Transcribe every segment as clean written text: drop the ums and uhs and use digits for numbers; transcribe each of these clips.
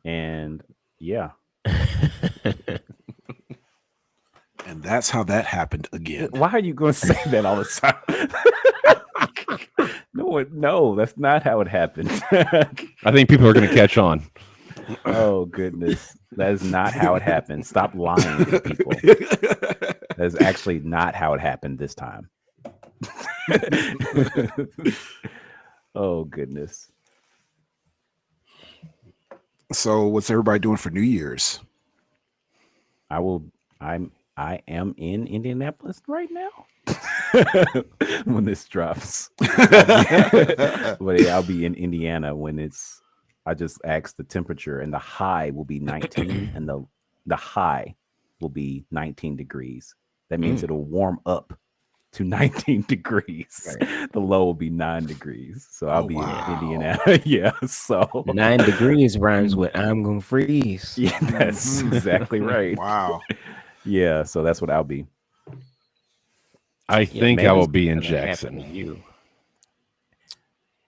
And yeah, And that's how that happened again. why are you going to say that all the time? No, that's not how it happened. I think people are going to catch on. Oh goodness, that is not how it happened. Stop lying to people. That is actually not how it happened this time. Oh goodness. So, what's everybody doing for New Year's? I will. I am in Indianapolis right now. When this drops, but yeah, I'll be in Indiana when it's. I just asked the temperature, and the high will be 19, and the high will be 19 degrees. That means it'll warm up to 19 degrees. Right. The low will be 9 degrees. So I'll Oh, be wow. in Indiana. Yeah. So 9 degrees rhymes with I'm gonna freeze. yeah, that's exactly right. Wow. Yeah. So that's what I'll be. I Yeah, think man, I will what's be in gonna happen to Jackson. you?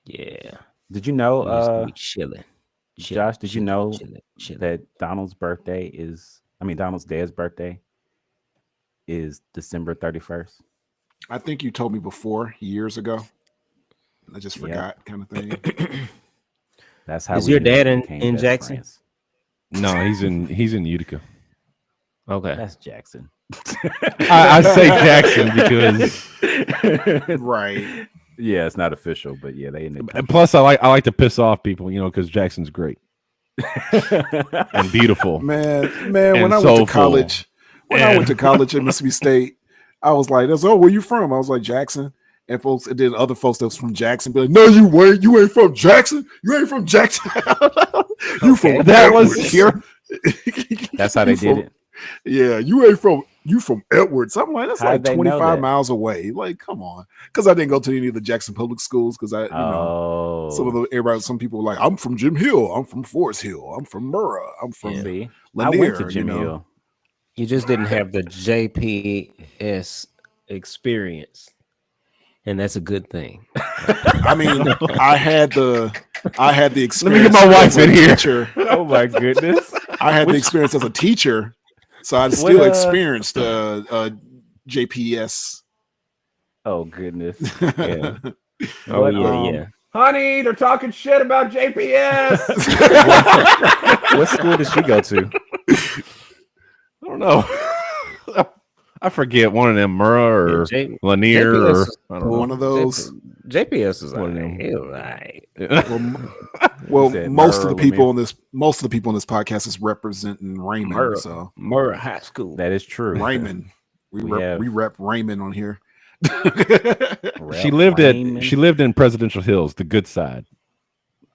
Yeah, Did you know, you just gonna be chilling. Josh, did you know Chilling. that Donald's birthday is, I mean, Donald's dad's birthday is December 31st? I think you told me before years ago. I just Yeah. forgot, kind of thing. That's how Is we your knew we dad became in best Jackson? friends. No, he's in Utica. Okay. That's Jackson. I say Jackson because Right. Yeah, it's not official, but yeah, they in the and plus I like to piss off people, because Jackson's great and beautiful. Man, when And I went to soulful. college, I went to college at Mississippi State, I was like, "That's where you from?" I was like, "Jackson." And folks, and then other folks that was from Jackson be like, "No, you ain't. You ain't from Jackson. You ain't from Jackson. You from That Edwards was- here." That's how they You did from- it. Yeah, you from Edwards. I'm like, that's How'd like they know 25 that? miles away. Like, come on. Because I didn't go to any of the Jackson public schools because Oh, some people were like, I'm from Jim Hill. I'm from Forest Hill. I'm from Murrah. I'm from see, Lanier. I went to Jimmy Hill. You just didn't have the JPS experience, and that's a good thing. I mean, I had the Let me experience. get my wife as a in here. teacher. Oh my goodness! I had the experience as a teacher, so I still What, experienced JPS. Oh goodness! Yeah. Oh What, yeah. Honey, they're talking shit about JPS. What school did she go to? I don't know. I forget one of them, Murrah or J- Lanier JPS or is I don't know. One of those. JPS is One of them. alright. Well, said most of the Murrah, people in this podcast is representing Raymond. Murrah. So Murrah High School. That is true. Raymond, we have- rep Raymond on here. She lived in Presidential Hills, the good side.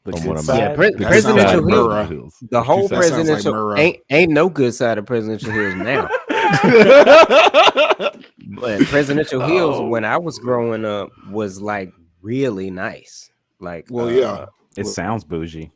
the on good one of side. Yeah, That Presidential sounds like Hills. Murrah. The whole That sounds like presidential Murrah. ain't no good side of Presidential Hills now. But Presidential Hills, when I was growing up, was like really nice. Like, Well, yeah. It sounds bougie.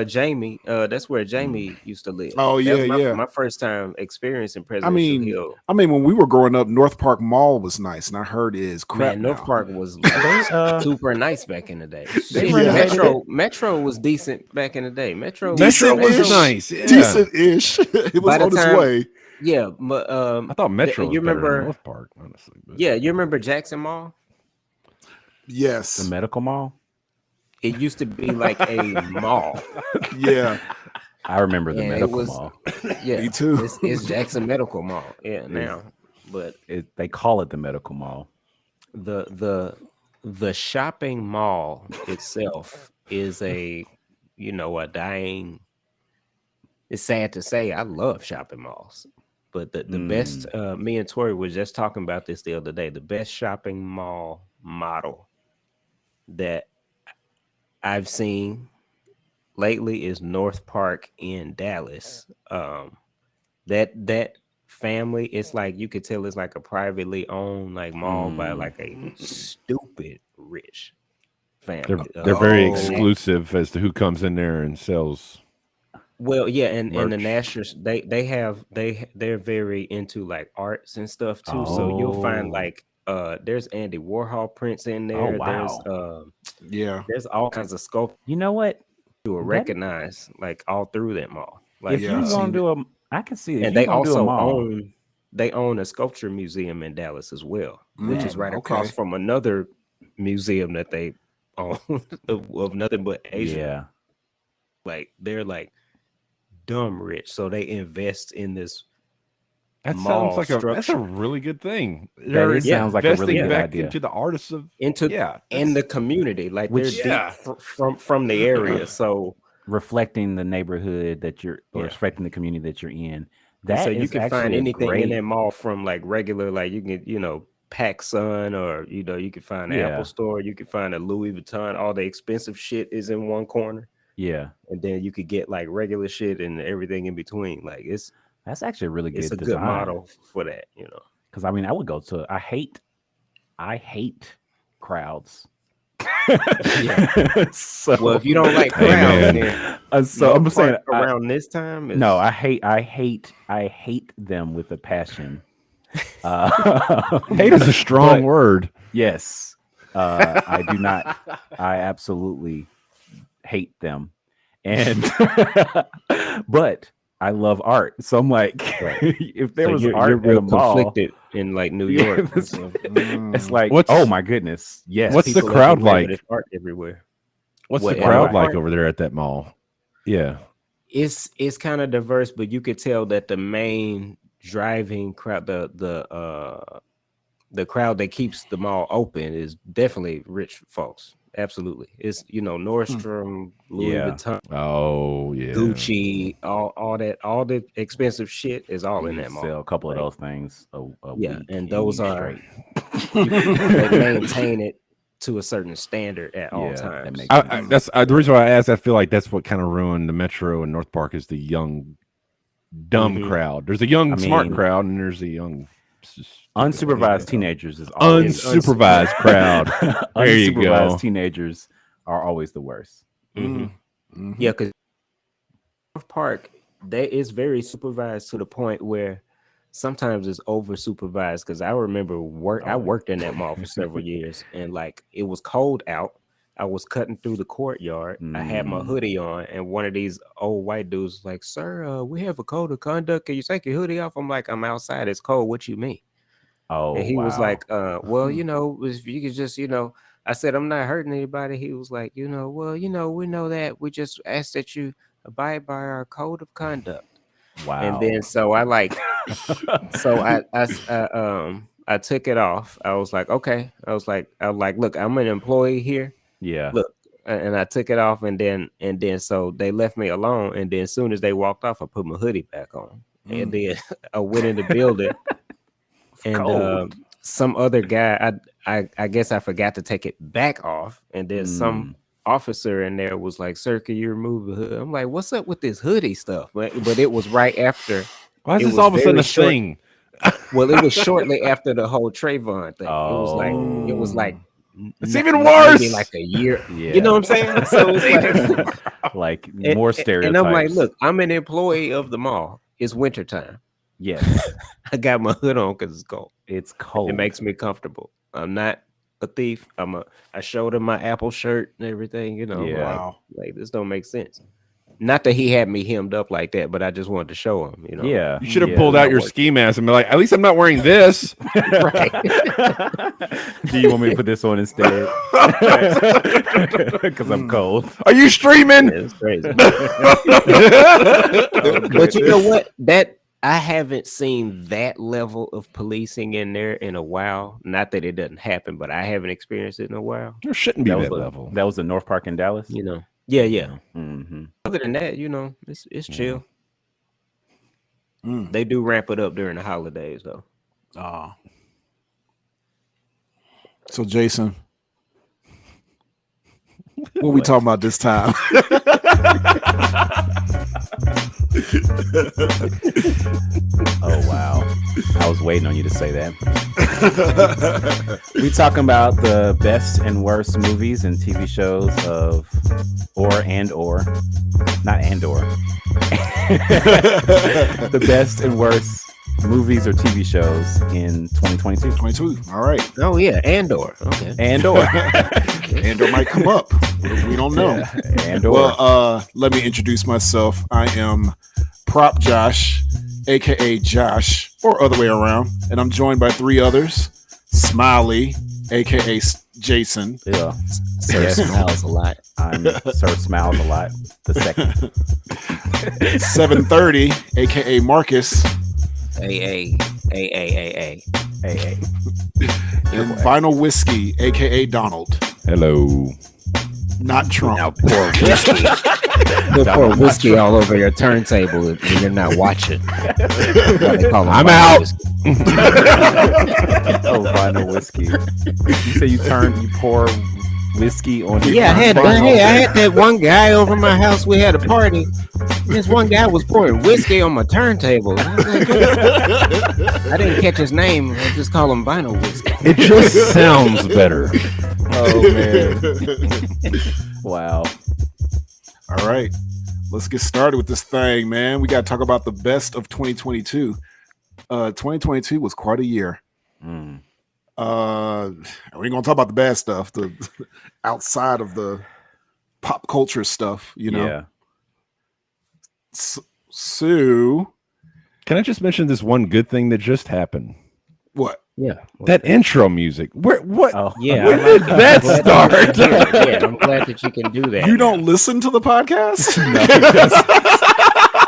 Jamie, that's where Jamie used to live. Oh, That yeah, was yeah. my first time experiencing Presidential Hill. I mean, when we were growing up, North Park Mall was nice, and I heard it is crap. Man, North now. Park was like, super nice back in the day. Shit, renovated Metro was decent back in the day. Metro Metro was Decent-ish. nice. Yeah. Decent-ish. It was By the on its time- way. Yeah, but I thought Metro was you better than remember? North Park, honestly. But Yeah, you remember Jackson Mall? Yes. The medical mall. It used to be like a mall. Yeah. I remember the Yeah, it medical was- mall. Yeah, Me too. It's Jackson Medical Mall. Yeah, now, but They call it the medical mall. the shopping mall itself is a dying. It's sad to say, I love shopping malls, but the best. Me and Tori were just talking about this the other day. The best shopping mall model that I've seen lately is North Park in Dallas. That family, it's like you could tell it's like a privately owned like mall by like a stupid rich family. they're very Oh. exclusive as to who comes in there and sells. Well, yeah, and the Merch. Nashers they're very into like arts and stuff too. So you'll find Oh. like there's Andy Warhol prints in there. wow. Yeah. There's all kinds of sculptures. You know what? you will recognize like all through that mall. Like, If yeah, you're I've gonna seen do a, I can see. If and you're they gonna do a also mall, own a sculpture museum in Dallas as well, which is right across okay. from another museum that they own of nothing but Asian. yeah, Like they're like dumb rich, so they invest in this That mall sounds like that's a structure. really good thing. is- sounds like a really investing good back idea. into the artists of into yeah, in the community. Like Which- they're Yeah. deep from the area. So reflecting the neighborhood that you're, or Yeah. reflecting the community that you're in. and That so you is can find actually a anything great, in that mall from like regular, like you can, PacSun, or you can find the Yeah. Apple Store, you can find a Louis Vuitton. All the expensive shit is in one corner, Yeah, and then you could get like regular shit and everything in between. Like that's actually a really it's good a good design. model for that. Because I mean, I would go to. I hate crowds. So Well, if you don't like Hey, crowds, man. then so I'm North saying Park around this time is no. I hate them with a passion. hate is a strong But- word. Yes, I do not. I absolutely hate them, and but I love art. So I'm like, if there so was you're art real at a mall, conflicted in like New Yeah, York. and it's- stuff. it's like, What's- oh my goodness, yes. what's the People crowd everywhere, like? but it's art everywhere. What's What, the crowd North like Park? over there at that mall? Yeah. It's kind of diverse, but you could tell that the main driving crowd, the crowd that keeps the mall open, is definitely rich folks. Absolutely, it's Nordstrom, Louis Yeah. Vuitton, Oh yeah. Gucci, all the expensive shit is all in You that mall. sell a couple of Like, those things a Yeah, week, and those you are straight. they maintain it to a certain standard at all Yeah, that times. makes That's the reason why I asked. I feel like that's what kind of ruined the Metro and North Park is the young, dumb Mhm. crowd. There's a young, I smart mean, crowd, and there's a young, Unsupervised teenagers is always unsupervised crowd. There you go. Unsupervised teenagers are always the worst. Mhm. Yeah, because North Park, that is very supervised to the point where sometimes it's over supervised. Because I remember I worked in that mall for several years, and like it was cold out. I was cutting through the courtyard. I had my Mm. hoodie on, and one of these old white dudes was like, "Sir, we have a code of conduct. Can you take your hoodie off?" I'm like, "I'm outside. It's cold. What you mean?" Oh, And he was wow. like, well, if you could just, I said, I'm not hurting anybody. He was like, well, we know that. We just ask that you abide by our code of conduct. Wow. And then so I like, so I took it off. I was like, okay. I was like, look, I'm an employee here. yeah. Look, and I took it off, and then so they left me alone. And then as soon as they walked off, I put my hoodie back on, and then I went in the building. And Cold. some other guy, I guess I forgot to take it back off, and then some officer in there was like, "Sir, can you remove the hood?" I'm like, "What's up with this hoodie stuff?" But it was right after. Why is It this was all of a sudden very a short. thing? Well, it was shortly after the whole Trayvon thing. It was like It's n- even maybe worse. like a year. Yeah. You know what I'm saying? So it's like, Like and- more stereotypes. And I'm like, look, I'm an employee of the mall. It's wintertime. Yes, I got my hood on because it's cold. it's cold. It makes me comfortable. I'm not a thief. I showed him my Apple shirt and everything, Yeah. Wow. like this don't make sense. Not that he had me hemmed up like that, but I just wanted to show him, Yeah. You should have yeah. pulled out that your works. ski mask and be like, at least I'm not wearing this. Right. Do you want me to put this on instead? Because I'm cold. Are you streaming? It's crazy. But you know what? That I haven't seen that level of policing in there in a while. Not that it doesn't happen, but I haven't experienced it in a while. There shouldn't be That was, that the, level. that was the North Park in Dallas. Yeah. Mm-hmm. Other than that, it's chill. Mm. They do ramp it up during the holidays, though. So Jason, what we talking about this time? Oh wow! I was waiting on you to say that. We talking about the best and worst movies and TV shows of the best and worst movies or TV shows in 2022. 22. All right. Oh yeah, Andor. Okay. Andor. Andor might come up. We don't know. Yeah, and or Well, let me introduce myself. I am Prop Josh, aka Josh, or other way around, and I'm joined by three others: Smiley, aka Jason, yeah, Sir smiles a lot. I'm Sir Smiles a lot. The second. 730, aka Marcus, Hey. Hey. and Vinyl Whiskey, aka Donald, Hello. not Trump. Now pour whiskey. You'll pour whiskey all over your turntable when you're not watching. I'm out. Oh, Vinyl Whiskey. You say you pour whiskey on your Yeah, I had turntable? that one guy over my house. We had a party. This one guy was pouring whiskey on my turntable. I was like, I didn't catch his name. I just call him Vinyl Whiskey. It just sounds better. Oh man. Wow. All right, let's get started with this thing, man. We got to talk about the best of 2022. 2022 was quite a year. Mm. We ain't gonna talk about the bad stuff, the outside of the pop culture stuff, you know. Yeah. So Can I just mention this one good thing that just happened? what? Yeah. That intro music. What? Oh. Yeah. When did that start? Yeah, I'm glad that you can do that. You don't listen to the podcast?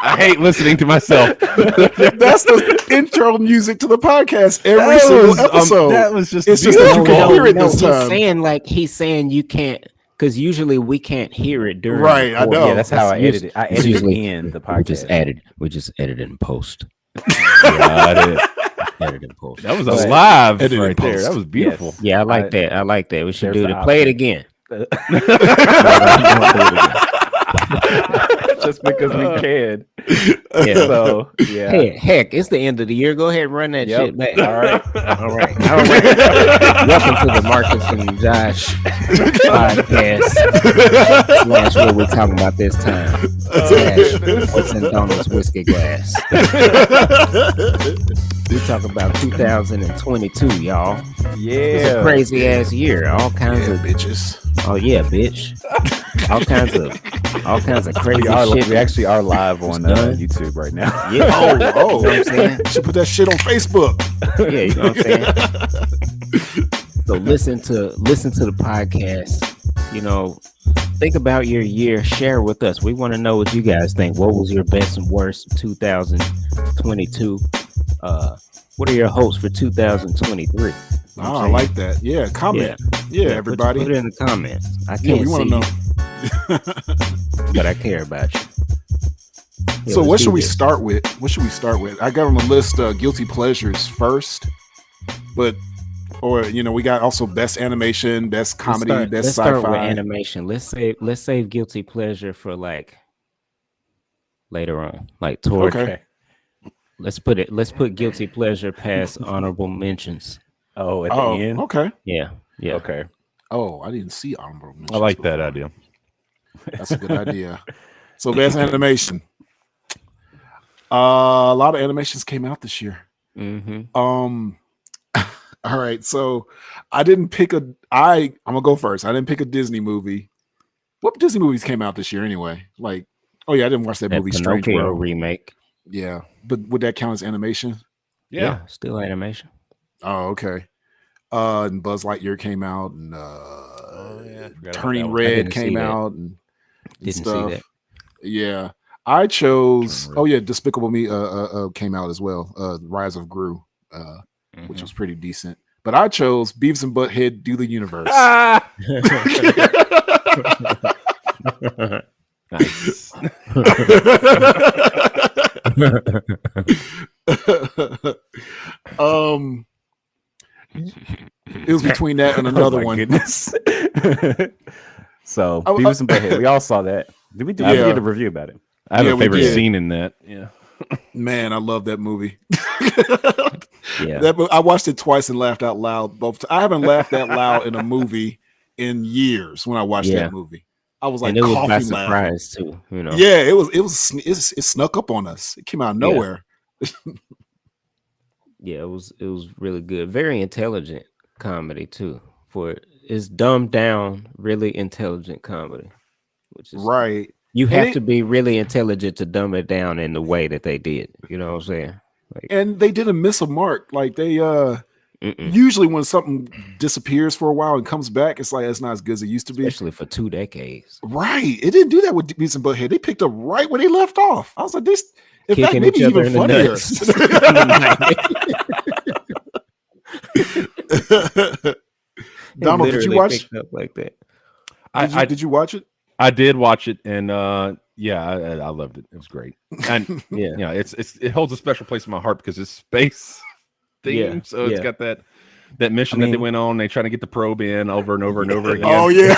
I hate listening to myself. That's the intro music to the podcast every single episode. That was just It's just that you beautiful. can't hear it this time. He's saying you can't, because usually we can't hear it during. Right, I know. Yeah, that's how I That's edit it. I edit usually- in the We just podcast. edited in post. Got it. Edited in post. That was But- alive Edited right there. post. That was beautiful. Yes. Yeah, I like that. I like that. We should There's do the it. Play it option. again. Just because we can. Yeah. So yeah. Heck, it's the end of the year. Go ahead and run that Yep. shit back. All right. All right. Welcome to the Marcus and Josh podcast. Slash what we're talking about this time. Slash what's in Donald's whiskey glass. We talk about 2022, y'all. It's a Yeah. crazy ass year. All kinds Yeah, of bitches. oh yeah, bitch. All kinds of crazy shit. We actually are live on done. YouTube right now. Yeah. Oh, You know what I'm saying? should put that shit on Facebook. Yeah, you know what I'm saying? So listen to the podcast. You know, think about your year. Share with us. We want to know what you guys think. What was your best and worst of 2022? What are your hopes for 2023? Oh, I like that. Yeah, comment. Yeah, everybody. Put it in the comments. I Yeah, we can't want see to know. you, but I care about you. Yeah, So let's what do should we this. start with? I got on the list guilty pleasures first, but we got also best animation, best comedy, Let's best start with sci-fi. animation. Let's save guilty pleasure for like later on, like toward. Okay. Let's put guilty pleasure past honorable mentions. Oh, at the Oh, end. okay. Yeah. Okay. Oh, I didn't see honorable mentions I like that before. idea. That's a good idea. So best animation. A lot of animations came out this year. Mm-hmm. All right, so I'm gonna go first. I didn't pick a Disney movie. What Disney movies came out this year anyway? Like, oh yeah, I didn't watch that That movie Strange Pinocchio World. remake. Yeah, but would that count as animation? Yeah. Still animation. Oh, okay. And Buzz Lightyear came out, and I forgot about Turning that one. I Red didn't see came that. out, and Didn't stuff. see that. Yeah, I chose. Turning Red. Oh yeah, Despicable Me came out as well. Rise of Gru, which Mhm. was pretty decent. But I chose Beavis and Butthead Do the Universe. Ah! Nice. It was between that and another Oh my one. Goodness. So Oh, Beavis and Butthead. We all saw that. Did we do? Yeah. We did a review about it. I have Yeah, a we favorite did. scene in that. Yeah. Man, I love that movie. Yeah. I watched it twice and laughed out loud both. I haven't laughed that loud in a movie in years. When I watched Yeah. that movie, I was like, And it was by coughing laughing. surprise too. You know. Yeah, it snuck up on us. It came out of Yeah. nowhere. Yeah, it was really good. Very intelligent comedy too. For is dumbed down, really intelligent comedy, which is Right. you And have it- to be really intelligent to dumb it down in the way that they did. You know what I'm saying? Like, And they didn't miss a mark. Like they mm-mm. usually when something disappears for a while and comes back, it's like it's not as good as it used to be. Especially for 2 decades. Right. It didn't do that with Beavis and Butthead. They picked up right where they left off. I was like, this in fact, Kicking maybe each other even in the funnier. nuts. Donald, did you Literally watch? picked up like that? Did you watch it? I did watch it, and yeah, I loved it. It was great, and Yeah. yeah, it holds a special place in my heart because it's space theme. Yeah, So it's yeah. got that mission that they went on. They trying to get the probe in over and over and over again. Oh yeah.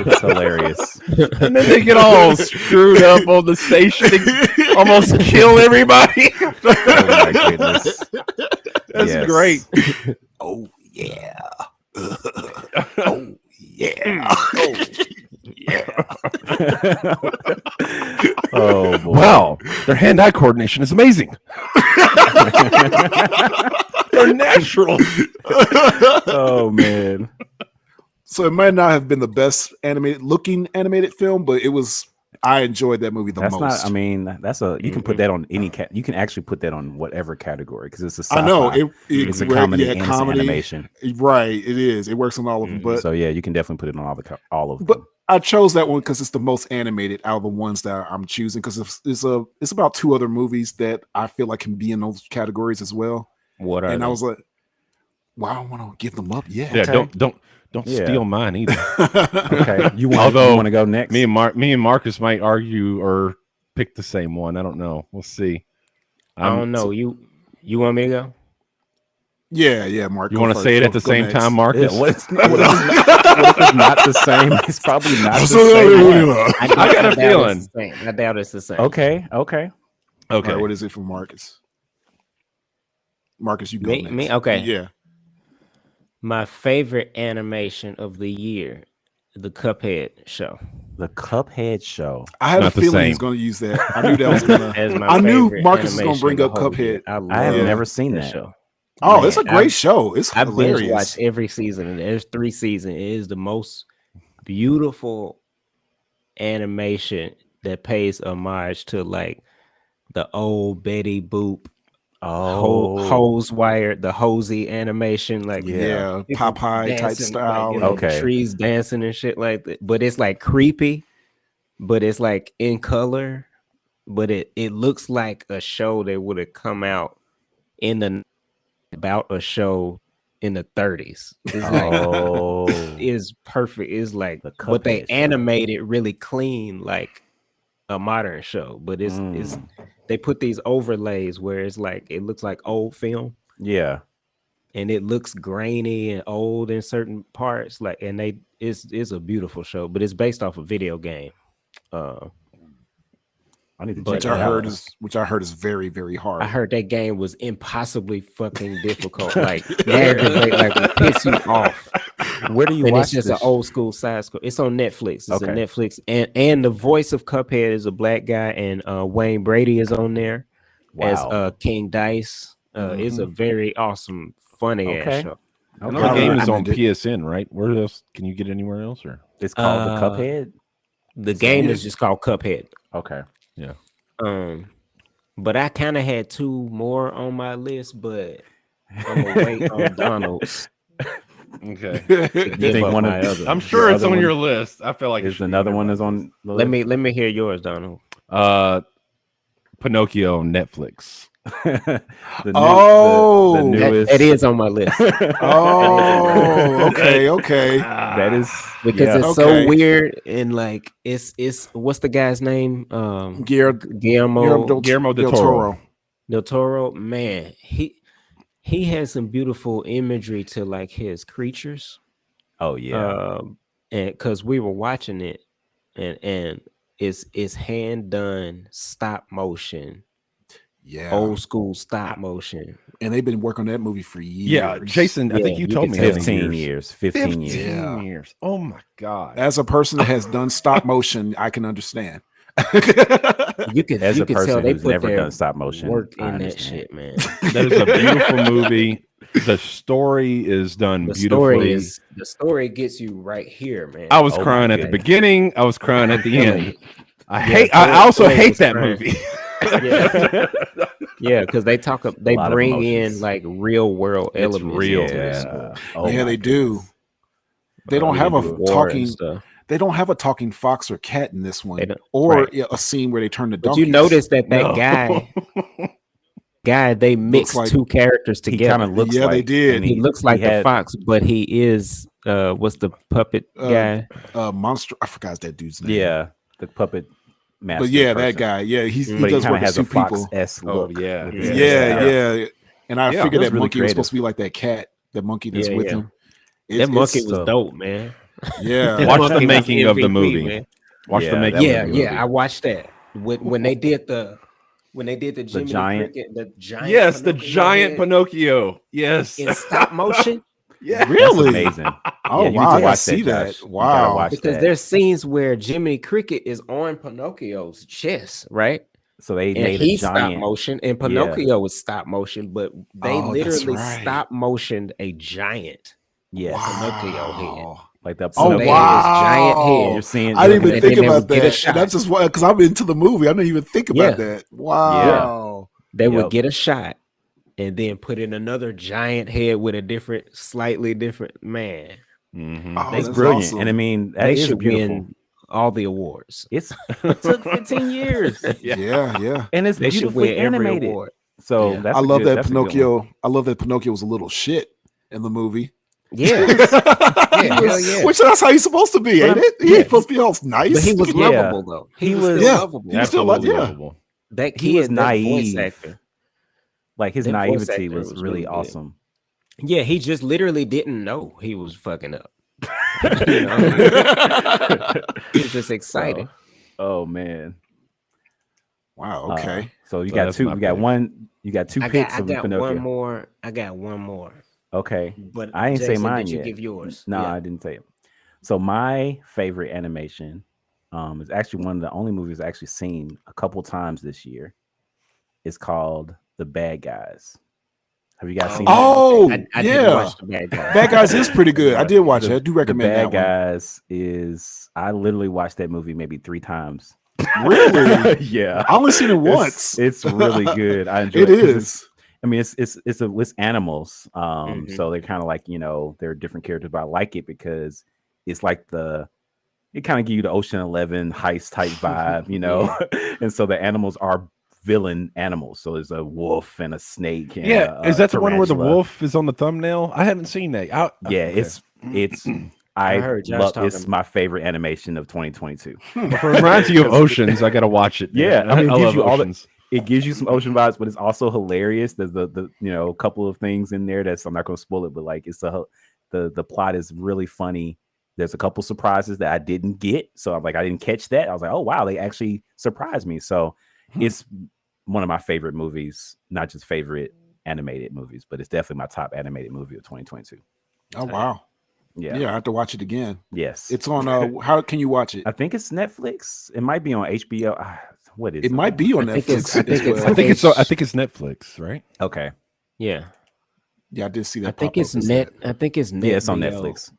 It's hilarious. And then they get all screwed up on the station and almost kill everybody. Oh my goodness. That's Yes. great. Oh yeah. Oh yeah. Oh boy. Wow, their hand-eye coordination is amazing. They're natural. Oh man. So it might not have been the best looking animated film, but I enjoyed that movie the That's most. not. I mean, that's a. You can put that on any cat. You can actually put that on whatever category because it's a. Sci-fi. I know It's a comedy and it's animation. Right, it is. It works on all of them, but So yeah, you can definitely put it on all of but them. I chose that one because it's the most animated out of the ones that I'm choosing because it's about 2 other movies that I feel like can be in those categories as well. What are And they? I was like, well, I don't want to give them up yet. Yeah, Okay. don't Yeah. steal mine either. Okay, you want Although, to go next? Me and Marcus might argue or pick the same one. I don't know. We'll see. I don't know. You want me to go? yeah, Mark. You go want to first. say it Go- at the go same next. time, Marcus? Yeah, what if it's not the same? It's probably not the So, same. I got a doubt feeling. it's the same. I doubt it's the same. Okay. Okay. All right, what is it for Marcus? Marcus, you go next. Me? Okay. Yeah. My favorite animation of the year, the Cuphead show. The Cuphead show. I had Not a the feeling same. he's going to use that. I knew that was going to. As my I knew favorite Marcus was gonna animation bring of up the whole Cuphead. year. I have Yeah. never seen that that. show. Oh, it's a Man, great show. It's I've binge hilarious. watched every season, and there's 3 seasons. It is the most beautiful animation that pays homage to like the old Betty Boop hose wire, the hosey animation, like Yeah, people Popeye type dancing, style. like, you know, Okay. trees dancing and shit like that. But it's like creepy, but it's like in color. But it looks like a show that would have come out about a show in the 30s. It's like Oh, is perfect. It's like, The but they Cuphead show. animate it really clean, like a modern show. But it's they put these overlays where it's like it looks like old film, yeah. and it looks grainy and old in certain parts. Like, and it's a beautiful show, but it's based off a video game. I need to But check which it I heard out. which I heard is very, very hard. I heard that game was impossibly fucking difficult. Like, like would piss you off. Where do you And watch it's just this? an old school side scroll. It's on Netflix. It's Okay. a Netflix, and the voice of Cuphead is a black guy, and Wayne Brady is on there as Wow. King Dice. It's a very awesome, funny Okay. ass show. And Okay. the game is on recommend it. PSN, right? Where else can you get anywhere else? Or It's called the Uh, Cuphead. The game is just called Cuphead. Okay. But I kind of had 2 more on my list, but I'm gonna wait on Donald's. okay, You Give think up one my of other I'm one. sure the it's other on one your list. I feel like it is should be another on one your is on the Let list? me hear yours, Donald. Pinocchio on Netflix. the Oh. the newest. That is on my list Oh, okay. that is because yeah. it's Okay. so weird and like it's what's the guy's name? Guillermo Guillermo del Toro. Del Toro. Man, he has some beautiful imagery to like his creatures. Oh yeah. And because we were watching it, and it's hand done stop motion, Yeah. old school stop motion. And they've been working on that movie for years. Yeah, Jason. I Yeah, think you you told can me tell. how many 15 years. 15 years. 15 Yeah. years. Oh my god. As a person that has done stop motion, I can understand. You could As you a could tell person they who's put never their done stop motion, work I in that understand. shit, man. That is a beautiful movie. The story is done The beautifully. story gets you right here, man. I was Oh my crying at the goodness. beginning. I was crying at the end. Yeah, I also Troy hate was that crying. movie. Yeah. Yeah, because they lot of bring in emotions. like real world It's elements real. into this Yeah. movie. Oh Yeah, my they do. goodness. They don't have With a war talking. and stuff. They don't have a talking fox or cat in this one, They don't- or right. a scene where they turn the But donkeys. you notice that No. guy, they mixed like- two characters He together. kind of looks Yeah, like they did. and He looks like he the had- fox, but he is what's the puppet guy? Monster. I forgot that dude's name. Yeah, the puppet master. but yeah, that person. guy. Yeah, he But he does kind work of with has a two people. fox-esque Oh, look. yeah. with his Yeah, hairstyle. yeah. And I Yeah, figured it was that really monkey was supposed creative. to be like that cat, that monkey that's Yeah, with yeah. him. That monkey was so- dope, man. Yeah. That Watch monkey the was making of the MVP, movie. man. Watch Yeah, the that making. was of Yeah, the yeah, movie. I watched that when they did the Jiminy giant- Cricket, the giant Yes, the Pinocchio giant head Pinocchio. Yes. in stop motion. Yeah. That's Really? amazing. Oh Yeah, you need wow, to I gotta watch see that. Josh. You gotta Wow. watch Because that. there's scenes where Jiminy Cricket is on Pinocchio's chest, right? So they And made a he's stop giant. motion, and Pinocchio was stop motion, but they Oh, that's literally right. stop motioned a giant. Yes, Pinocchio head. Wow. like the Oh So they Pinocchio. had this giant wow. head. You're seeing. I didn't you're even And think then they about would get a that. shot. And that's just why, because I'm into the movie. I didn't even think about Yeah. that. Wow. They would Yep. get a shot and then put in another giant head with a slightly different man. Mhm. Oh, It's that's brilliant, awesome. and I mean that They is should beautiful. win all the awards. It took 15 years, Yeah. and it's They should beautifully win every animated. award. So Yeah. that's I a love good- that that's a good one. Pinocchio. I love that Pinocchio was a little shit in the movie. Yeah, hell yeah. Which that's how he's supposed to be, ain't it? He ain't supposed to be all nice. but he was Yeah. lovable though. He He was was- still Yeah. lovable. He was still like- Absolutely yeah. lovable. That He was kid, that voice naive. actor. Like his That voice naivety actor was was really really good. awesome. Yeah, he just literally didn't know he was fucking up. You know? He was just excited. Oh man. Wow. Okay. So you So got that's two. my You got pick. one. You got two picks I of got Pinocchio. one more. I got one more. Okay. But I ain't say Jason, mine did you yet. give yours? No, Yeah. I didn't say it. So my favorite animation is actually one of the only movies I've actually seen a couple times this year. It's called The Bad Guys. Have you guys seen that? Oh, I yeah. didn't watch the Bad Guys. Bad Guys is pretty good. I did watch it. I do The recommend Bad that Guys is I literally watched that movie maybe 3 times. one. Really? Yeah. I only seen it It's- once. It's really good. I enjoy It 'cause it's- is. I mean, it's animals. Mhm. So they're kind of like, they're different characters, but I like it because it's like it kind of give you the Ocean 11 heist type vibe, and so the animals are villain animals. So there's a wolf and a snake. And Yeah, a is that the one where the tarantula. wolf is on the thumbnail? I haven't seen that. Yeah, okay. it's I I heard Josh love talking it's my favorite animation of 2022. If it reminds you of Oceans, I gotta watch it. Yeah, man. I mean, it gives love you all the- Oceans. It gives you some ocean vibes, but it's also hilarious. There's the couple of things in there that's I'm not going to spoil it, but like the plot is really funny. There's a couple surprises that I didn't get, so I'm like I didn't catch that. I was like, oh wow, they actually surprised me. So it's one of my favorite movies, not just favorite animated movies, but it's definitely my top animated movie of 2022. Oh wow. Yeah. Yeah, I have to watch it again. Yes. It's on how can you watch it? I think it's Netflix. It might be on HBO. What is It might be on I think Netflix. it's- as well. I think it's Netflix, right? Okay. Yeah. Yeah, I did see that. I think pop it's up. net. I think it's net. Yeah, it's on VO. Netflix.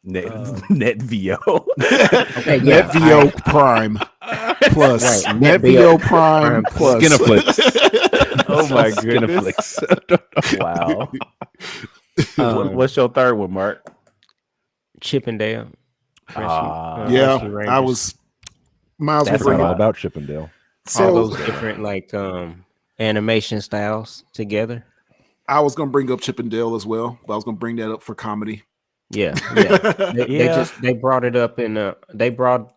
Net, Uh, NetVO. Okay, yeah. NetVO Prime Plus. Right, NetVO Prime Prime Plus. Skinaflix. Oh my goodness. Skinaflix. Wow. Um, What's your third one, Mark? Chippendale. Rescue Yeah, Rangers. I was Miles will That's bring Forgot all all it. about Chippendale. all So those different like animation styles together. I was gonna bring up Chippendale as well, but I was gonna bring that up for comedy. Yeah, yeah. They Yeah. they brought it up in they brought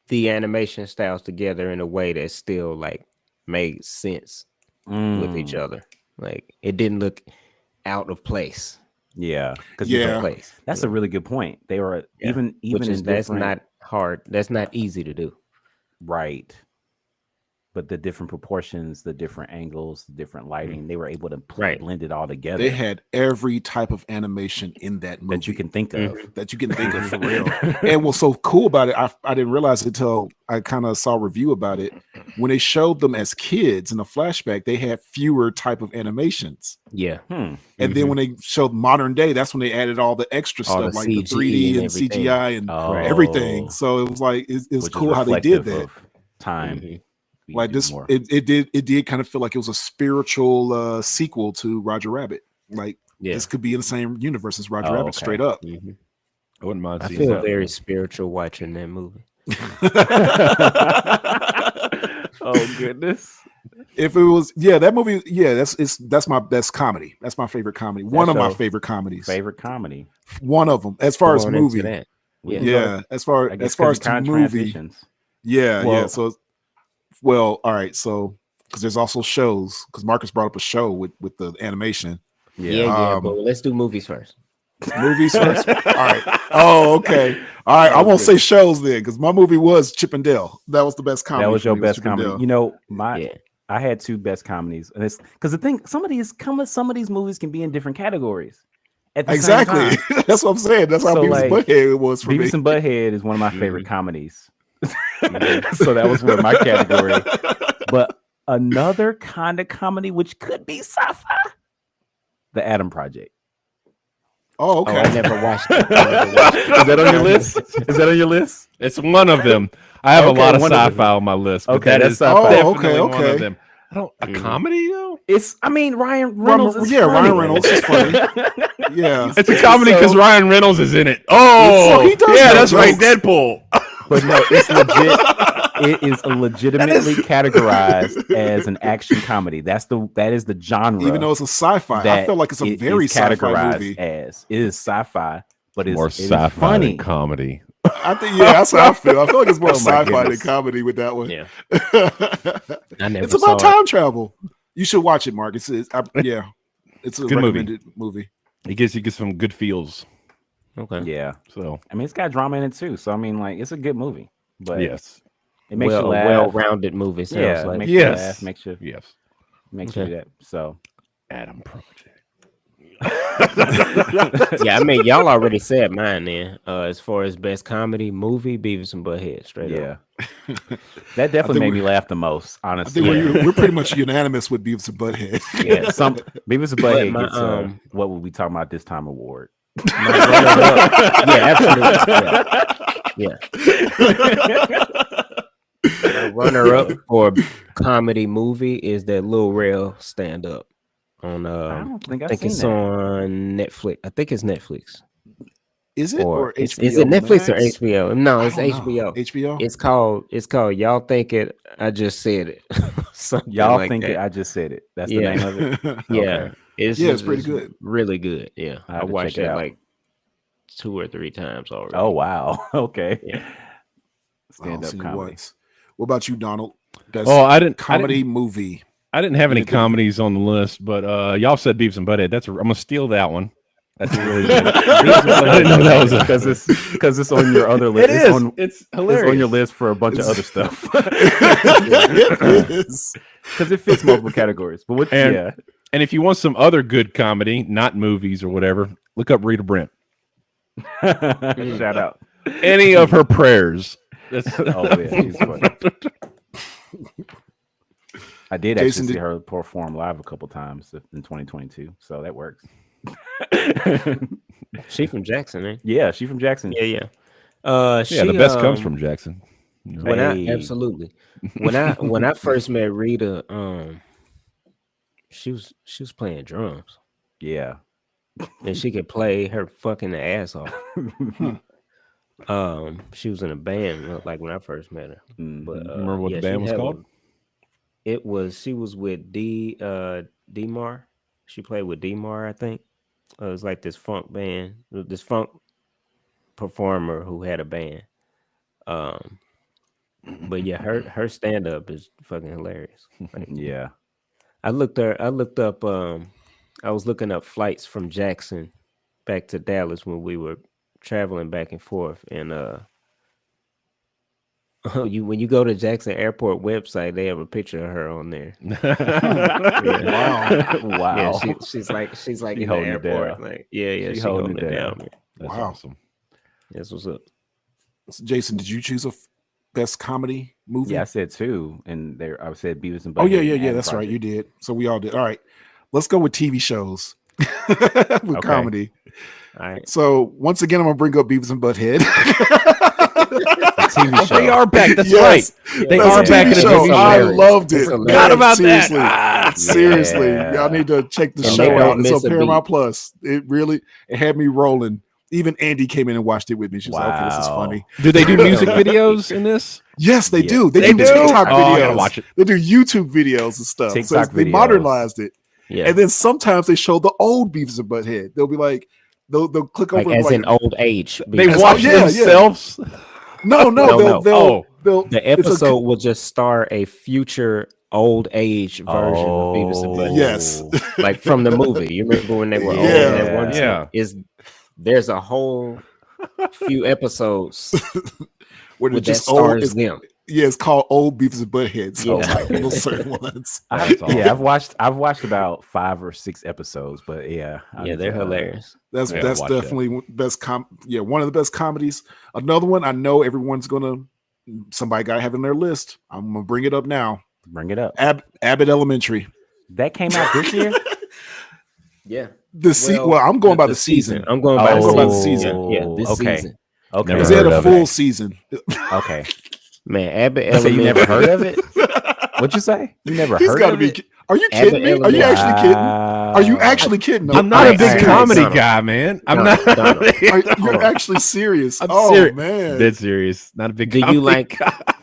the animation styles together in a way that still like made sense with each other. Like it didn't look out of place. Yeah. Because Yeah. Place. that's a really good point. They were Yeah. even Which in is that's different- not hard. That's not easy to do. right. but the different proportions, the different angles, the different lighting, they were able to Right. blend it all together They had every type of animation in that movie that you can think of. that you can think of for real. And what's so cool about it, I didn't realize it until I kind of saw a review about it. When they showed them as kids in a flashback, they had fewer type of animations. Yeah. And then when they showed modern day, that's when they added all the extra All stuff the like the CG 3D and and everything. CGI and Oh, everything. So it was like it was which is cool how they did reflective that. of time. We Like do this, more. it did kind of feel like it was a spiritual sequel to Roger Rabbit. Like Yeah. this could be in the same universe as Roger Oh, Rabbit, okay. straight up. I wouldn't mind I seeing feel that. very spiritual watching that movie. Oh goodness. If it was, that movie, that's comedy. That's my favorite comedy. One of my your favorite comedies. Favorite comedy. One of them, as far as Going into movie. that. We Yeah. can go to- Yeah, as far I guess as far 'cause as it to kinda movie. transitions. Yeah. Well- So, well, all right. So, because there's also shows. Because Marcus brought up a show with the animation. Yeah, but let's do movies first. Movies first. All right. Oh, okay. All right. I won't say shows then, because my movie was Chip and Dale. That was the best comedy. That was for your me, best Chip and comedy. Dale. You know, Yeah. I had two best comedies, and it's because the thing, some of these movies can be in different categories. At the same Exactly. time. That's what I'm saying. That's how So, Beavis and like, Butthead was for me. Beavis and Butthead is one of my favorite comedies. So that was where my category. But another kind of comedy, which could be sci-fi, The Adam Project. Oh, Oh, okay. I never watched it. Is that on your list? Is that on your list? It's one of them. I have a Okay, lot of one of them. sci-fi on my list. But Okay, that that's is sci-fi. Oh, definitely one okay. of them. A comedy though? It's, I mean, Ryan Reynolds is yeah, funny. Ryan Reynolds is funny. Yeah. It's a comedy because So- Ryan Reynolds is in it. Oh, So he does yeah, make that's right. jokes. Deadpool. But no, it's legit. It is legitimately categorized as an action comedy. That is the genre. Even though it's a sci-fi, I that feel like it's a it very is sci-fi categorized movie. as. It is sci-fi, but it's More it is sci-fi funny. than comedy. I think, that's how I feel. I feel like it's more Oh my sci-fi than goodness. comedy with that one. Yeah. I never It's saw about it. time travel. You should watch it, Mark. It's a good movie. recommended movie. He gives some good feels. Okay. Yeah, So I mean, it's got drama in it too. So I mean, like, it's a good movie. But yes, it makes you A laugh. well-rounded movie. Sounds Yeah, like. makes you Yes. laugh. Makes you yes. do Okay. that. So Adam Project. Yeah, I mean, y'all already said mine then. As far as best comedy movie, Beavis and Butthead, straight yeah, up. that definitely made we- me laugh the most. I Honestly, think we're pretty much unanimous with Beavis and Butthead. yeah. Some Beavis and But Butthead my, gets what would we talking about this time award? Yeah, absolutely. Yeah. My runner-up for comedy movie is that Lil Rel stand-up on. I don't think I I've think seen it's that. on Netflix. I think it's Netflix. Is it or Is HBO? it Netflix or Max? HBO? No, I it's don't know. HBO. HBO. It's called Y'all Think It. I Just Said It. Something Y'all like think that. it? I just said it. That's Yeah. the name of it. Yeah, Okay. It's pretty good. Really good. Yeah, I'll I have to watched check it that out. like 2 or 3 times already. Oh wow. Okay. Yeah. I've Stand up seen it comedy. once. What about you, Donald? That's Oh, I didn't comedy movie. I didn't have any You didn't- comedies on the list, but y'all said Beavis and Butthead. I'm gonna steal that one. That's really good. I didn't know that was a- because it's on your other list. It's It's hilarious. on your list for a bunch of other stuff. It is. Because it fits multiple categories. But what? And- Yeah. And if you want some other good comedy, not movies or whatever, look up Rita Brent. Shout out. Any of her prayers. That's, Oh yeah, she's funny. I did actually Jason, see did- her perform live a couple times in 2022, so that works. She from Jackson, eh? Yeah, she from Jackson. Yeah. yeah, She, the best comes from Jackson. You know. when Hey. absolutely. When I first met Rita, she was playing drums Yeah. and she could play her fucking ass off. She was in a band like when I first met her. Mhm. But Remember what the she band was had called? one. She was with D-Mar. She played with D-Mar, I think. It was like this funk band, this funk performer who had a band. But yeah, her stand up is fucking hilarious. Like, Yeah. I looked up I was looking up flights from Jackson back to Dallas when we were traveling back and forth, and when you go to Jackson Airport website, they have a picture of her on there. Wow. Yeah, she's like She in the holding it airport. down. Like, yeah, She she holding holding it it down. down. Man. That's Wow. awesome. That's what's up. So, Jason, did you choose a best comedy movie? Yeah, I said two, and there I said Beavis and Butthead. Oh yeah, and yeah, yeah. Adam That's right. You Project. did. So we all did. All right. Let's go with TV shows with comedy. All right. So once again, I'm gonna bring up Beavis and Butthead. A TV show. They are back. That's Yes. right. They That's are a back in TV the show. TV I show. loved it. It's hilarious. Forgot about that. Seriously. Ah, Seriously, Yeah. y'all need to check the And show they don't out. It's miss on a Paramount beat. Plus. It had me rolling. Even Andy came in and watched it with me. She was like, "Okay, this is Wow. funny." Do they do music videos in this? Yes, they Yeah. do. They, They do do? TikTok Oh, I gotta videos. watch it. They do YouTube videos and stuff. So TikTok they videos. modernized it. Yeah. And then sometimes they show the old Beavis and Butthead. They'll be like, they'll click Like over as like, in old age. They because watch yeah, yeah. themselves. no, No. they'll the it's a- episode will just star a future old age version of Beavis and Butthead. Yes. Like from the movie. You remember when they were old Yeah. at one time? Yeah. There's a whole few episodes where they're with that just old. stars them. Yeah, it's called Old Beavis and Butthead. So Yeah. like little certain ones. I- That's yeah, I've watched about 5 or 6 episodes, but yeah, Yeah, they're hilarious. That's Yeah, that's watch that. definitely one of the best comedies. Another one I know everyone's gonna somebody got to have in their list. I'm gonna bring it up now. Bring it up. Abbott Elementary. That came out this year. Yeah. Well, I'm going by the season. I'm going by I'm the going by the season. season. Yeah, this Okay. season. Okay, Never Because they had heard a of full it. season. okay. Man, Abbott So Elementary. you never heard of it? What'd you say? You never He's heard got to of be. it? Are you Abbott kidding me? Are you Elementary. actually kidding? Are you actually kidding? I'm not I- a big I- comedy Donald. guy, man. I'm Donald, not. Donald. You're actually serious. I'm oh serious. man. Dead serious. Not a big. Do you comedy like- guy.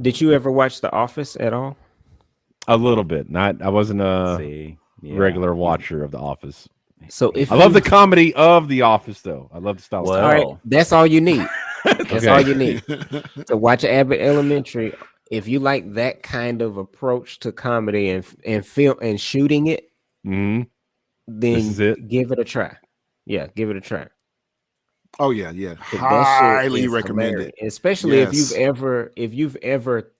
Did you ever watch The Office at all? A little bit. Not. I wasn't a See, yeah. regular watcher of The Office. So if I love you- the comedy of The Office, though. I love the style. Well, all right, that's all you need. That's Okay. all you need to watch Abbott Elementary. If you like that kind of approach to comedy and film and shooting it, hmm then This is it? give it a try. Yeah, give it a try. Oh yeah, yeah. 'Cause that shit Highly is recommend hilarious. it. Especially Yes. if you've ever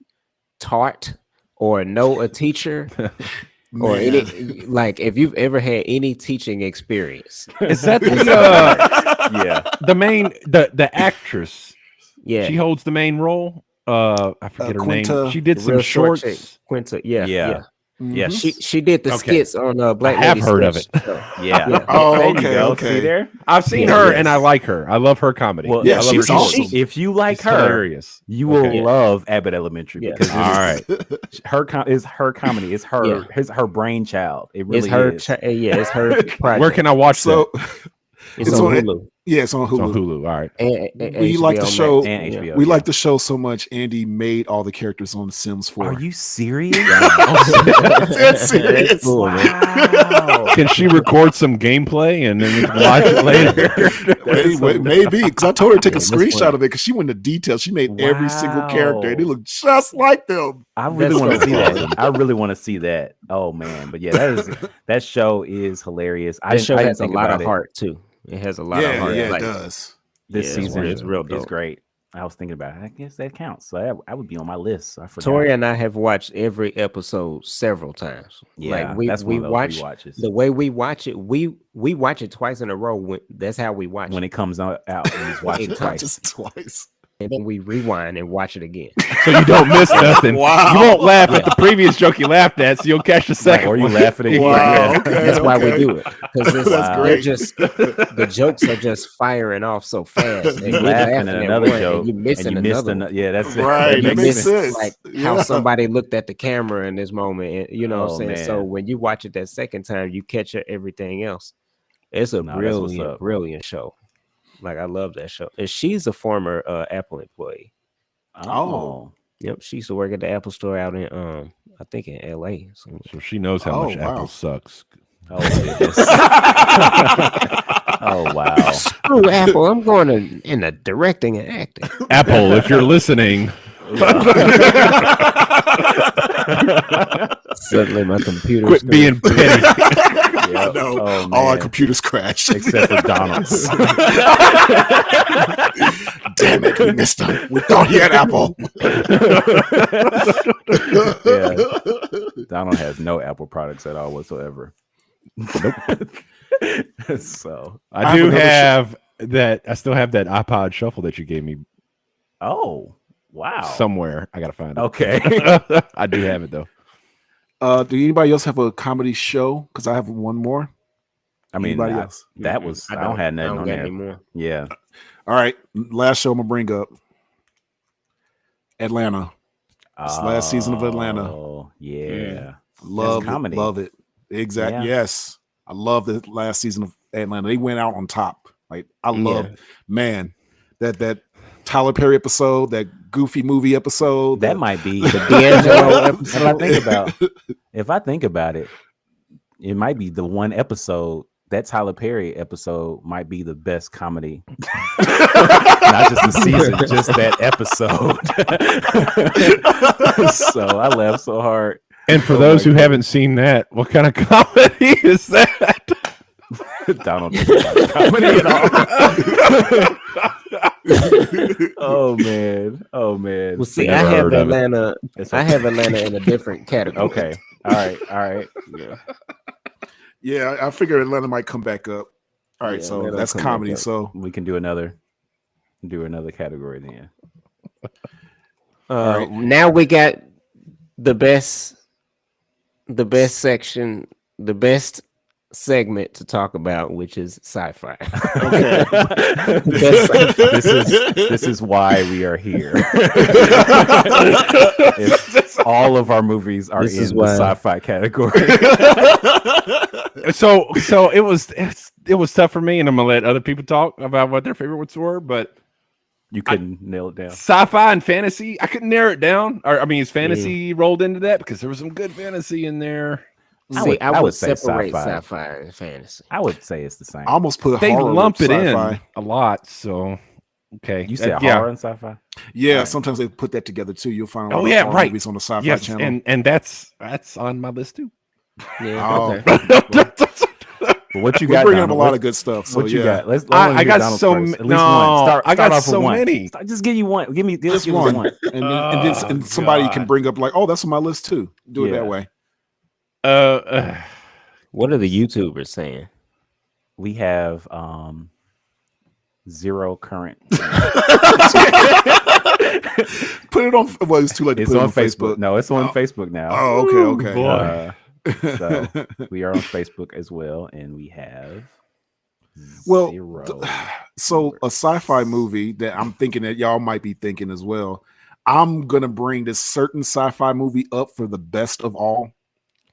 taught or know a teacher or Man. any like if you've ever had any teaching experience. Is that Yeah. the main the actress? Yeah. She holds the main role. I forget her Quinta, name. She did the some real short chick, shorts. Quinta. Yeah. Yeah. Mhm. She did the Okay. skits on Black I have Lady heard of Sketch it. Show. Yeah. Yeah. Oh, There you okay, go. okay. See there? I've seen Yeah. her Yes. and I like her. I love her comedy. Well, Yeah, I love she's her awesome. shorts. If you like She's her, hilarious. you will Okay. love Abbott Elementary Yeah. because All right. is her comedy. It's her Yeah. her brainchild. It really It's her is. it's her project. Where can I watch So it's it's on on- Hulu. yeah, it's on that? It's on Hulu. Hulu. All right. And We like the HBO show- Max. And Yeah. HBO. We yeah. like the show so much. Andy made all the characters on The Sims 4. Are you serious? That's serious. That's cool, man. Wow. Can she record some gameplay and then we can watch it later? Maybe because I told her to take a Yeah, that's screenshot funny. of it because she went into detail. She made every single character and they Wow. look just like them. I really That's want to so see awesome. that. I really want to see that. Oh man, but yeah, that show is hilarious. That show I didn't has a think lot about of it. heart too. It has a lot of Yeah, heart. yeah, Like, it does. This Yeah, it's season real is dope. great. I was thinking about it. I guess that counts. So I would be on my list. So I forgot. Tori and I have watched every episode several times. Yeah, like we that's one of those watch rewatches. the way we watch it. We watch it twice in a row. That's how we watch when it. it comes out, and just watch it It twice. Just twice. And then we rewind and watch it again. So you don't miss nothing. Wow. You won't laugh at the previous joke you laughed at, so you'll catch the second or you one. laugh at it again. Wow. Yeah. Okay, That's why we okay. do it because That's they're great. just the jokes are just firing off so fast. And You you're laughing laughing at at another one, joke, and you missing and you missed another. another. Yeah, that's it. Right, You that makes miss, sense. like Yeah. how somebody looked at the camera in this moment, and you know what Oh, I'm saying. So man. when you watch it that second time, you catch everything else. It's a No, that's what's brilliant, up. brilliant show. Like I love that show. And she's a former Apple employee. Oh, Yep, she used to work at the Apple store out in I think in LA. So So she knows how Oh, much wow. Apple sucks. oh, goodness. Oh wow. screw Apple. I'm going in the directing and acting. Apple, if you're listening, Suddenly my computer quit being petty. I know. Oh, All our man. computers crash. Except for Donald's. damn it, we missed him. We thought he had Apple. Yeah. Donald has no Apple products at all whatsoever. So, I have do another have that. I still have that iPod Shuffle that you gave me oh wow. somewhere. I gotta find it. Okay. I do have it though. Do anybody else have a comedy show? Because I have one more. I mean, Anybody I- else? that was I don't have I nothing don't on got there. anymore. Yeah. All right, last show I'm gonna bring up. Atlanta. This last season of Atlanta. Oh, yeah. Love comedy. it. Love it. Exactly. Yeah. Yes. I love the last season of Atlanta. They went out on top. Like I love, man, that Tyler Perry episode, that Goofy movie episode. That might be The D'Angelo episode. if I think about it, it might be the one episode. That Tyler Perry episode might be the best comedy. Not just the season, just that episode. So I laughed so hard. And for Oh those my who haven't seen that, what kind of comedy is that? Donald doesn't like comedy at all. Oh man. Well, see, Never I have heard of it. Atlanta. It's I okay. have Atlanta in a different category. Okay. All right. Yeah. Yeah, I figured Atlanta might come back up. All right, Yeah, so Atlanta that's come back comedy. up. So We can do another category then. right. Now we got the best section, the best segment to talk about, which is sci-fi. okay. This is why we are here. If all of our movies are This is in the why. sci-fi category. So it was tough for me, and I'm gonna let other people talk about what their favorites were. But You couldn't nail it down. sci-fi and fantasy, I couldn't narrow it down. Or I mean, is fantasy rolled into that because there was some good fantasy in there. See, I would say separate sci-fi. sci-fi and fantasy. I would say it's the same. I almost put They horror lump with it in sci-fi. a lot. So okay, You said yeah. horror and sci-fi? Yeah, sometimes they put that together too. You'll find a lot Oh, of yeah, horror right. movies on the Sci-Fi Yes, Channel. and that's on my list too. Yeah, Oh. okay. But what you We're got? bringing up a Donald? lot What- of good stuff. So What you yeah. got? Let's. I wanna hear got Donald's so first. m- At least no, one. Start I got off with so one. many. Just give you one. Give Just me one. one. And somebody can God. bring up like, oh, that's on my list too. Do it Yeah. that way. What are the YouTubers saying? We have zero current. Put it on. Well, it's too late to It's put it on Facebook. No, it's on Facebook now. Oh, okay, okay. boy. So we are on Facebook as well, and we have Well, zero. So a sci-fi movie that I'm thinking that y'all might be thinking as well. I'm gonna bring this certain sci-fi movie up for the best of all.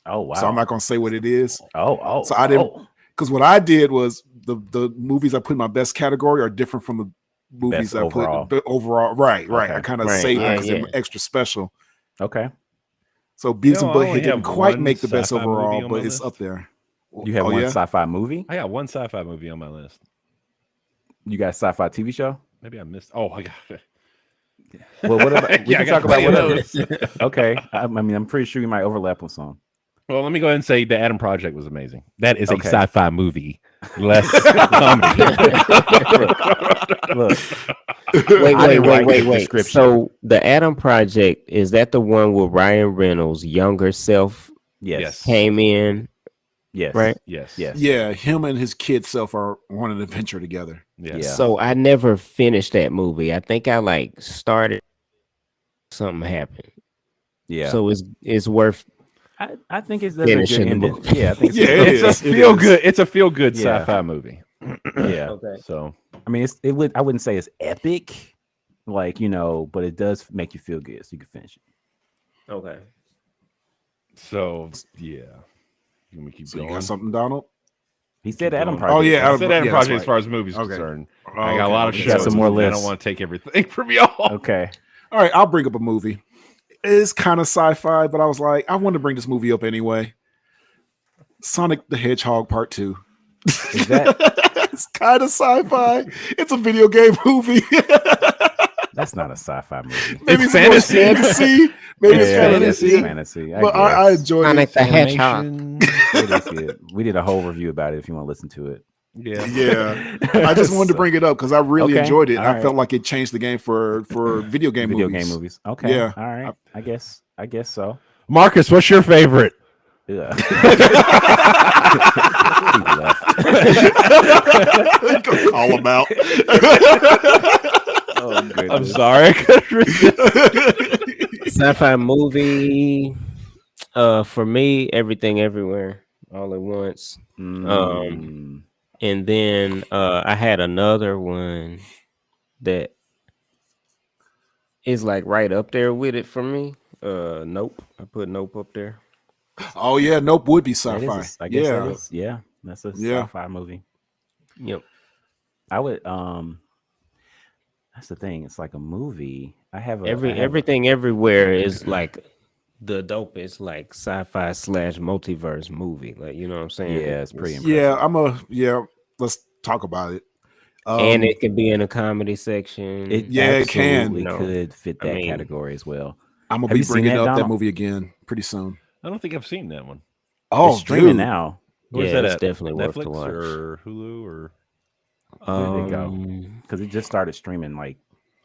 Oh wow! So I'm not gonna say what it is. Oh. So I didn't- Because what I did was the movies I put in my best category are different from the movies Best I overall. put overall. Right. Okay. I kind of Right, saved yeah, them because yeah. they're extra special. Okay. So Beavis No, and I only Butthead didn't have quite one make the best sci-fi movie overall, on but my it's list. up there. You have Oh, one yeah? sci-fi movie. I got one sci-fi movie on my list. You got a sci-fi TV show. Maybe I missed. Oh, I got it. Well, what about, we Yeah, I can got talk about plenty of whatever. those. Okay. I mean, I'm pretty sure you might overlap on some. Well, let me go ahead and say the Adam Project was amazing. That is Okay. a sci-fi movie, less comedy. Look, Wait, I didn't write the wait. description. So the Adam Project, is that the one where Ryan Reynolds' younger self yes, came in, yes, right? Yes. Yes. Yeah, him and his kid self are on an adventure together. Yeah. Yeah. So I never finished that movie. I think I like started, something happened. yeah. So it's worth. I think it's that's a good Finishing the ending. book. Yeah, I think Yeah, it's it It's is. a feel good. It's a feel good Yeah. sci-fi movie. Yeah. Okay. So I mean, I wouldn't say it's epic, like but it does make you feel good, so you can finish it. Okay. yeah. Let me keep So you going. got something, Donald? He said Keep Adam going. Project. Oh, yeah, I said Adam yeah, Project that's as far as movies Okay. concerned. Oh, I got a lot of okay. shows. got some more I lists. don't want to take everything from y'all. Okay. All right, I'll bring up a movie. It's kind of sci-fi, but I was like, I want to bring this movie up anyway. Sonic the Hedgehog Part 2. Is that It's kind of sci-fi. It's a video game movie. that's not a sci-fi movie? Maybe It's more fantasy. fantasy. Maybe it's Yeah, fantasy. it's fantasy. But I guess. enjoyed Sonic it. the Hedgehog. Animation. It is good. We did a whole review about it if you want to listen to it. Yeah. Yeah. I just wanted to bring it up because I really Okay, enjoyed it. all I right. felt like it changed the game for video game video movies. game movies. Okay, Yeah. all right. I guess so. Marcus, what's your favorite? Yeah. He left. Go call him out. Oh, I'm goodness. sorry. I couldn't resist. Sci-fi movie. For me, Everything Everywhere All at Once. Mm, And then I had another one that is like right up there with it for me. Nope. I put Nope up there. Oh yeah, Nope would be that is sci-fi. I guess that Yeah. is, yeah, that's a Yeah. sci-fi movie. Yep. I would that's the thing. It's like a movie. I have a I have a- Everything Everywhere is like the dopest like sci-fi / multiverse movie. Like, you know what I'm saying? Yeah, it's pretty Yeah, let's talk about it. And it can be in a comedy section. It Yeah, it can. absolutely No. could fit I that mean- category as well. I'm gonna Have be you seen bringing that, up that Donald? movie again pretty soon. I don't think I've seen that one. Oh, It's streaming dude. now. Where's Yeah, that it's at? definitely worth Netflix to watch. or Hulu or Where did it go? Um, Because it just started streaming like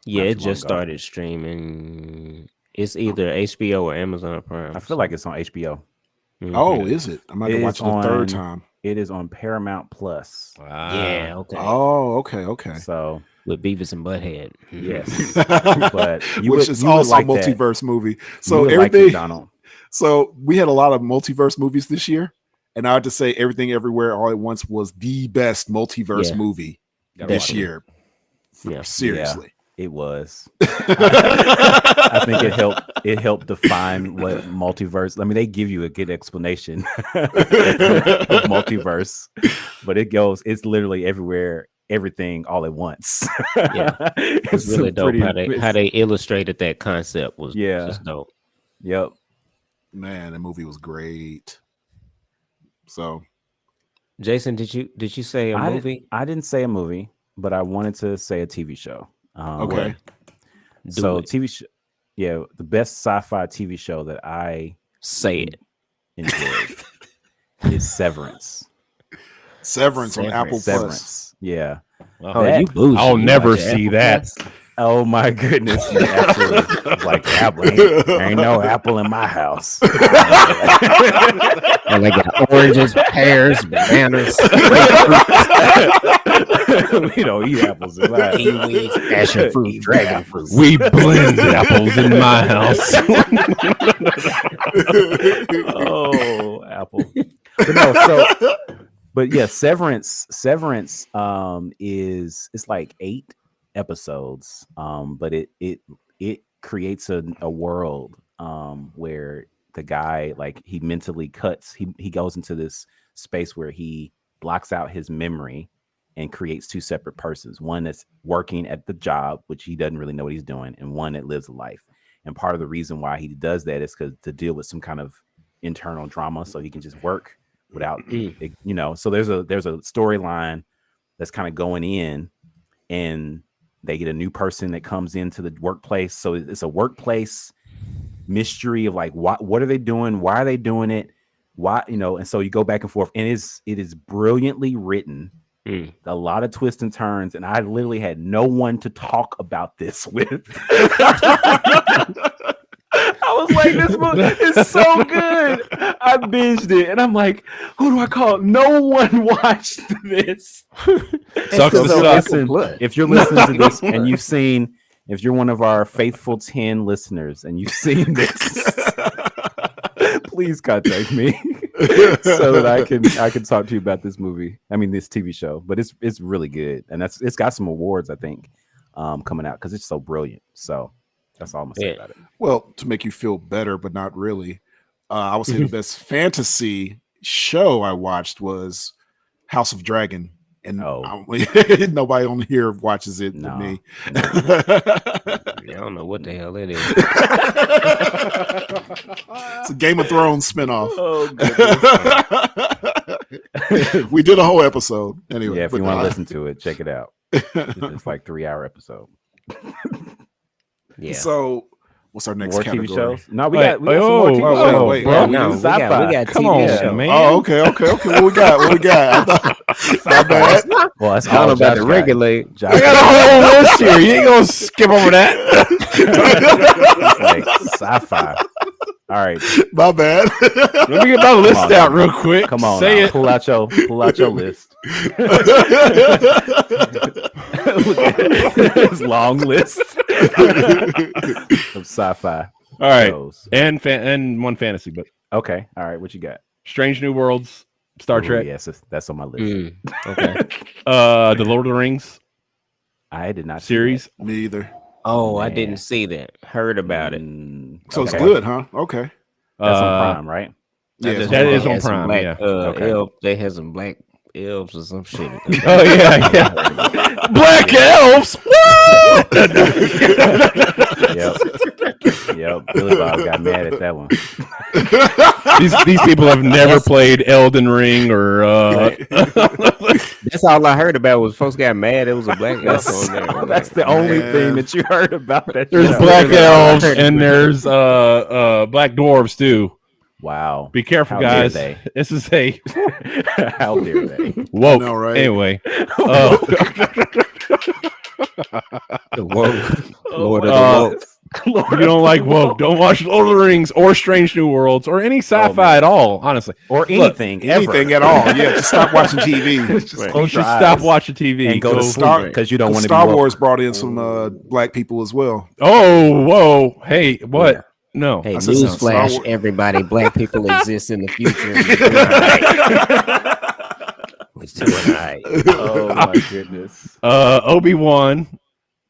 Yeah, not it too long just ago. started streaming. It's either HBO or Amazon Prime. I feel like it's on HBO. Mhm. Oh, is it? I might It have is watched it the third on- time. It is on Paramount Plus. Yeah, okay. Oh, okay. So With Beavis and Butthead. yes, but you Which would, is you would also like a that. multiverse movie. You So would like it, everything. Donald. So we had a lot of multiverse movies this year, and I have to say, Everything Everywhere All at Once was the best multiverse Yeah. movie Gotta this watch it. year. Yeah. Seriously. It was. I think it helped. It helped define what multiverse. I mean, they give you a good explanation of multiverse, but it goes. It's literally everywhere, everything, all at once. Yeah. It's a really dope pretty- how they illustrated that concept was Yeah. just dope. Yep. Man, that movie was great. So Jason, did you say a I movie? I didn't say a movie, but I wanted to say a TV show. okay. Do So it. TV show. Yeah, the best sci-fi TV show that I Say it. enjoyed is Severance. Severance on Apple Plus. Severance. Yeah. Well, Oh, That- you bougie. I'll You never watch see Apple that. Plus? Oh my goodness. Yeah, absolutely. Like Apple. Ain't no Apple in my house. And they got oranges, pears, bananas, We don't eat apples in my house. kiwis, passion fruit, Eat dragon apples. fruit. we blend apples in my house. Oh, Apple. But no, so but yeah, Severance is it's like 8 episodes. But it creates a world where the guy, like, he mentally cuts, he goes into this space where he blocks out his memory and creates 2 separate persons, one that's working at the job, which he doesn't really know what he's doing, and one that lives a life. And part of the reason why he does that is because to deal with some kind of internal drama, so he can just work without so there's a storyline that's kind of going in, and they get a new person that comes into the workplace. So it's a workplace mystery of like, what are they doing? Why are they doing it? Why, and so you go back and forth, and it is brilliantly written. A lot of twists and turns, and I literally had no one to talk about this with. I was like, this movie is so good. I binged it, and I'm like, who do I call? No one watched this. Sucks So to suck. listen, if you're listening to this and you've seen, if you're one of our faithful 10 listeners and you've seen this, please contact me so that I can talk to you about this movie. I mean, this TV show, but it's really good, and it's got some awards, I think, coming out because it's so brilliant. So that's all I'm gonna say about it. Well, to make you feel better, but not really, I would say the best fantasy show I watched was House of Dragon, and nobody on here watches it No. but me. I don't know what the hell it is. It's a Game of Thrones spinoff. Oh, We did a whole episode anyway. Yeah, if but, you want to listen to it, check it out. It's like 3-hour episode. Yeah. So, what's our next More category? TV shows? No, we Wait, got some more TV wait, shows. wait, bro. no, we Sci-fi. got Come TV on, show. man. Oh, okay. What we got? I thought, My bad. Well, that's I don't all know about Josh the got. regulate. Josh I got a whole list here. You ain't gonna skip over that. It's like sci-fi. All right, My bad. Let me get my list on, out man. real quick. come on, Say now. it. Pull out your list. Look at his long list of sci-fi All right, shows. and one fantasy, but Okay, all right. What you got? Strange New Worlds, Star Ooh, Trek, Yes, that's on my list. Mm, okay. the Lord of the Rings I did not see series. Me either. Oh, I Man. didn't see that. Heard that. about it. So it's Okay. good, huh? Okay. That's on Uh, Prime, right? Yeah, Just that heard is they on had some Prime, Black, yeah. Okay. they had some black elves or some shit. Oh yeah. Black elves. What? Yep. Billy Bob got mad at that one. these people have never played Elden Ring or That's all I heard about was folks got mad. It was a black elf on there. That's the only Man. thing that you heard about that. there's show. black literally all I elves heard. and there's black dwarves too. Wow. Be careful, How dare guys. they? This is a How dare they? woke. know, right? Anyway, The woke, Lord of the Uh, woke. if you don't like woke, don't watch Lord of the Rings or Strange New Worlds or any sci-fi man. at all. Honestly, Or anything, ever. Anything at all. Yeah, just stop watching TV. Just Right. close you should your stop eyes watching TV and go to Star- sleep because you don't want to be Star woke. Wars brought in some black people as well. Oh, whoa, hey, what? Yeah. No, Hey, I said Star newsflash, Wars. everybody, black people exist in the future. We're doing all right. Oh my goodness. Obi-Wan.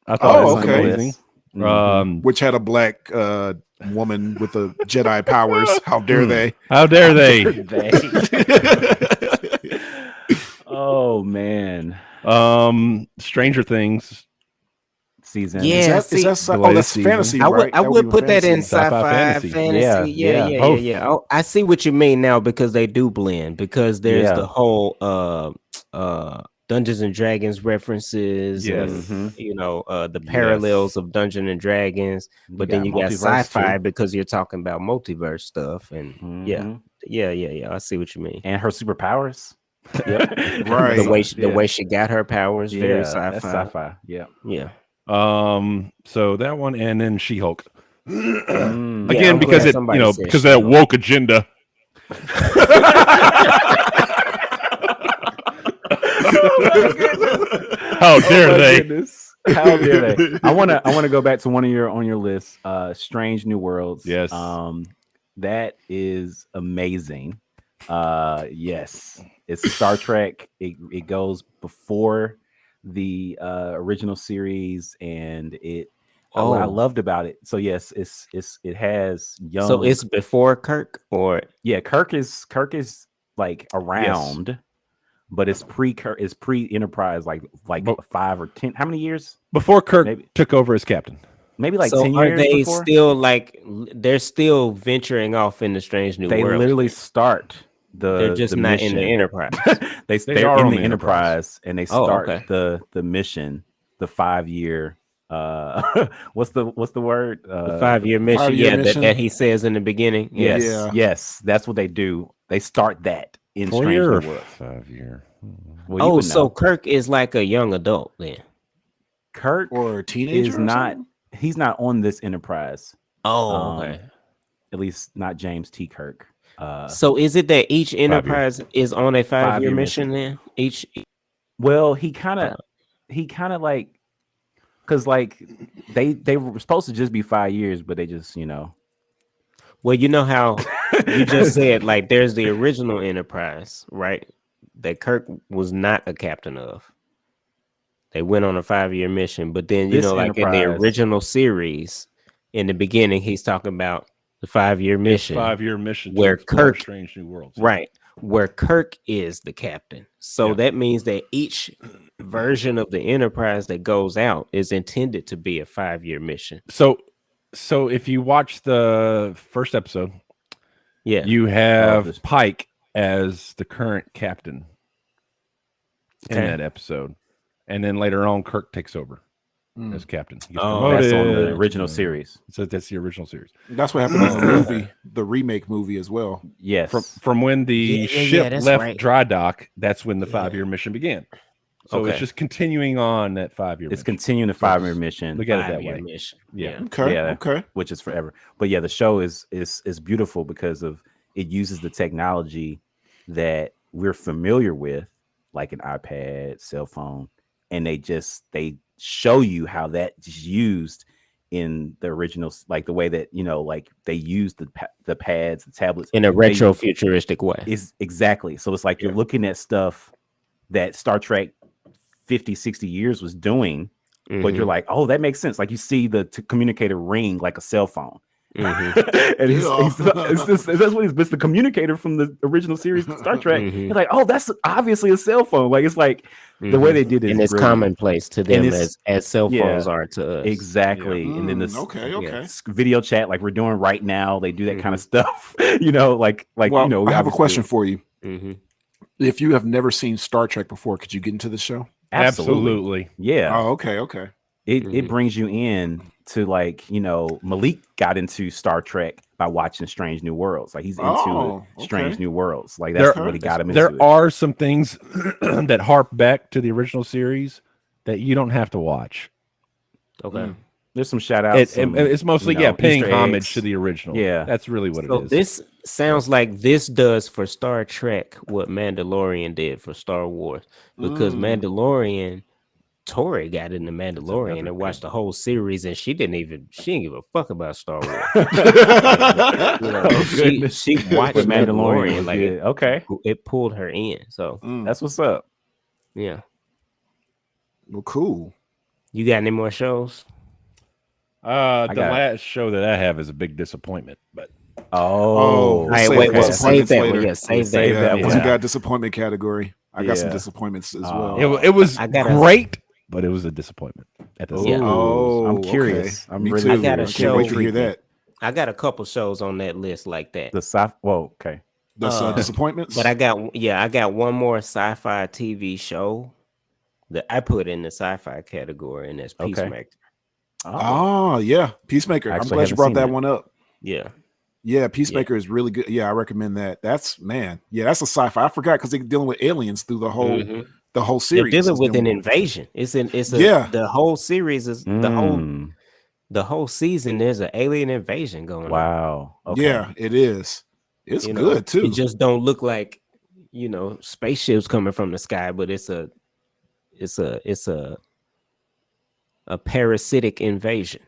I thought Oh, it was okay. amazing. Mhm. Which had a black woman with the Jedi powers. How dare they? How dare they? Oh man. Stranger Things. Season. Yeah. Is that the oh, latest that's season. fantasy, I would, right? I That would be put that in fantasy. Sci-fi sci-fi, fantasy. fantasy. Yeah, both. Oh, I see what you mean now because they do blend because there's Yeah. the whole Dungeons and Dragons references Yes. and Mhm. the parallels of Dungeons and Dragons, but then you got multiverse, sci-fi too. because you're talking about multiverse stuff and yeah. Mhm. I see what you mean. And her superpowers. Yep. Right. The way she got her powers, very sci-fi. That's sci-fi. Yeah. Yeah. So that one, and then She-Hulk. Mm. Yeah, Again, I'm because glad it, somebody said because of that She-Hulk. woke agenda. How dare Oh my they? goodness. How dare they? I wanna go back to one of your on your list, Strange New Worlds. Yes. That is amazing. Yes. It's Star Trek. It goes before the original series and what I Oh. loved about it. So yes, it has young So it's before Kirk or yeah, Kirk is like around, but it's pre Enterprise, like But- 5 or 10. How many years? Before Kirk Maybe. took over as captain. Maybe like so 10 are years they before. still like they're still venturing off in the strange new They world? literally start They're just the not in the mission. Enterprise. They're are in on the the Enterprise and they Oh, start okay. the mission, the 5-year. What's the word? The 5-year mission, 5-year mission. that he says in the beginning. Yes, Yeah. yes, that's what they do. They start that in Strange 4-year or New Worlds. 5-year? Well, you Oh, would so know. Kirk is like a young adult then. Kirk Or a teenager? is or not. something? He's not on this Enterprise. Oh, okay. At least not James T. Kirk. So is it that each Enterprise is on a 5-year 5-year mission then? Each Well, he kind of like, because like they were supposed to just be 5 years, but they just well, you know how you just said like there's the original Enterprise, right? That Kirk was not a captain of. They went on a 5-year mission, but then This like in the Enterprise- original series, in the beginning, he's talking about the 5-year mission, 5-year mission Where to explore Kirk- Strange New Worlds. right? Where Kirk is the captain. So Yeah. that means that each version of the Enterprise that goes out is intended to be a 5-year mission. So if you watch the first episode, Yeah. you have this- Pike as the current captain in Okay. that episode, and then later on, Kirk takes over. as captain. He gets Oh, That's on the promoted, original you know. series. So that's the original series. That's what happened in the movie, the remake movie as well. Yes. From when the Yeah, ship that's left right. dry dock, that's when the Yeah. 5-year mission began. So it's Okay. just continuing on that 5-year it's mission. continuing the So 5-year just mission, Look at it that 5-year way. mission. Yeah. Okay. Yeah. Okay. which is forever. But yeah, the show is beautiful because of it uses the technology that we're familiar with, like an iPad, cell phone, and they show you how that's used in the original, like the way that like they use the pads, the tablets In a They- retro futuristic way. is exactly. So it's like you're looking at stuff that Star Trek 50, 60 years was doing, but you're Mhm, like, oh, that makes sense. Like you see the communicator ring like a cell phone. mhm, And Yeah. that's what it's the communicator from the original series Star Trek. Mhm. It's like, oh, that's obviously a cell phone. Like it's like the way mhm. they did it And is it's brilliant. commonplace to them it's- as cell yeah, phones are to us. Exactly. And then this Okay. Okay. video chat like we're doing right now, they do that kind of stuff. like Well, I have a obviously- question for you. Mhm. If you have never seen Star Trek before, could you get into the show? Absolutely. Yeah. Oh, okay. Okay. It Mhm. brings you in to Malik got into Star Trek by watching Strange New Worlds. Like he's into Oh, Strange okay. New Worlds. Like that's There- what he got him into. There it. are some things that harp back to the original series that you don't have to watch. Okay. There's some shout outs. It's mostly paying homage to the original. Yeah. That's really what So it is. this sounds like this does for Star Trek what Mandalorian did for Star Wars, because Mandalorian, Tori got into Mandalorian and watched the whole series, and she didn't give a fuck about Star Wars. Oh, she watched But Mandalorian, was like good. Okay, it pulled her in. So that's what's up. yeah, Well, cool. you got any more shows? The got- last show that I have is a big disappointment, but Oh, All All right, save wait, that. save that. Later. Yeah, save Save that. that Because one. we got disappointment category. I got some Yeah. disappointments as Oh. well. it was I gotta- great, but it was a disappointment at the Ooh, same time. Oh, I'm okay. curious. I'm Me really too. I got a I curious. can't wait to show- hear that. I got a couple shows on that list like that. The sci. Whoa, okay. That's disappointments. But I got one more sci-fi TV show that I put in the sci-fi category, and that's Okay. Peacemaker. Oh, yeah. Peacemaker. I'm Actually glad you haven't brought seen that that. one up. Yeah. Yeah, Peacemaker is really good. Yeah, I recommend that. That's that's a sci-fi. I forgot because they're dealing with aliens through the whole Mhm. whole They're series. dealing It's with an dealing- invasion. Yeah. The whole series is Mm, the whole season. There's an alien invasion going on. wow. Okay. Yeah, it is. It's You know, good too. It just don't look like spaceships coming from the sky, but it's a parasitic invasion.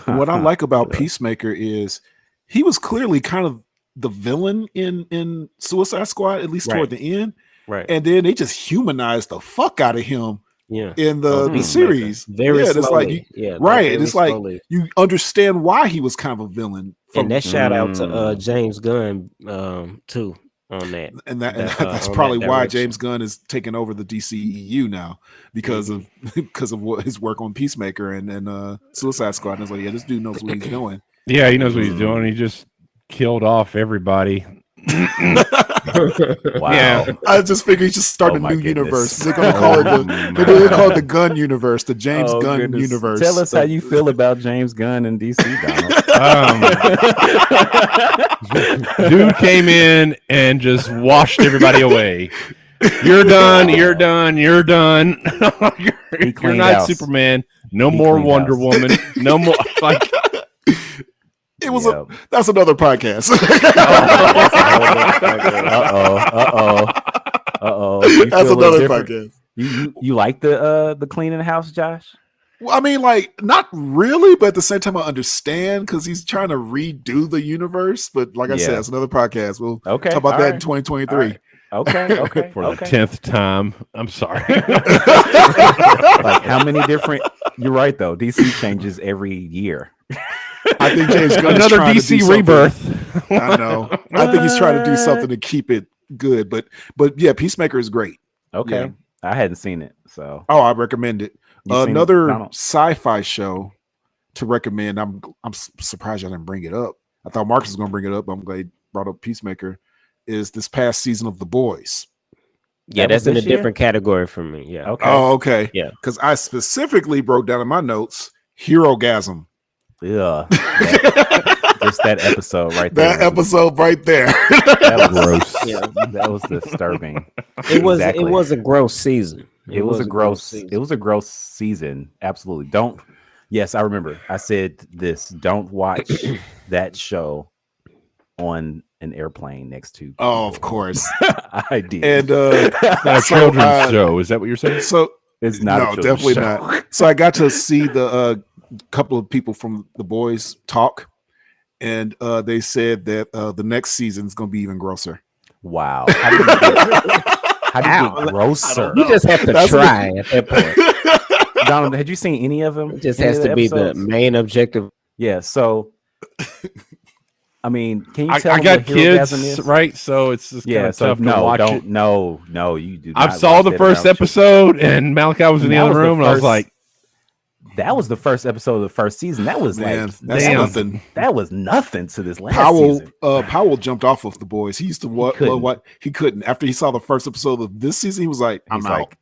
And what I like about Peacemaker is he was clearly kind of the villain in Suicide Squad, at least toward Right. the end. Right. And then they just humanized the fuck out of him Yeah. in the Peacemaker. series. Very yeah, slowly. it's like you, yeah. right. very And it's like slowly. you understand why he was kind of a villain. And that shout out to Mm. James Gunn too on that. and that, that's on that probably why direction. James Gunn is taking over the DCEU now because of because of what his work on Peacemaker and Suicide Squad. And it's like, yeah, this dude knows what he's doing. Yeah, he knows what he's doing. He just killed off everybody. Wow. Yeah. I just figured he just started Oh a my new goodness. universe. They're gonna call it Oh they're gonna call it the Gunn universe, the James Oh, Gunn goodness. universe. Tell us how you feel about James Gunn and DC, Donald. Dude came in and just washed everybody away. You're done. You're done. You're done. you're cleaned not house. Superman. No He more cleaned Wonder house. Woman. No more. Like, It was Yeah. that's another podcast. Uh-oh. That's another podcast. You like the cleaning house, Josh? Well, I mean, like, not really, but at the same time, I understand because he's trying to redo the universe. But like I said, Yeah. it's another podcast. We'll Okay. talk about all that right, in 2023. all right. Okay. Okay. for the okay. 10th time. I'm sorry. Like how many different? You're right though. DC changes every year. I think James Gunn is Another trying to do DC something- rebirth. I know. I think he's trying to do something to keep it good. But yeah, Peacemaker is great. Okay. Yeah. I hadn't seen it, so Oh, I recommend it. You seen it, Another Donald? sci-fi show to recommend. I'm surprised I didn't bring it up. I thought Marcus was going to bring it up. But I'm glad he brought up Peacemaker. Is this past season of The Boys? Yeah, That was that's in a this year? different category for me. Yeah. Okay. Oh, okay. Yeah. Because I specifically broke down in my notes Hero-gasm. Yeah. Just that episode right there. That episode right there. That was gross. Yeah. That was disturbing. It was Exactly. it was a gross season. It was a gross. season. It was a gross season. Absolutely. Don't. Yes, I remember. I said this. Don't watch that show on an airplane next to. Oh, of people. course. I did. And Not a So, children's show. Is that what you're saying? so it's not. a no, children's definitely show. not. So I got to see the couple of people from The Boys talk, and they said that the next season is going to be even grosser. Wow. How did you get grosser? You just have to That's try at that point. Donald, had you seen any of them? It just Any has of to be the episodes? main objective. Yeah. So, I mean, can you I tell them got what Hero-gasm kids, is? right? So it's just kind Yeah. of So tough to no, watch don't. it. No, you do. I not saw watch the that first around children. episode, and Malachi was in the That other was the room, and I was first- like, That was the first episode of the first season. That was Man, like that's damn. nothing. that was nothing to this last Powell season. Powell jumped off of The Boys. He used to what couldn't. what he couldn't. After he saw the first episode of this season, he was like, I'm He's out.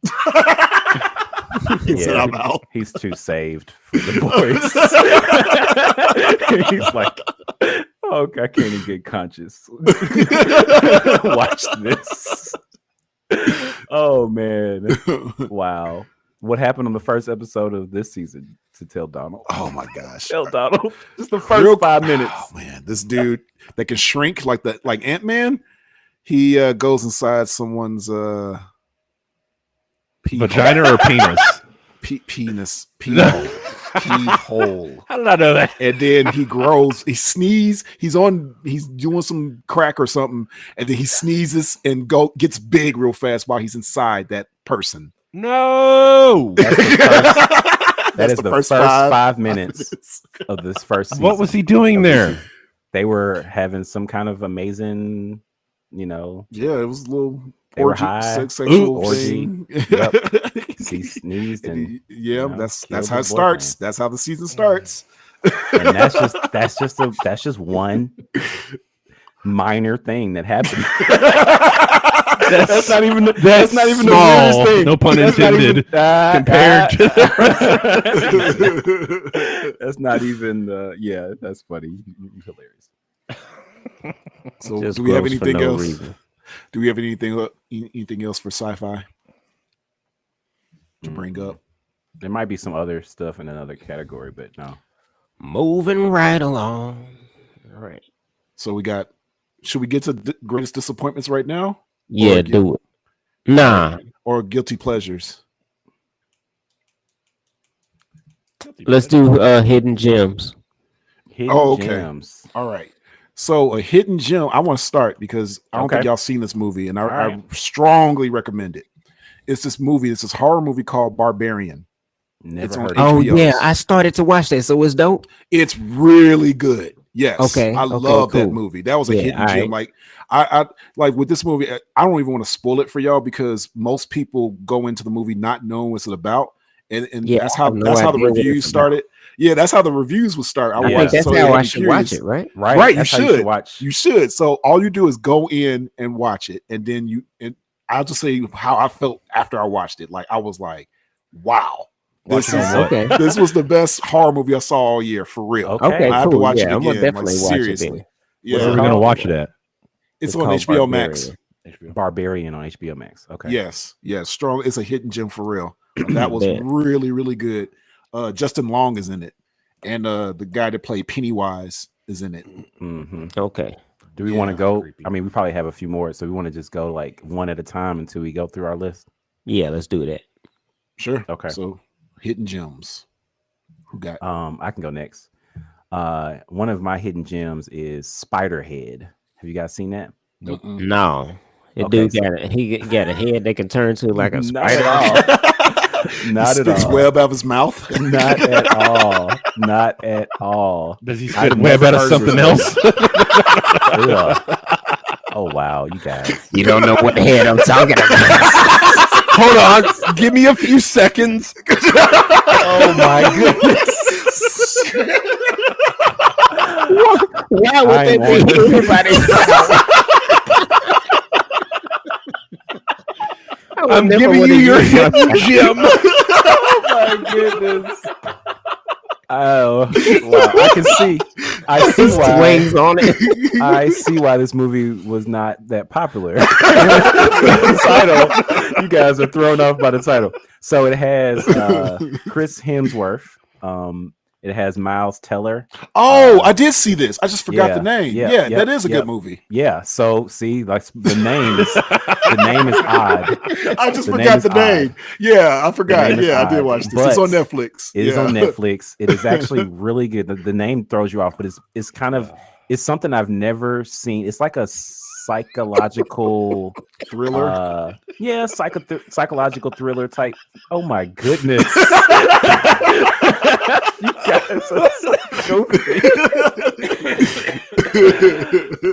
He said, Yeah. I'm out. He's too saved for the boys. He's like, oh, I can't even get conscious. Watch this. Oh man. Wow. What happened on the first episode of this season to tell Donald? Oh my gosh. Tell Donald. Just the first Real- 5 minutes. Oh man, this dude that can shrink like Ant-Man, he goes inside someone's vagina or penis? penis, pee hole. How did I know that? And then he grows, he sneezes, he's doing some crack or something, and then he sneezes and gets big real fast while he's inside that person. No. That is the first 5 minutes of this first season. What was he doing there? They were having some kind of amazing, Yeah, it was a little They were orgy, high. sexual Orgy. thing. he sneezed and Yeah, know, that's killed how it his starts. boyfriend. That's how the season starts. and that's just one minor thing that happened. that's not even the weirdest small, thing. no pun That's not even- intended, compared to that's not even that's funny. Hilarious. So Just do we have gross for anything no else? reason. Do we have anything else for sci-fi to bring up? There might be some other stuff in another category, but no. Moving right along. All right. So we got. Should we get to greatest disappointments right now, Yeah, Or do it. Nah, or guilty pleasures? let's do hidden gems. Hidden okay. gems. All right. So a hidden gem. I want to start because I don't think Okay. y'all seen this movie, and I right. strongly recommend it. It's this movie. It's this horror movie called Barbarian. Never It's on heard of HBO. it. Oh yeah, I started to watch that, so it's dope. It's really good. Yes. Okay, I okay, love that cool. movie. That was a Yeah, hidden all gem. right. Like I like with this movie, I don't even want to spoil it for y'all because most people go into the movie not knowing what it's about. And Yeah, that's I how have no that's how the idea what it's reviews about. started. Yeah, that's how the reviews would start. I Yeah. think that's so how I'd I be should watch curious. it, right? Right, You that's how should. watch. You should. So all you do is go in and watch it, and then I'll just say how I felt after I watched it. Like I was like, wow. Watch This it on is what? Okay. this was the best horror movie I saw all year for real. Okay. Okay, I have to cool. watch it Yeah, I'm gonna again, definitely like, watch it. seriously. Then. Yeah, Where are we called? gonna watch it at? it's It's on called HBO Max. Barbarian. Barbarian on HBO Max. Okay. Yes, strong. It's a hidden gem for real. That was Bet. really, really good. Justin Long is in it, and the guy that played Pennywise is in it. hmm Okay. Do we want to Yeah. go? Creepy. I mean, we probably have a few more, so we want to just go like one at a time until we go through our list. Yeah, let's do that. Sure. Okay. So hidden gems. Who got? I can go next. One of my hidden gems is Spiderhead. Have you guys seen that? Mm-mm. No, the Okay, dude got a head they can turn to like a Not spider. at all. Not He at spits all. web out of his mouth. Not at all. Not at all. Does he I've spit web never out of heard something of else? Ugh. Oh wow, you guys. You don't know what head I'm talking about. Hold on, give me a few seconds. Oh my goodness. Why would I they am be on- everybody? I'm giving you your hidden gem. Oh my goodness. Oh wow! I can see. I see why. Swings on it. I see why this movie was not that popular. The title, you guys are thrown off by the title. So it has Chris Hemsworth. It has Miles Teller. Oh, I did see this. I just forgot yeah, the name. yeah, Yeah, yep, that is a yep. good movie. Yeah. So see, like the name is odd. I just The name forgot is the name. odd. Yeah, I forgot. name is Yeah, I did odd, watch this. It's but on Netflix. It is Yeah. on Netflix. It is actually really good. The name throws you off, but it's kind of it's something I've never seen. It's like a psychological Thriller. Yeah, psychological thriller type. Oh my goodness. You guys are so goofy.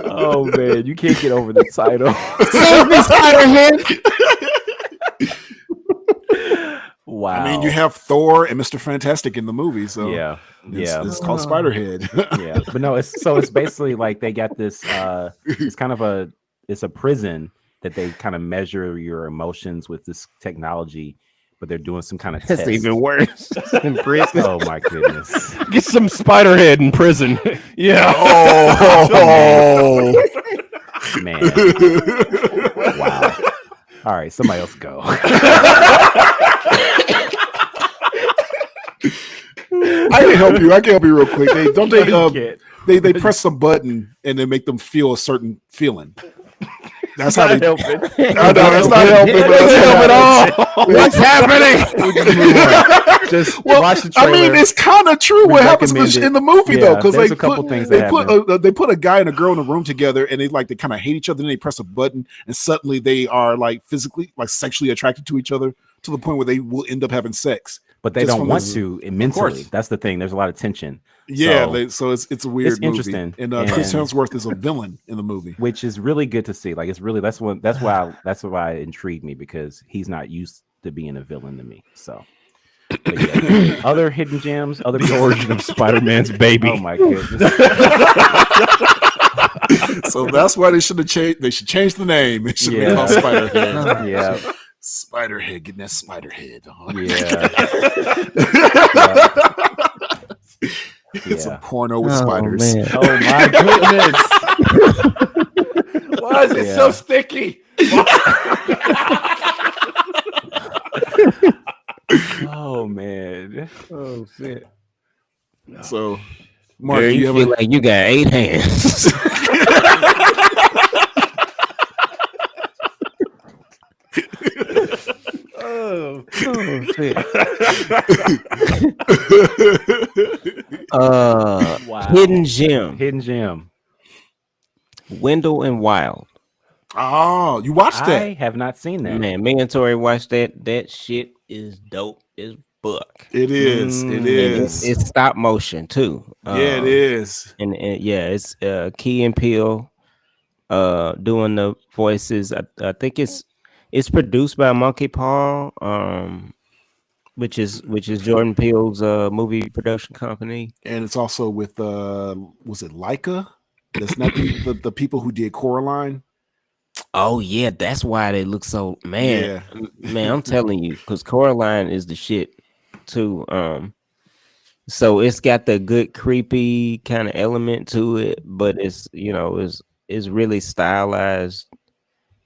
Oh man, you can't get over the title. Save me, Spider-Man. Wow. I mean, you have Thor and Mr. Fantastic in the movie, so yeah. it's called Spiderhead. Yeah, but no, it's basically like they got this it's kind of it's a prison that they kind of measure your emotions with this technology, but they're doing some kind of That's test. even worse. In prison. Oh my goodness. Get some Spiderhead in prison. Yeah. Oh, Man. Wow. All right, somebody else go. I can help you. I can help you real quick. They Can't. press some button and they make them feel a certain feeling. That's how Not they. helping. I know that's not helping. But that's That helping. doesn't help What's happening? Just Well, watch the I trailer. mean, it's kind of true what happens recommend it. in the movie though, Yeah, because there's they a couple put things they that put a guy and a girl in a room together, and they kind of hate each other, and they press a button, and suddenly they are like physically, like sexually attracted to each other to the point where they will end up having sex. but they just don't from want the- to mentally. course. That's the thing. There's a lot of tension. Yeah, So, it's a weird movie. interesting. And Chris And- Hemsworth is a villain in the movie. which is really good to see. Like it's really that's why it intrigued me, because he's not used to being a villain to me. So but yeah. Other hidden gems, other The origin of Spider-Man's baby. Oh my goodness. So that's why they should have changed. They should change the name. It should be Yeah. called Spiderhead. Yeah. Spiderhead, getting that Spiderhead. Yeah. It's Yeah. a porno with Oh, spiders. man. Oh my goodness. Why is it Yeah. so sticky? Oh man. Oh shit. So, Mark, Girl, do you you have feel like you got 8 hands. Oh. Oh shit. Wow. Hidden gem. Hidden gem. Wendell and Wild. Oh, you watched I that? have not seen that. Man, me and Tori watched that. That shit is dope as fuck. It is. It And is. it's stop motion too. Yeah, it is. And yeah, it's Key and Peele doing the voices. I think it's produced by Monkey Paw, which is Jordan Peele's movie production company. And it's also with was it Leica? That's not the people who did Coraline. Oh yeah, that's why they look so man. I'm telling you, because Coraline is the shit too. So it's got the good creepy kind of element to it, but it's it's really stylized.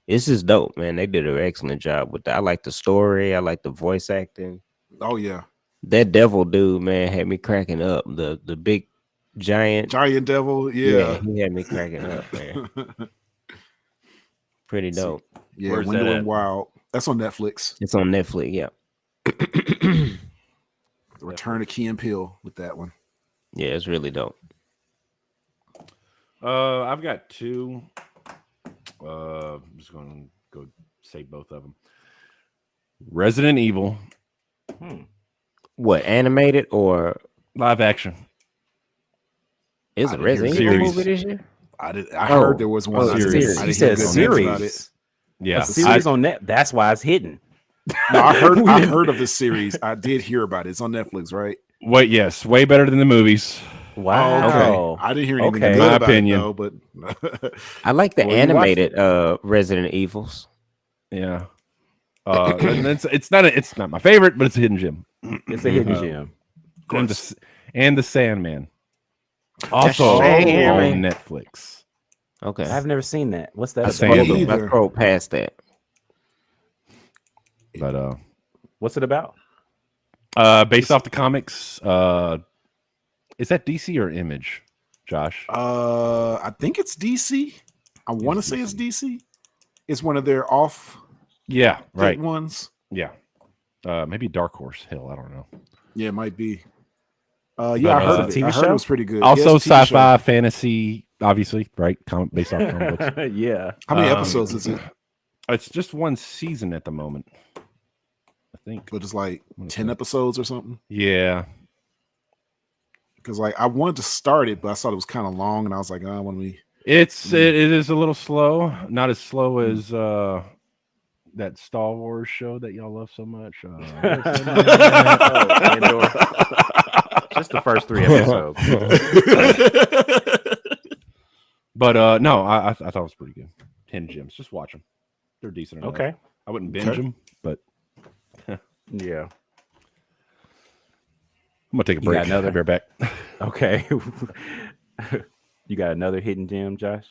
It's just dope, man. They did an excellent job with that. I like the story. I like the voice acting. Oh yeah, That devil dude, man, had me cracking up. The big giant. Giant Devil. Yeah, He had me cracking up, man. Pretty dope. yeah. Where's Wendell that and at? Wild. That's on Netflix. It's on Netflix. Yeah. The Return of Key and Peele with that one. Yeah, it's really dope. I've got two. I'm just going to go say both of them. Resident Evil What, animated or live action. is I it didn't Resident hear Evil series. movie this year? I Oh. heard there was one. Oh, I didn't- series. I He didn't hear said good things about it. series. Yeah. A series on net. That's why it's hidden. No, I heard of the series. I did hear about it. It's on Netflix, right? Wait, yes, way better than the movies. Wow. I didn't hear anything Okay. good My about opinion. it though, but I like the Well, you watched animated Resident Evils. Yeah. And it's not my favorite, but it's a hidden gem. It's a hidden gem. And the Sandman, also Sandman. on Netflix. Okay, I've never seen that. What's that? The about? Sandman. I scrolled past that. But What's it about? based off the comics, is that DC or Image, Josh? I think it's DC. I want to say it's DC. It's one of their off Yeah, right. ones. Yeah, maybe Dark Horse. Hell, I don't know. Yeah, it might be. But, Yeah, I heard of it. TV I heard show? it was pretty good. Also, Yeah, it's a TV sci-fi, show. fantasy, obviously, right? Based off comic books. Yeah. How many Um, episodes is it? It's just one season at the moment, I think. But it's like 10 episodes or something. Yeah, Because like I wanted to start it, but I thought it was kind of long, and I was like, oh, when we it is a little slow. Not as slow as that Star Wars show that y'all love so much. Andor. Just the first 3 episodes. But no, I thought it was pretty good. 10 gems. Just watch them. They're decent enough. Okay. I wouldn't binge them, but Yeah. I'm gonna take a You got break. another? I'll be right back. Okay. You got another hidden gem, Josh?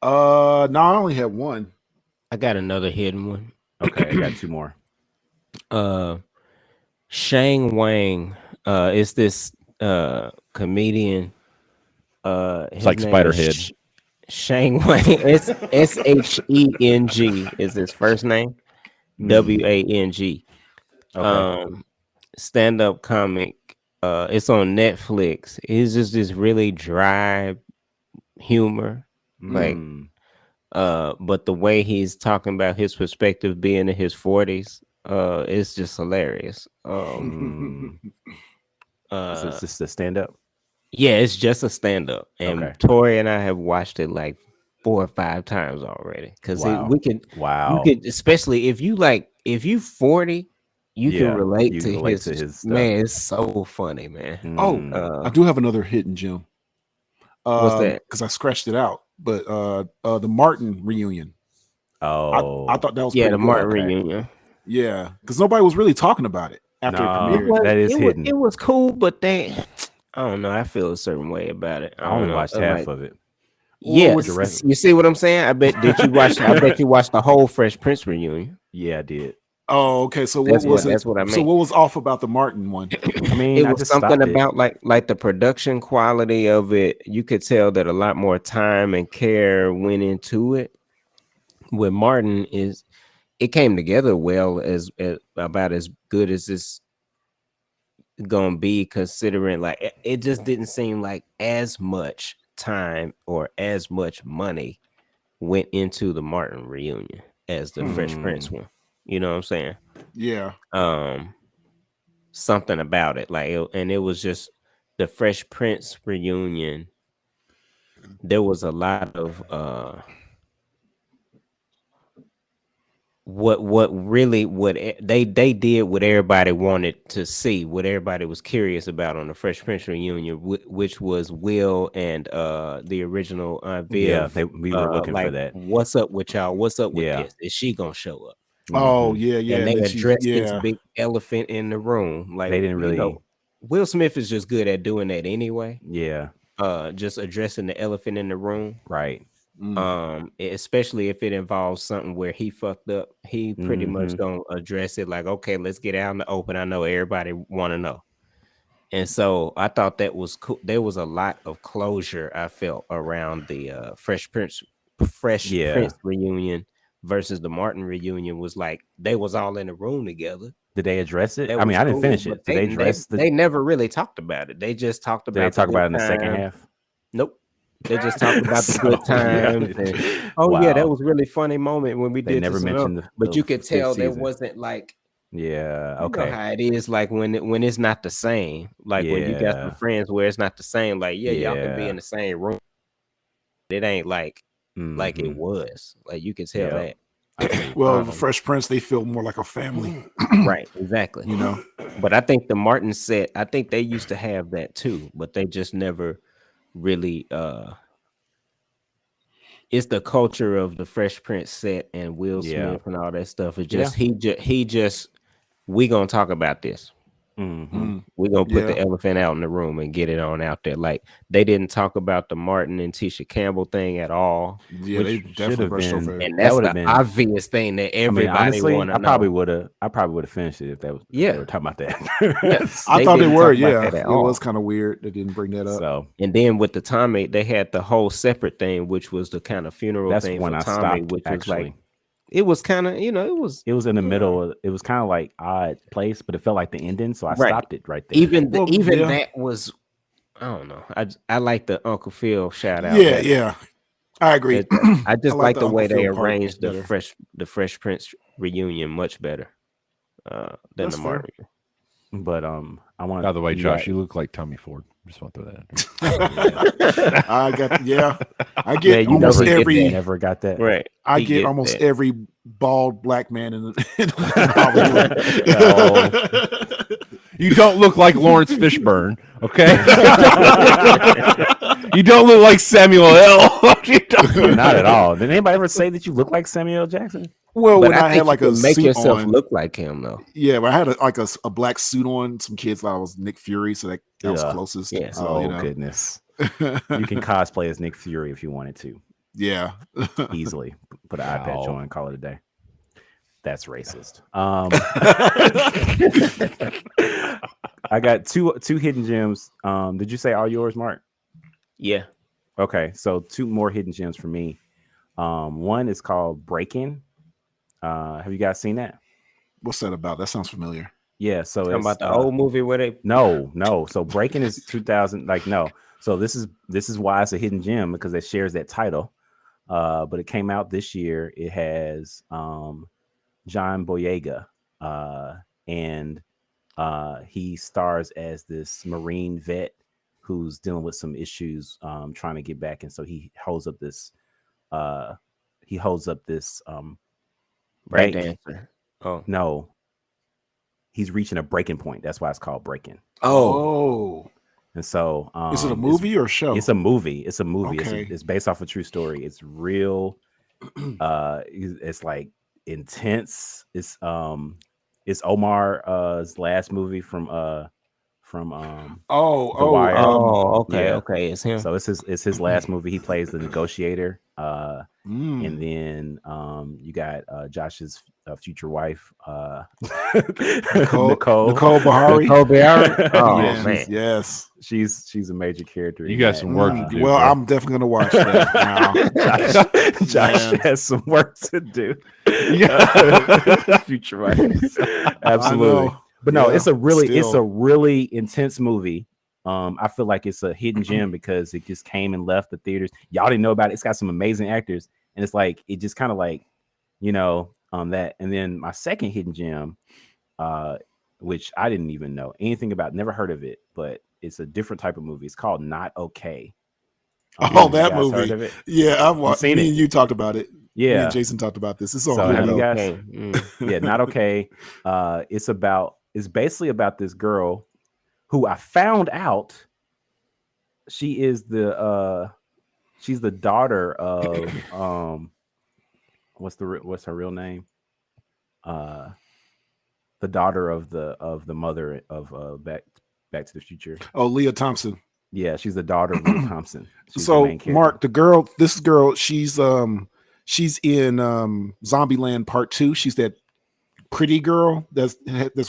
no, I only had one. I got another hidden one. Okay, I got 2 more. Shang Wang is this comedian. It's like Spiderhead. Shang Wang. It's Sheng is his first name. Wang. Okay. Stand-up comic. It's on Netflix. It's just this really dry humor. Like Mm. but the way he's talking about his perspective being in his 40s, it's just hilarious. Is this the stand up? Yeah, it's just a stand-up. And Okay. Tori and I have watched it like 4 or 5 times already. Because Wow. you could, especially if you 40, you Yeah, can relate you to relate his, to his stuff. man. It's so funny, man. Mm. I do have another hidden gem. What's that? Because I scratched it out. But the Martin reunion. Oh. I thought that was Yeah, pretty the good. Martin okay. reunion. Yeah, because nobody was really talking about it after Nah. it premiered. That is hidden. It was cool, but I don't know. I feel a certain way about it. I only don't know. watched half of it. Yeah, was the rest? you see what I'm saying? I bet you watched the whole Fresh Prince reunion. Yeah, I did. Oh, okay. So what That's was it? that's what I mean. So what was off about the Martin one? I mean, It I was just something stopped it. about like the production quality of it. You could tell that a lot more time and care went into it. With Martin, it came together well as about as good as it's gonna be, considering like it just didn't seem like as much time or as much money went into the Martin reunion as the Fresh Prince one. You know what I'm saying? Yeah. Something about it, and it was just the Fresh Prince reunion. There was a lot of what they did, what everybody wanted to see, what everybody was curious about on the Fresh Prince reunion, which was Will and the original Viv. Yeah, we were looking for that. What's up with y'all? What's up with Yeah. this? Is she gonna show up? Oh, yeah, yeah. And they then addressed this yeah. big elephant in the room. Like, They didn't you really- know, Will Smith is just good at doing that anyway. Yeah, Just addressing the elephant in the room. right. Especially if it involves something where he fucked up, he pretty much Mhm. gonna address it like, okay, let's get out in the open. I know everybody want to know. And so I thought that was cool. There was a lot of closure I felt around the Fresh Prince reunion versus the Martin reunion. Was like they was all in the room together. Did they address it? That I mean, was I didn't cool, finish but it. Did they address the? They never really talked about it. They just talked Did about. they talk the about it in good the second time. half? Nope. They just talked about the good times. And, oh yeah, that was a really funny moment when we They did. never this and mentioned that. the. But the you could fifth tell there season. wasn't like. Yeah. You know Okay. how it is like when it's not the same. Like when you got some Yeah. friends where it's not the same. Like y'all can be Yeah. in the same room. It ain't like it Mhm. was. Like you can tell Yeah. that. Well, the Fresh Prince, they feel more like a family, Right, exactly. you know. But I think the Martin set, I think they used to have that too, but they just never really it's the culture of the Fresh Prince set and Will Yeah. Smith and all that stuff. It's just he just we gonna talk about this. Mhm. We gonna put Yeah. the elephant out in the room and get it on out there. Like they didn't talk about the Martin and Tisha Campbell thing at all, Yeah, Which they should definitely have brushed been- over it. and That that's would the have been- obvious thing that I mean, everybody honestly, want to I know. probably would have finished it if that was if Yeah. they were talking about that. Yes, I thought they didn't were. talk about Yeah, that it at all. was kind of weird. They didn't bring that up. So And then with the Tommy, they had the whole separate thing, which was the kind of funeral that's thing when for I Tommy, stopped. which Actually, was like it was kind of it was it was in the middle. It was kind of like odd place, but it felt like the ending, so I Right. stopped it right there. even Well, even yeah. that was I don't know. I like the Uncle Phil shout out. Yeah, better. yeah, I agree. It- I just like like the the way Uncle they Phil part arranged the better. Fresh Prince reunion much better than That's the fair. Martin. But I want. By the way, Josh, you look like Tommy Ford. Just want to throw that out there. I got I Yeah, get you know almost he get every that. never got that. Right. I He get gets almost that. every bald black man in Hollywood. You don't look like Lawrence Fishburne, okay? You don't look like Samuel L. You don't- Not at all. Did anybody ever say that you look like Samuel L. Jackson? Well, But when I, think had like you a can make suit yourself on, look like him though. yeah, when I had a black suit on, some kids thought I was Nick Fury, so that was Yeah. closest. Yeah. So, Oh you know. goodness! You can cosplay as Nick Fury if you wanted to Yeah. easily. Put an eye patch Wow. on, call it a day. That's racist. I got two hidden gems. Did you say all yours, Mark? Yeah. Okay, so two more hidden gems for me. One is called Breaking. Have you guys seen that? What's that about? That sounds familiar. Yeah, so Talking it's about the old movie where they no. So Breaking is 2000. Like no. So this is why it's a hidden gem because it shares that title. But it came out this year. It has John Boyega, and he stars as this Marine vet who's dealing with some issues, trying to get back, and so he holds up this break bank. dancer. Oh. No, he's reaching a breaking point. That's why it's called Breaking. Oh. And so, Is it a it's- movie or a show? It's a movie. It's a movie. Okay. It's based off a true story. It's real. It's like intense. It's Omar's last movie from The Wire. Oh, okay, Yeah. okay. It's him. So it's his last movie. He plays the negotiator. Mm. And then you got Josh's future wife, Nicole Bahari. Nicole Bahari? Oh Yeah, man. Yes. she's a major character. You in got that. some work to do. Well, bro. I'm definitely gonna watch that now. Josh Man. has some work to do. Future wife. I Absolutely. know. But no, Yeah, it's a still. really intense movie. I feel like it's a hidden gem because it just came and left the theaters. Y'all didn't know about it. It's got some amazing actors, and it's like it just kind of like, that. And then my second hidden gem, which I didn't even know anything about, never heard of it, but it's a different type of movie. It's called Not Okay. Oh, You that guys heard movie. of it? Yeah, I've watched. seen Me it? and you talked about it. Me Yeah. and Jason talked about this. It's on So have you Hulu. guys- Okay. Mm. Yeah, Not Okay. It's basically about this girl who I found out she is she's the daughter of what's her real name? The daughter of the mother of Back to the Future. Oh, Leah Thompson. Yeah, she's the daughter of Leah Thompson. She's the So main character. Mark, this girl, she's in Zombieland Part 2. She's that pretty girl that's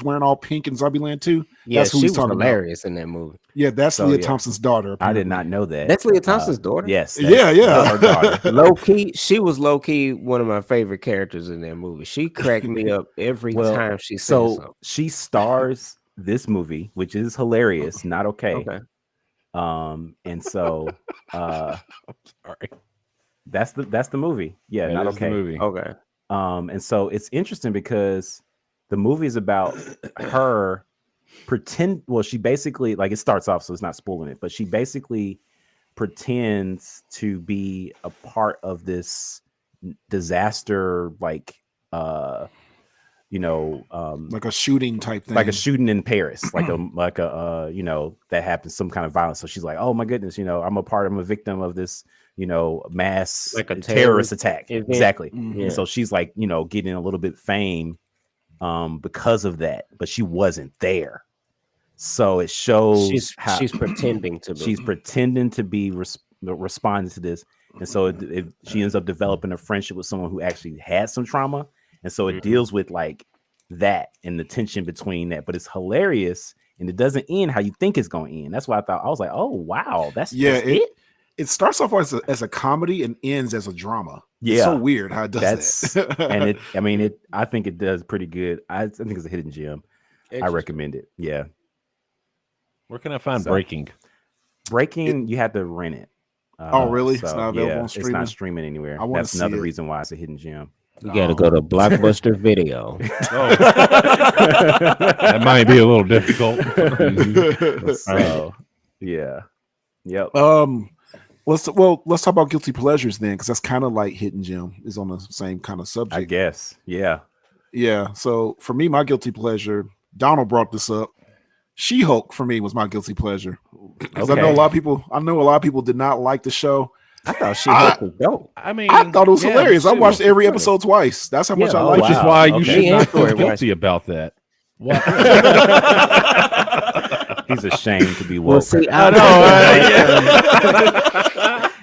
wearing all pink in Zombieland 2. Yeah, That's who she he's was talking about. hilarious in that movie. Yeah, that's So, Leah yeah. Thompson's daughter. I did not know that. That's Leah Thompson's daughter? Yes. Yeah, yeah. that's her daughter. Low key, she was low key one of my favorite characters in that movie. She cracked me up every Well, time she said So something. she stars this movie, which is hilarious. Not okay. Okay. And so Sorry. that's the movie. Yeah, That not is the okay. movie. Okay. And so it's interesting because the movie is about her she basically, like, it starts off, so it's not spoiling it, but she basically pretends to be a part of this disaster, like like a shooting type thing. like a shooting in Paris, like a that happens, some kind of violence. So she's like, oh my goodness, I'm a victim of this, mass Like a terrorist attack. event. Exactly. Mhm. And so she's like, getting a little bit fame because of that, but she wasn't there. So it shows She's pretending to be. she's pretending to be responding to this. And so she ends up developing a friendship with someone who actually had some trauma. And so it deals with like that and the tension between that. But it's hilarious and it doesn't end how you think it's going to end. That's why I was like, oh, wow. That's it. It starts off as a comedy and ends as a drama. Yeah. It's so weird how it does that. And I think it does pretty good. I think it's a hidden gem. I recommend it. Yeah. Where can I find So- Breaking? Breaking, you have to rent it. Oh, really? It's not available on It's streaming? not streaming anywhere. I wanna That's see another it. reason why it's a hidden gem. You got to go to Blockbuster Video. That might be a little difficult. So, yeah. Yep. Let's talk about guilty pleasures then, because that's kind of like hidden gem is on the same kind of subject. I guess. Yeah. Yeah. So for me, my guilty pleasure, Donald brought this up. She-Hulk for me was my guilty pleasure. Because I know Okay. a lot of people did not like the show. I thought She-Hulk was dope. I mean, I thought it was yeah, hilarious. I too. watched every episode twice. That's how much Yeah, I oh, like Which it. is why you Okay. should not feel Yeah. guilty about that. What? He's ashamed to be woke. Well, see,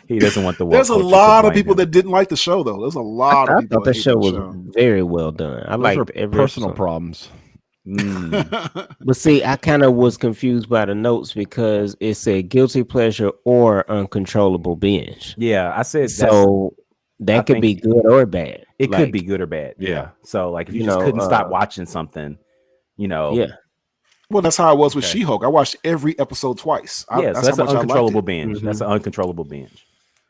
He doesn't want the woke. There's a culture to lot of blame people him. that didn't like the show, though. There's a lot of I people thought the that hated show the was very well done. I Those liked are every personal episode. problems. Mm. But see, I kind of was confused by the notes because it said guilty pleasure or uncontrollable binge. Yeah, I said So that I could be good or bad. it Like, could be good or bad. Yeah. Yeah. So like if you You just know, couldn't stop watching something, Yeah. Well, that's how I was with Okay. She-Hulk. I watched every episode twice. yeah, so that's how an much I liked uncontrollable it. binge. That's an uncontrollable binge.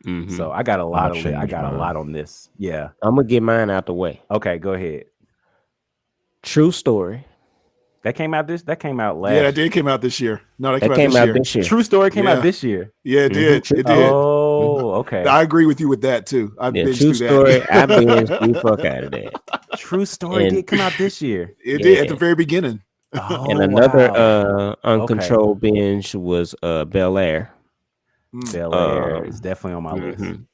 Mhm. So I got a lot I'll of I change got a mine. lot on this. Yeah. I'm gonna get mine out the way. Okay, go ahead. True story. That came out last. Yeah, that did came out this year. No, that That came out this year. True Story came Yeah. out this year. Yeah, it did. Mhm. It did. Oh, okay. I agree with you with that too. I Yeah, binged true through story. that. I binged the fuck out of that. True Story And- did come out this year. It did at Yeah. the very beginning. Oh, And another wow. uncontrolled binge was Bel Air. Bel Air is definitely on my list. Mhm.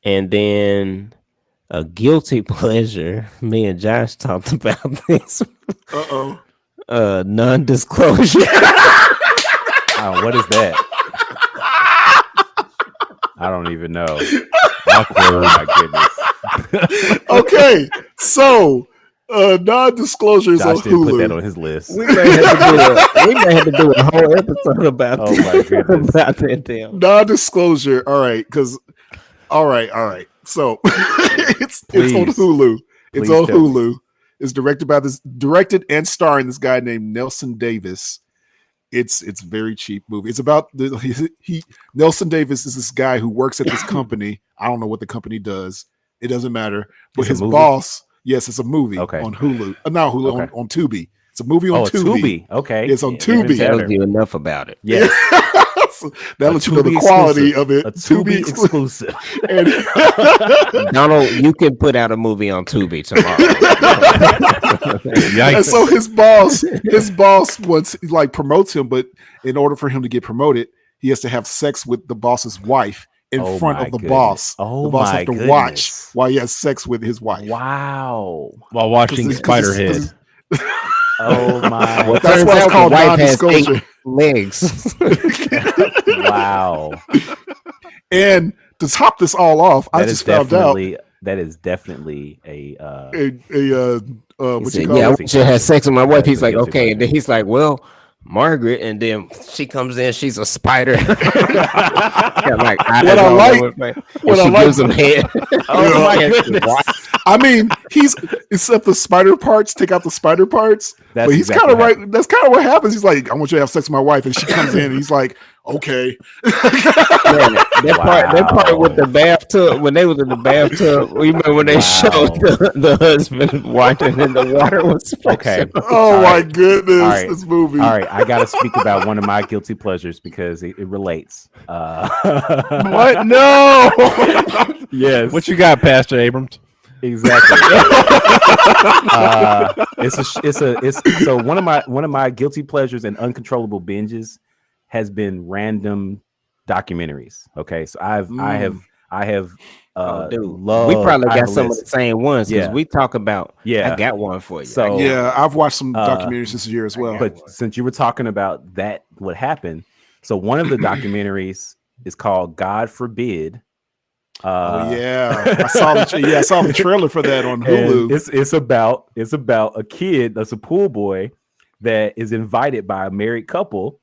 And then a guilty pleasure. Me and Josh talked about this. Uh-oh. Non-disclosure. Oh, what is that? I don't even know. Oh my goodness. Okay, so non-disclosure is on Josh didn't put that Hulu. on his list. we may have to do a whole episode about Oh my goodness. about that damn. Non-disclosure. All right, because all right. So it's on Please. Hulu. It's Please on tell me. Hulu. It's directed and starring this guy named Nelson Davis. It's very cheap movie. It's about Nelson Davis is this guy who works at this company. I don't know what the company does. It doesn't matter. But It's a his movie? boss, yes, it's a movie Okay. on Hulu. Not Hulu, Okay. on Tubi. It's a movie on Oh, Tubi. Tubi. Okay. It's on Even Tubi. better. Tells you enough about it. Yes. So that A lets you know the Tubi quality exclusive. of it. A Tubi exclusive. exclusive. And, Donald, you can put out a movie on Tubi tomorrow. Yikes. and so his boss wants like promotes him, but in order for him to get promoted, he has to have sex with the boss's wife in Oh front my of the goodness. boss. Oh the boss my has to watch goodness. while he has sex with his wife. Wow. While watching 'Cause Spiderhead. Oh my. Well, That's turns why it's out the called wife has non-disclosure. legs. Wow. And to top this all off, I That is just found out definitely a He what said, you call yeah, I it? want you to have sex with my wife. That's He's a like, guilty okay. And then pleasure. he's like, well, Margaret. And then she comes in. She's a spider. Yeah, like, What I like- what I she like- gives him head. Oh my Yeah, goodness. I mean, he's except the spider parts, take out the spider parts. That's but he's exactly kind of what right. happened. That's kind of what happens. He's like, I want you to have sex with my wife. And she comes in and he's like, okay. That part with the bathtub, when they was in the bathtub, remember when they Wow. showed the husband watching and the water was Okay. splashing. Oh All my right. goodness. All right. This movie. All right, I got to speak about one of my guilty pleasures because it relates. What? No. Yes. What you got, Pastor Abrams? Exactly. It's so one of my guilty pleasures and uncontrollable binges has been random documentaries. Okay, so I have Oh, dude, loved, we probably I have got a some of list. the same ones because Yeah. we talk about. Yeah. I got one for you. So Yeah, I've watched some Uh, documentaries this year as well. but since you were talking about that, what happened? So one of the documentaries is called "God Forbid." Oh yeah, I saw the trailer for that on Hulu. And it's about a kid that's a pool boy that is invited by a married couple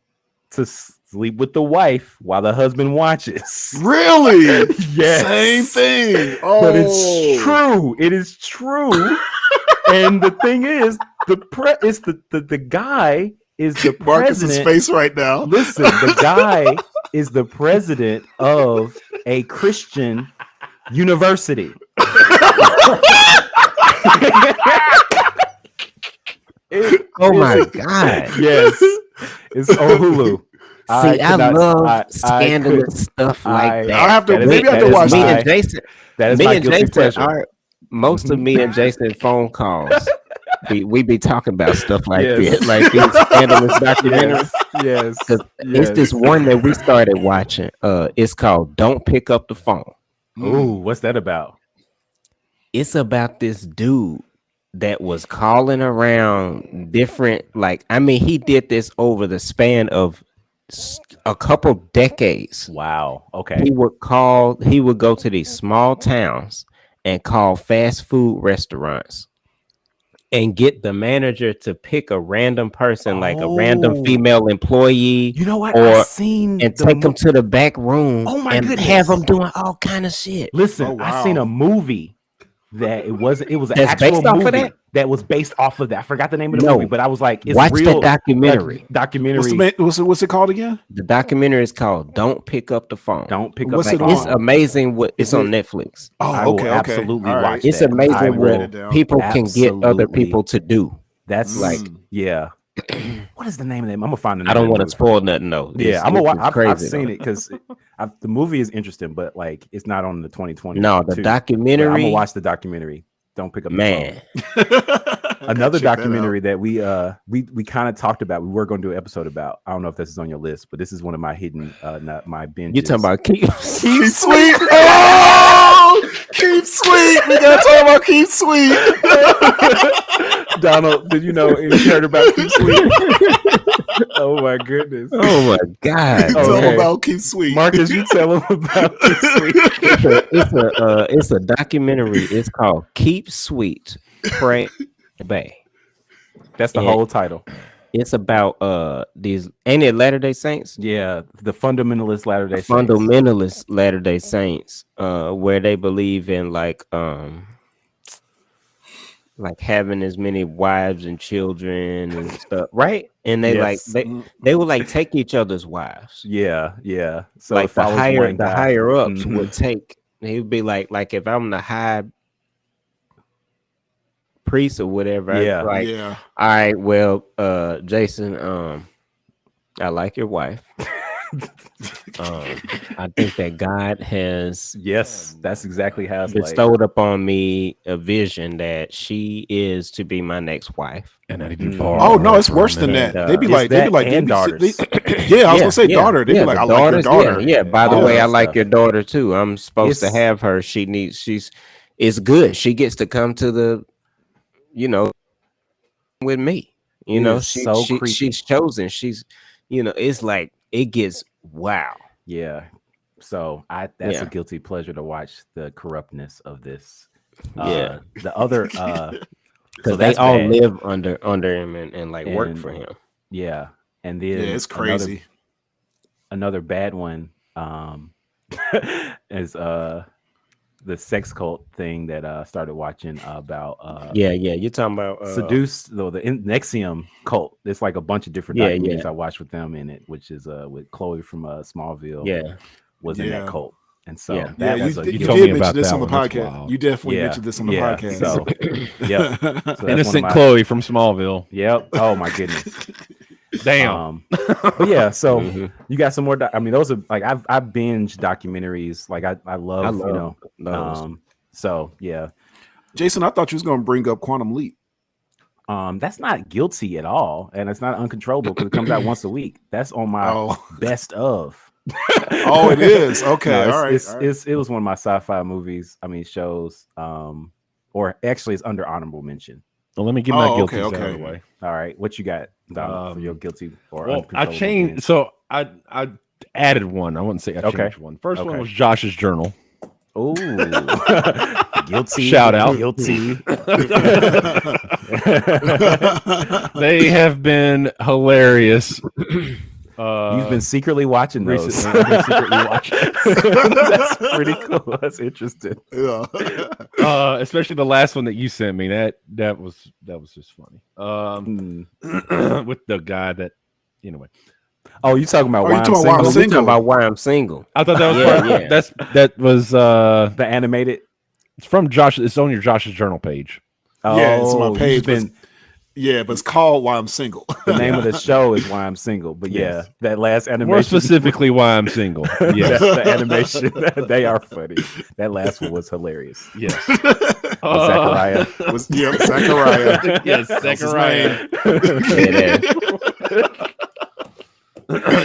to sleep with the wife while the husband watches. Really? Yes. Same thing. Oh, But it's true. It is true. And the thing is, the guy is the Marcus's president. face right now. Listen, the guy is the president of a Christian university. Oh my god! Yes, it's on Hulu. See, I love I scandalous stuff like that. I'll have to That is- maybe I have that to is watch me my- that. and Jason, That is me my and guilty Jason pleasure. are most of me and Jason phone calls. We be talking about stuff like Yes. this, like these scandalous documentaries. Yes, 'Cause It's this one that we started watching. It's called "Don't Pick Up the Phone." Ooh, what's that about? It's about this dude that was calling around different. Like, I mean, he did this over the span of a couple decades. Wow. Okay. He would go to these small towns and call fast food restaurants and get the manager to pick a random person, like a random Oh. female employee, You know what? Or- I've seen and the take them to the back room Oh my and goodness. have them doing all kind of shit. Listen, Oh, I seen wow. a movie that it was an That's actual based off of movie that? was based off of that. I forgot the name of the No. movie, but I was like, it's Watch real that documentary. documentary. What's it called again? The documentary is called "Don't Pick Up the Phone." Don't pick up What's the it phone. It's amazing what it's Is on it- Netflix. Oh, I will okay, absolutely All right. watch It's that. I amazing will. it what people can get other Absolutely. people to do. That's Like- like, yeah. What is the name of that? I'm gonna find the name. I don't of the want to movie. spoil nothing though. Yeah, I'm gonna. I've crazy seen though. it because the movie is interesting, but like it's not on the 2020. No, the I'm documentary. gonna watch the documentary. Don't pick up the Man, phone. Another documentary that we kind of talked about. We were going to do an episode about. I don't know if this is on your list, but this is one of my hidden, not my binges. you talking about keep? Keep Sweet. Oh, Keep Sweet. We gotta talk about Keep Sweet. Donald? Did you know any heard about Keep Sweet? Oh my goodness, Oh my god! Tell Okay. them about Keep Sweet. Marcus, you tell him about Keep Sweet. It's a documentary. It's called "Keep Sweet, Pray, Obey." That's the Yeah. whole title. It's about these ain't it Latter-day Saints? Yeah, the fundamentalist Latter-day Saints. Fundamentalist Latter-day Saints, where they believe in like having as many wives and children and stuff, right? And they Yes. they would like take each other's wives. Yeah, yeah. So Like it follows one guy. higher ups Mhm. would take. He would be like if I'm the high priest or whatever. Yeah. Like, Yeah. all right, well, Jason, I like your wife. I think that God has Yes, that's exactly how it's like. bestowed upon me a vision that she is to be my next wife. And I need you Mm. far Oh no, it's from worse than it. that. They'd be It's like, that and daughters. yeah, I was gonna say daughter. They'd be like, the I like your daughters, daughter. Yeah. By the All way, that I like stuff. your daughter too. I'm supposed to It's- have her. It's good. She gets to come to the, with me. It is so creepy. She's chosen. She's, it's like it gets wow. Yeah. So that's Yeah. a guilty pleasure to watch the corruptness of this. Yeah. The other Because so they that's all bad. live under him and like work And- for him. Yeah. And then Yeah, it's crazy. Another bad one is the sex cult thing that I started watching about Yeah. You're talking about Seduce the Nexium cult. There's like a bunch of different Yeah, documentaries yeah. I watched with them in it, which is with Chloe from Smallville. Yeah. Was in Yeah. that cult, and so Yeah. that Yeah, was you told did me mention about this that on the one. That's podcast. wild. You definitely Yeah, mentioned this on the yeah, podcast. so- Yep. So that's one of Innocent my- Chloe from Smallville. Yep. Oh my goodness. Damn. But yeah, so Mhm. you got some more. I mean, those are like I've binge documentaries. Like I love, I you know. those. So yeah, Jason, I thought you was going to bring up Quantum Leap. That's not guilty at all, and it's not uncontrollable because it comes out once a week. That's on my best of. Oh, it is. Okay, No, all right. It was one of my sci-fi movies. I mean, shows. Or actually, it's under honorable mention. Well, let me get my guilty out okay. of the way. All right, what you got for your guilty or Well, I uncontrollable changed. opinion? So I added one. I wouldn't say I changed one. First one Okay. was Josh's journal. Oh, guilty! Shout out. Guilty! They have been hilarious. You've been secretly watching those. recently. I've been secretly watching. That's pretty cool. That's interesting. Yeah. Especially the last one that you sent me. That was just funny. With the guy that anyway. Oh, you talking about Oh, you why I'm talking about single? Why I'm We Single. talking about why I'm single. I thought that was Yeah, part- yeah. that was The animated. it's from Josh. It's on your Josh's journal page. Yeah, it's my you've page. been- But it's called Why I'm Single. the name of the show is Why I'm Single. But yeah, Yes. that last animation. More specifically, why I'm single. Yes, That's the animation. They are funny. That last one was hilarious. yes. Zachariah. Was Zachariah. Yes, That's his Zachariah. Yeah,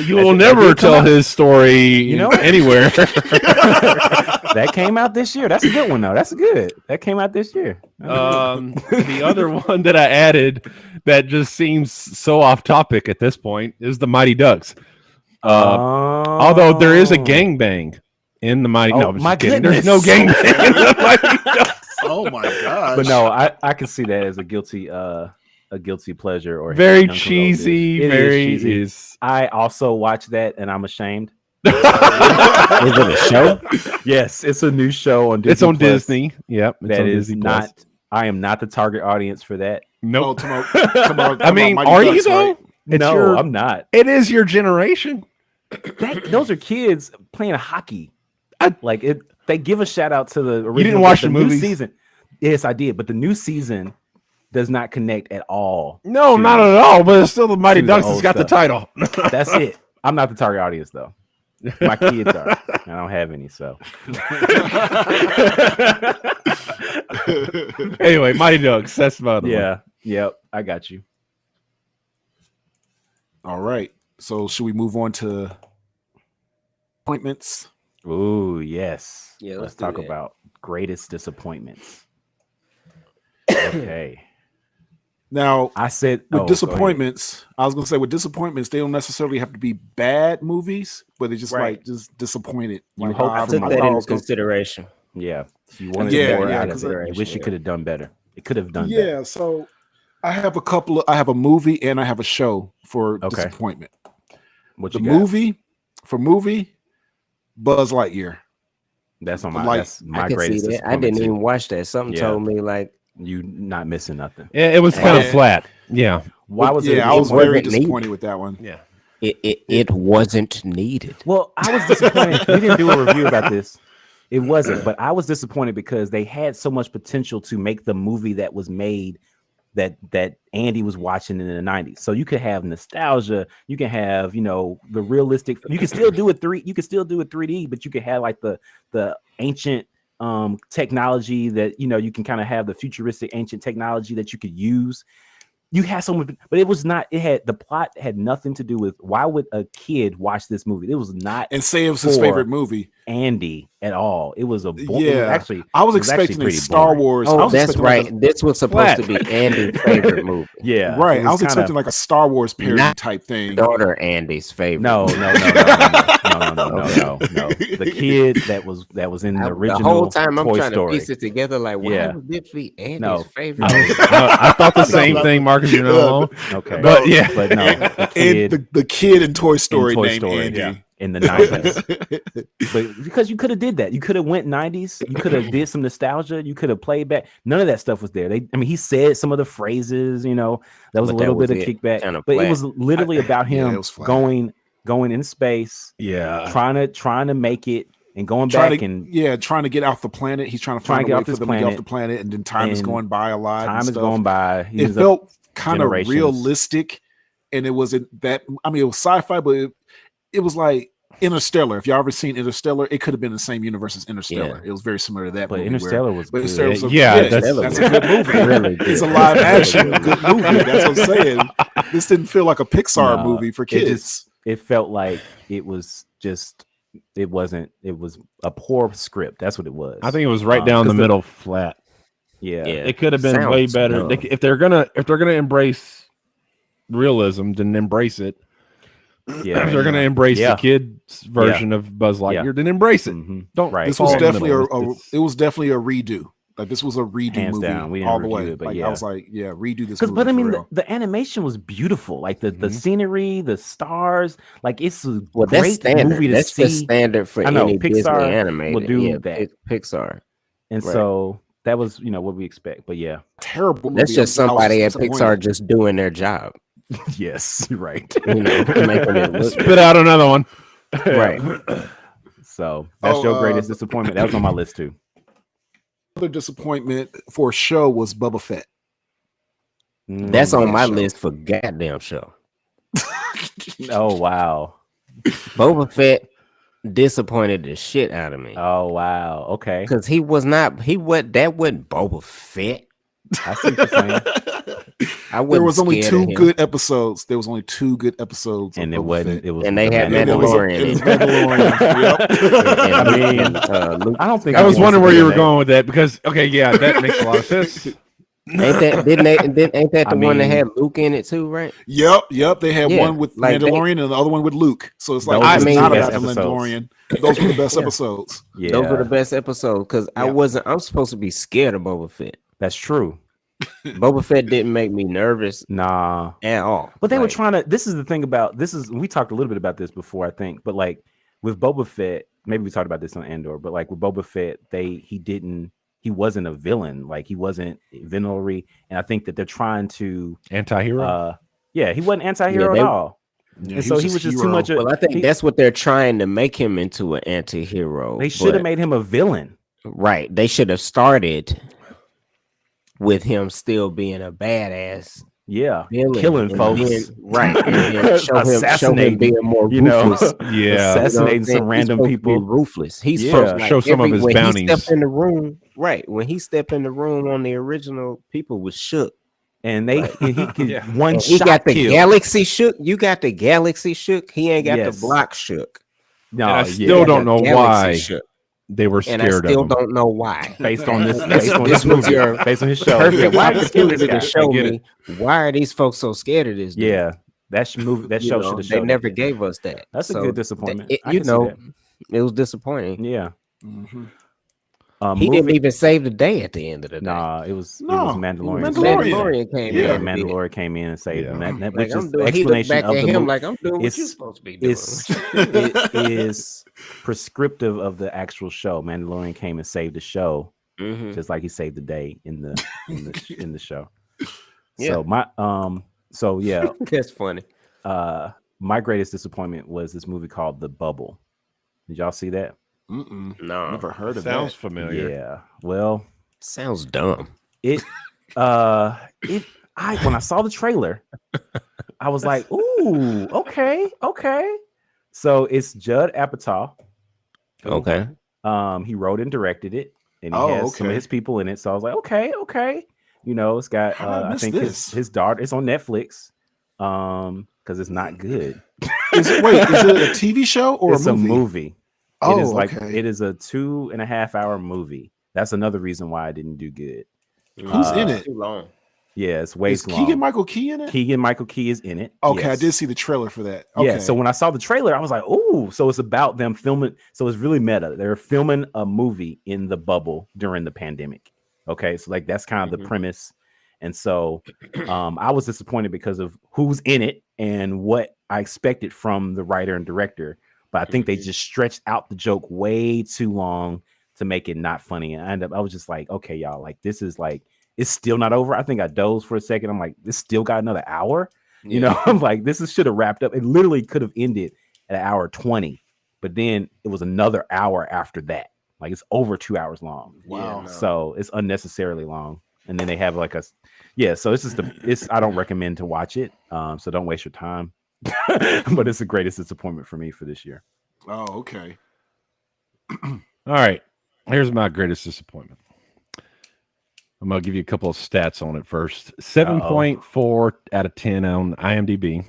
You will never tell his story You know what? anywhere. That came out this year. That's a good one though. That's good. That came out this year. The other one that I added that just seems so off topic at this point is the Mighty Ducks. Although there is a gangbang in the Mighty. Oh, No, I'm just my kidding. There's no goodness. gangbang in the Mighty Ducks. Oh my gosh. But no, I can see that as a guilty pleasure or Very uncontrolled. cheesy. It is Very cheesy. is. I also watched that and I'm ashamed. Is it a show? Yes, it's a new show on Disney. It's on Plus. Disney. Yep. It's That on is Disney Plus. not. I am not the target audience for that. Nope. Come on. I mean, are you though? It's no, your- I'm not. It is your generation. Those are kids playing hockey. Like it. They give a shout out to the original. didn't watch but the new movies? season. Yes, I did, but the new season does not connect at all. No, to- not at all. But it's still the Mighty to the Ducks that's old got the stuff. title. That's it. I'm not the target audience though. My kids are. I don't have any, so. Anyway, Mighty Ducks. That's about it. Yeah. Yep. I got you. All right. So should we move on to appointments? Ooh, yes. Yeah, Let's let's do talk that. about greatest disappointments. Okay. Now, I said with oh, go disappointments, I was gonna say with disappointments, they don't necessarily have to be bad movies, but they're just Right. like just disappointed. You Like, hope I for Took more. that thought I into was gonna- consideration. ahead. Yeah. You wanted Yeah, more yeah, out of 'cause it. You wish you yeah. could have done better. It could have done better. Yeah, so I have a couple of I have a movie and I have a show for Okay. disappointment. What The you got? movie, Buzz Lightyear. That's on my Like- that's my I can see greatest that. I disappointment, didn't too. even watch that. Something Yeah. told me like You not missing nothing. Yeah, it was kind of Yeah. flat. Yeah. Why was it? Yeah, I was wasn't very neat. disappointed with that one. Yeah. it wasn't needed. Well, I was disappointed. We didn't do a review about this. It wasn't, but I was disappointed because they had so much potential to make the movie that was made that Andy was watching in the 90s. So you could have nostalgia, you can have, the realistic, you can still do it 3D, but you could have like the ancient technology that you can kind of have the futuristic ancient technology that you could use. You had so much, but it was not. It had the plot had nothing to do with why would a kid watch this movie? It was not And say it was his For- favorite movie. Andy at all. It was a it was Yeah. actually I was it actually expecting a pretty Star boring. Wars. I Oh, was that's expecting right. This was supposed to be Andy's favorite movie. Yeah, Right. it I was kinda- expecting like a Star Wars parody Not type thing. Daughter Andy's favorite. no. The kid that was in the original The whole time I'm Toy trying Story. to piece it together. Like, why Yeah. would this be Andy's No. favorite? I thought the same thing, Marcus. You're not alone. Okay, But yeah. but no, the And kid the kid in Toy Story Toy named Story, Andy. yeah. in the 90s. But because you could have did that, you could have went 90s, you could have did some nostalgia, you could have played back. None of that stuff was there. He said some of the phrases, that was But a that little was bit of it, kickback, kinda but flat. it was literally about Yeah, him it was flat. going in space, Yeah. trying to make it and going Trying back to, and trying to get off the planet. He's trying to Trying find to a get way off for this them to get off planet. the planet, and then time is And going by a lot. time and is stuff. going by. He It ends up- felt kind of generations. realistic, and it wasn't that. I mean, it was sci-fi, but it was like Interstellar. If y'all ever seen Interstellar, it could have been the same universe as Interstellar. Yeah. It was very similar to that. But movie Interstellar was but good. Interstellar was a, Yeah, that's a good movie. Really good. It's a live action good movie. That's what I'm saying. This didn't feel like a Pixar No, movie for it kids. It felt like it was just. It wasn't. It was a poor script. That's what it was. I think it was right down the 'cause the- middle flat. Yeah. Yeah. It could have been Sounds way better. dumb. If they're gonna embrace realism, then embrace it. Yeah. If they're gonna embrace Yeah. the kids version of Buzz Lightyear, then embrace it. Mhm. Don't Right. This fall was in the definitely middle. it was definitely a redo. Like this was a redo Hands movie down. We didn't all the review way. it, but Like yeah. I was like, yeah, redo this. Because, Movie but I for mean, real. the animation was beautiful. Like the Mhm. scenery, the stars. Like it's a Well, that's great standard. movie to That's see. just standard for I know, any Disney Pixar animated. will do yeah, that. Pixar. And Right. so that was, what we expect. But yeah, Terrible. That's movie. just I was somebody at disappointed. Pixar just doing their job. yes, you're right. You know, making it look Spit out another one. right. So that's Oh, your greatest disappointment. That was on my list too. Other disappointment for a show was Boba Fett. That's on that my show. list for goddamn show. Oh wow. Boba Fett disappointed the shit out of me Oh wow. Okay. because that wasn't Boba Fett. I see what you're saying. I There was only scared of 2 him. good episodes. There was only 2 good episodes. And of it Boba wasn't. Fett. It was. And they had And it was Mandalorian it was in it. Mandalorian. I mean, Luke. I don't think I was he wants wondering to where be you in were that. going with that because yeah, that makes a lot of sense. Ain't that the I one that mean- had Luke in it too, right? Yep. They had Yeah, one with like Mandalorian and the other one with Luke. So it's like Those it's were the not best about the episodes. Mandalorian. Those were the best Yeah. episodes. Yeah, Those were the best episodes because Yeah. I'm supposed to be scared of Boba Fett. that's true. Boba Fett didn't make me nervous Nah. at all. But they were Like, trying to. This is the thing about this is we talked a little bit about this before, I think. But like with Boba Fett, maybe we talked about this on Andor. But like with Boba Fett, he wasn't a villain. Like he wasn't villainry, and I think that they're trying to. Anti-hero. He wasn't anti-hero Yeah, at they- all. Yeah, And so he was just too much. Well, I think he- that's what they're trying to make him into an anti-hero. They should have but- made him a villain. right. They should have started with him still being a badass Yeah, villain, killing and folks. then- right? And then show him Assassinating, being more you know, ruthless. Yeah. assassinating some random people. Ruthless. He's Yeah. supposed to, Show some of his when bounties. He stepped in the room, right? When he stepped in the room on the original, people was shook. And he could Yeah. one And he shot got the kill. galaxy shook. You got the galaxy shook. He ain't got Yes. the block shook. No, And I yeah. still don't know Galaxy why shook. they were And I scared of still him. don't know why. based on this, This- based on this this was movie, your based on his show. Perfect Why did you kill this opportunity guy? to show I get me why are these folks so scared of this dude? Yeah, that show should have They showed. never it. gave us that. That's a So good disappointment. it- I you can see know, that. it was disappointing. Yeah. Mhm. He didn't even save the day at the end of the day. Nah, it was No, Mandalorian. Mandalorian. Came Yeah, in. Mandalorian came in and saved Yeah. him. That, Like, which I'm is the doing, he looked explanation back of at the him movie. like I'm doing what you're It's- supposed to be doing. it is prescriptive of the actual show. Mandalorian came and saved the show, Mhm. just like he saved the day in the show. Yeah. So yeah, That's funny. my greatest disappointment was this movie called The Bubble. Did y'all see that? Mm-mm. No, Never heard of Sounds that. familiar. Yeah. Well, sounds dumb. when I saw the trailer, I was like, "Ooh, okay." So it's Judd Apatow. Okay. He wrote and directed it, and he Oh, has some of okay. his people in it. So I was like, "Okay." It's got How did I I miss think this? his daughter. It's on Netflix. Because it's not good. Is it a TV show or It's a movie? It is Oh, like okay. it is a 2.5 hour movie. That's another reason why I didn't do good. Who's in it? Too long. Yeah, it's way Is too long. Keegan Michael Key in it? Keegan Michael Key is in it. Okay, yes. I did see the trailer for that. Okay. Yeah, so when I saw the trailer, I was like, "Oh, so it's about them filming." So it's really meta. They're filming a movie in the bubble during the pandemic. Okay, so like that's kind of the Mhm. premise. And so I was disappointed because of who's in it and what I expected from the writer and director. But I think they just stretched out the joke way too long to make it not funny. And I was just like, okay, y'all, like this is like it's still not over. I think I dozed for a second. I'm like, this still got another hour. You know, I'm like, this should have wrapped up. It literally could have ended at 1:20, but then it was another hour after that. Like it's over 2 hours long. Wow. no. So it's unnecessarily long. And then they have like so it's just I don't recommend to watch it. So don't waste your time. But it's the greatest disappointment for me for this year. Oh, okay. All right. Here's my greatest disappointment. I'm gonna give you a couple of stats on it first. 7.4 out of 10 on IMDb.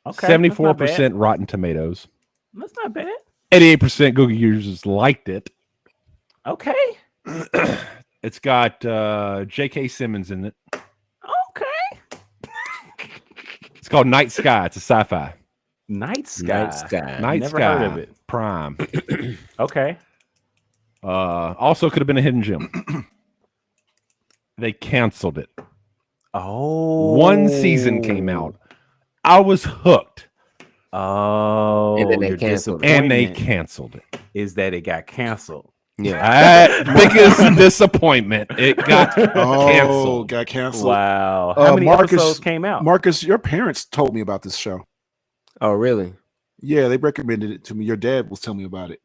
Okay, 74% Rotten Tomatoes. That's not bad. 88% Google users liked it. Okay. It's got J.K. Simmons in it. Okay. It's called Night Sky. It's a sci-fi. Night Sky. Night Sky. Night Never Sky. heard of it. Prime. Okay. Also could have been a hidden gem. They canceled it. Oh. One season came out. I was hooked. Oh. And then they your canceled it. And they disappointment canceled it. is that it got canceled. Yeah. Biggest disappointment. It got Oh, canceled. got canceled. Wow. How many Marcus- episodes came out? Marcus, your parents told me about this show. Oh, really? Yeah, they recommended it to me. Your dad was telling me about it.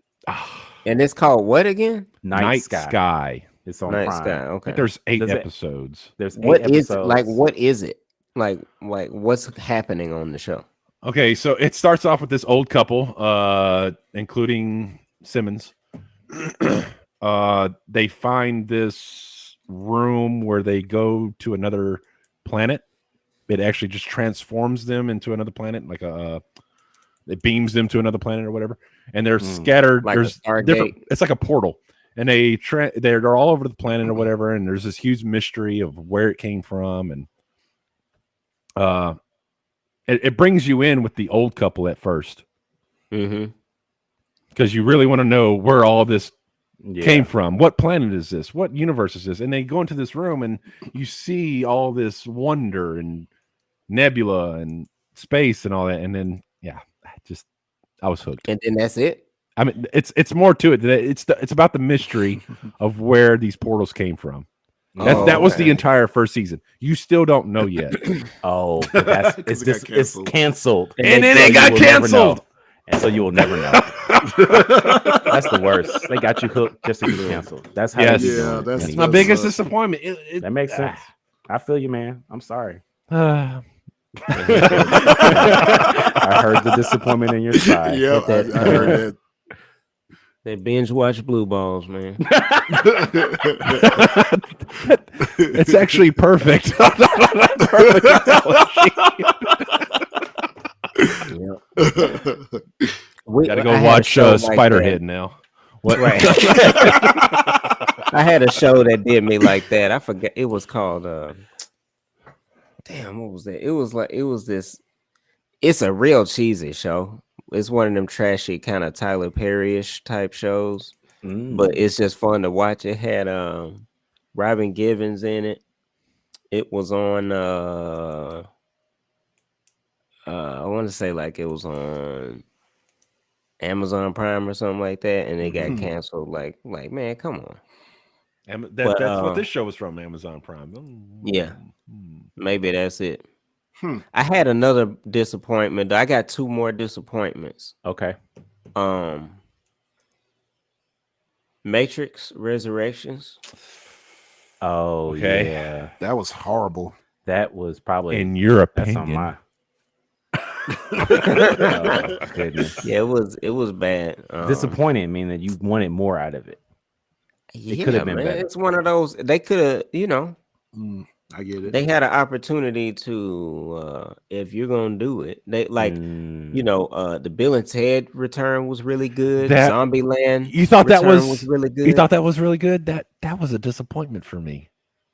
And it's called what again? Night Sky. It's on Night Prime. Sky. I Okay. think there's 8 Does it- episodes. There's 8 What is episodes. like? What is it? Like what's happening on the show? Okay, so it starts off with this old couple, including Simmons. They find this room where they go to another planet. It actually just transforms them into another planet, like it beams them to another planet or whatever. And they're scattered. Like a There's Stargate? different. It's like a portal, and they're all over the planet or whatever. And there's this huge mystery of where it came from, and it brings you in with the old couple at first Mm-hmm. because you really want to know where all this Yeah. came from. What planet is this? What universe is this? And they go into this room and you see all this wonder and nebula and space and all that. And then, yeah, I was hooked. And then that's it. I mean, it's more to it. It's about the mystery of where these portals came from. That was the okay. entire first season. You still don't know yet. Oh, but that's 'Cause it's it got it's canceled. And then so it you got will never canceled. know. And so you will never know. That's the worst. They got you hooked just to get canceled. That's how Yes. they be Yeah, doing it. that's It's my biggest disappointment. That makes sense. I feel you, man. I'm sorry. Uh, I heard the disappointment in your side. Yeah, I heard They binge watch Blue Balls, man. that. it's actually perfect. Perfect analogy. Gotta go I had a watch show like Spiderhead now. What? Right. I had a show that did me like that. I forget. It was called. Damn, what was that? It was this. It's a real cheesy show. It's one of them trashy kind of Tyler Perry-ish type shows, but it's just fun to watch. It had Robin Givens in it. It was on. I want to say like it was on Amazon Prime or something like that, and it got canceled. Like man, come on. That's what this show was from, Amazon Prime. Yeah. Hmm. Maybe that's it. I had another disappointment. I got 2 more disappointments. Okay. Matrix Resurrections. Oh, Okay. yeah. That was horrible. That was probably In your that's on opinion, my. Oh, goodness. Yeah, it was bad. Disappointing, meaning that you wanted more out of it. Yeah, could have been man. better. It's one of those. They could have, I get it. they had an opportunity to, if you're gonna do it, they like, the Bill and Ted return was really good. That- Zombieland. you thought that return was really good. You thought that was really good? That was a disappointment for me.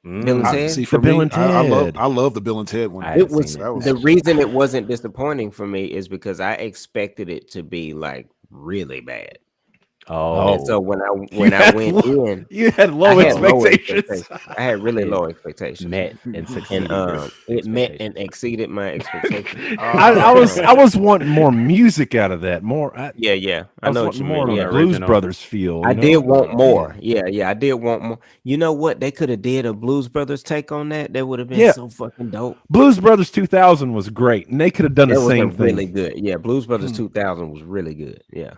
Bill and Ted? See, for The Bill me, and I Ted. love the Bill and Ted one. I It haven't was, seen that was- the reason it wasn't disappointing for me is because I expected it to be like really bad. Oh, And so when I had went low- in, You had low I had low expectations. expectations. I had really low expectations. met and succeeded. And it met and exceeded my expectations. I was wanting more music out of that. More. I Yeah. I was know what wanting you more mean. of Yeah. the Blues original. Brothers feel. I you know? did want more. Yeah, I did want more. You know what? They could have did a Blues Brothers take on that. That would have been Yeah. so fucking dope. Blues Brothers 2000 was great, and they could have done That the was same thing. really good. Yeah, Blues Brothers 2000 was really good. Yeah.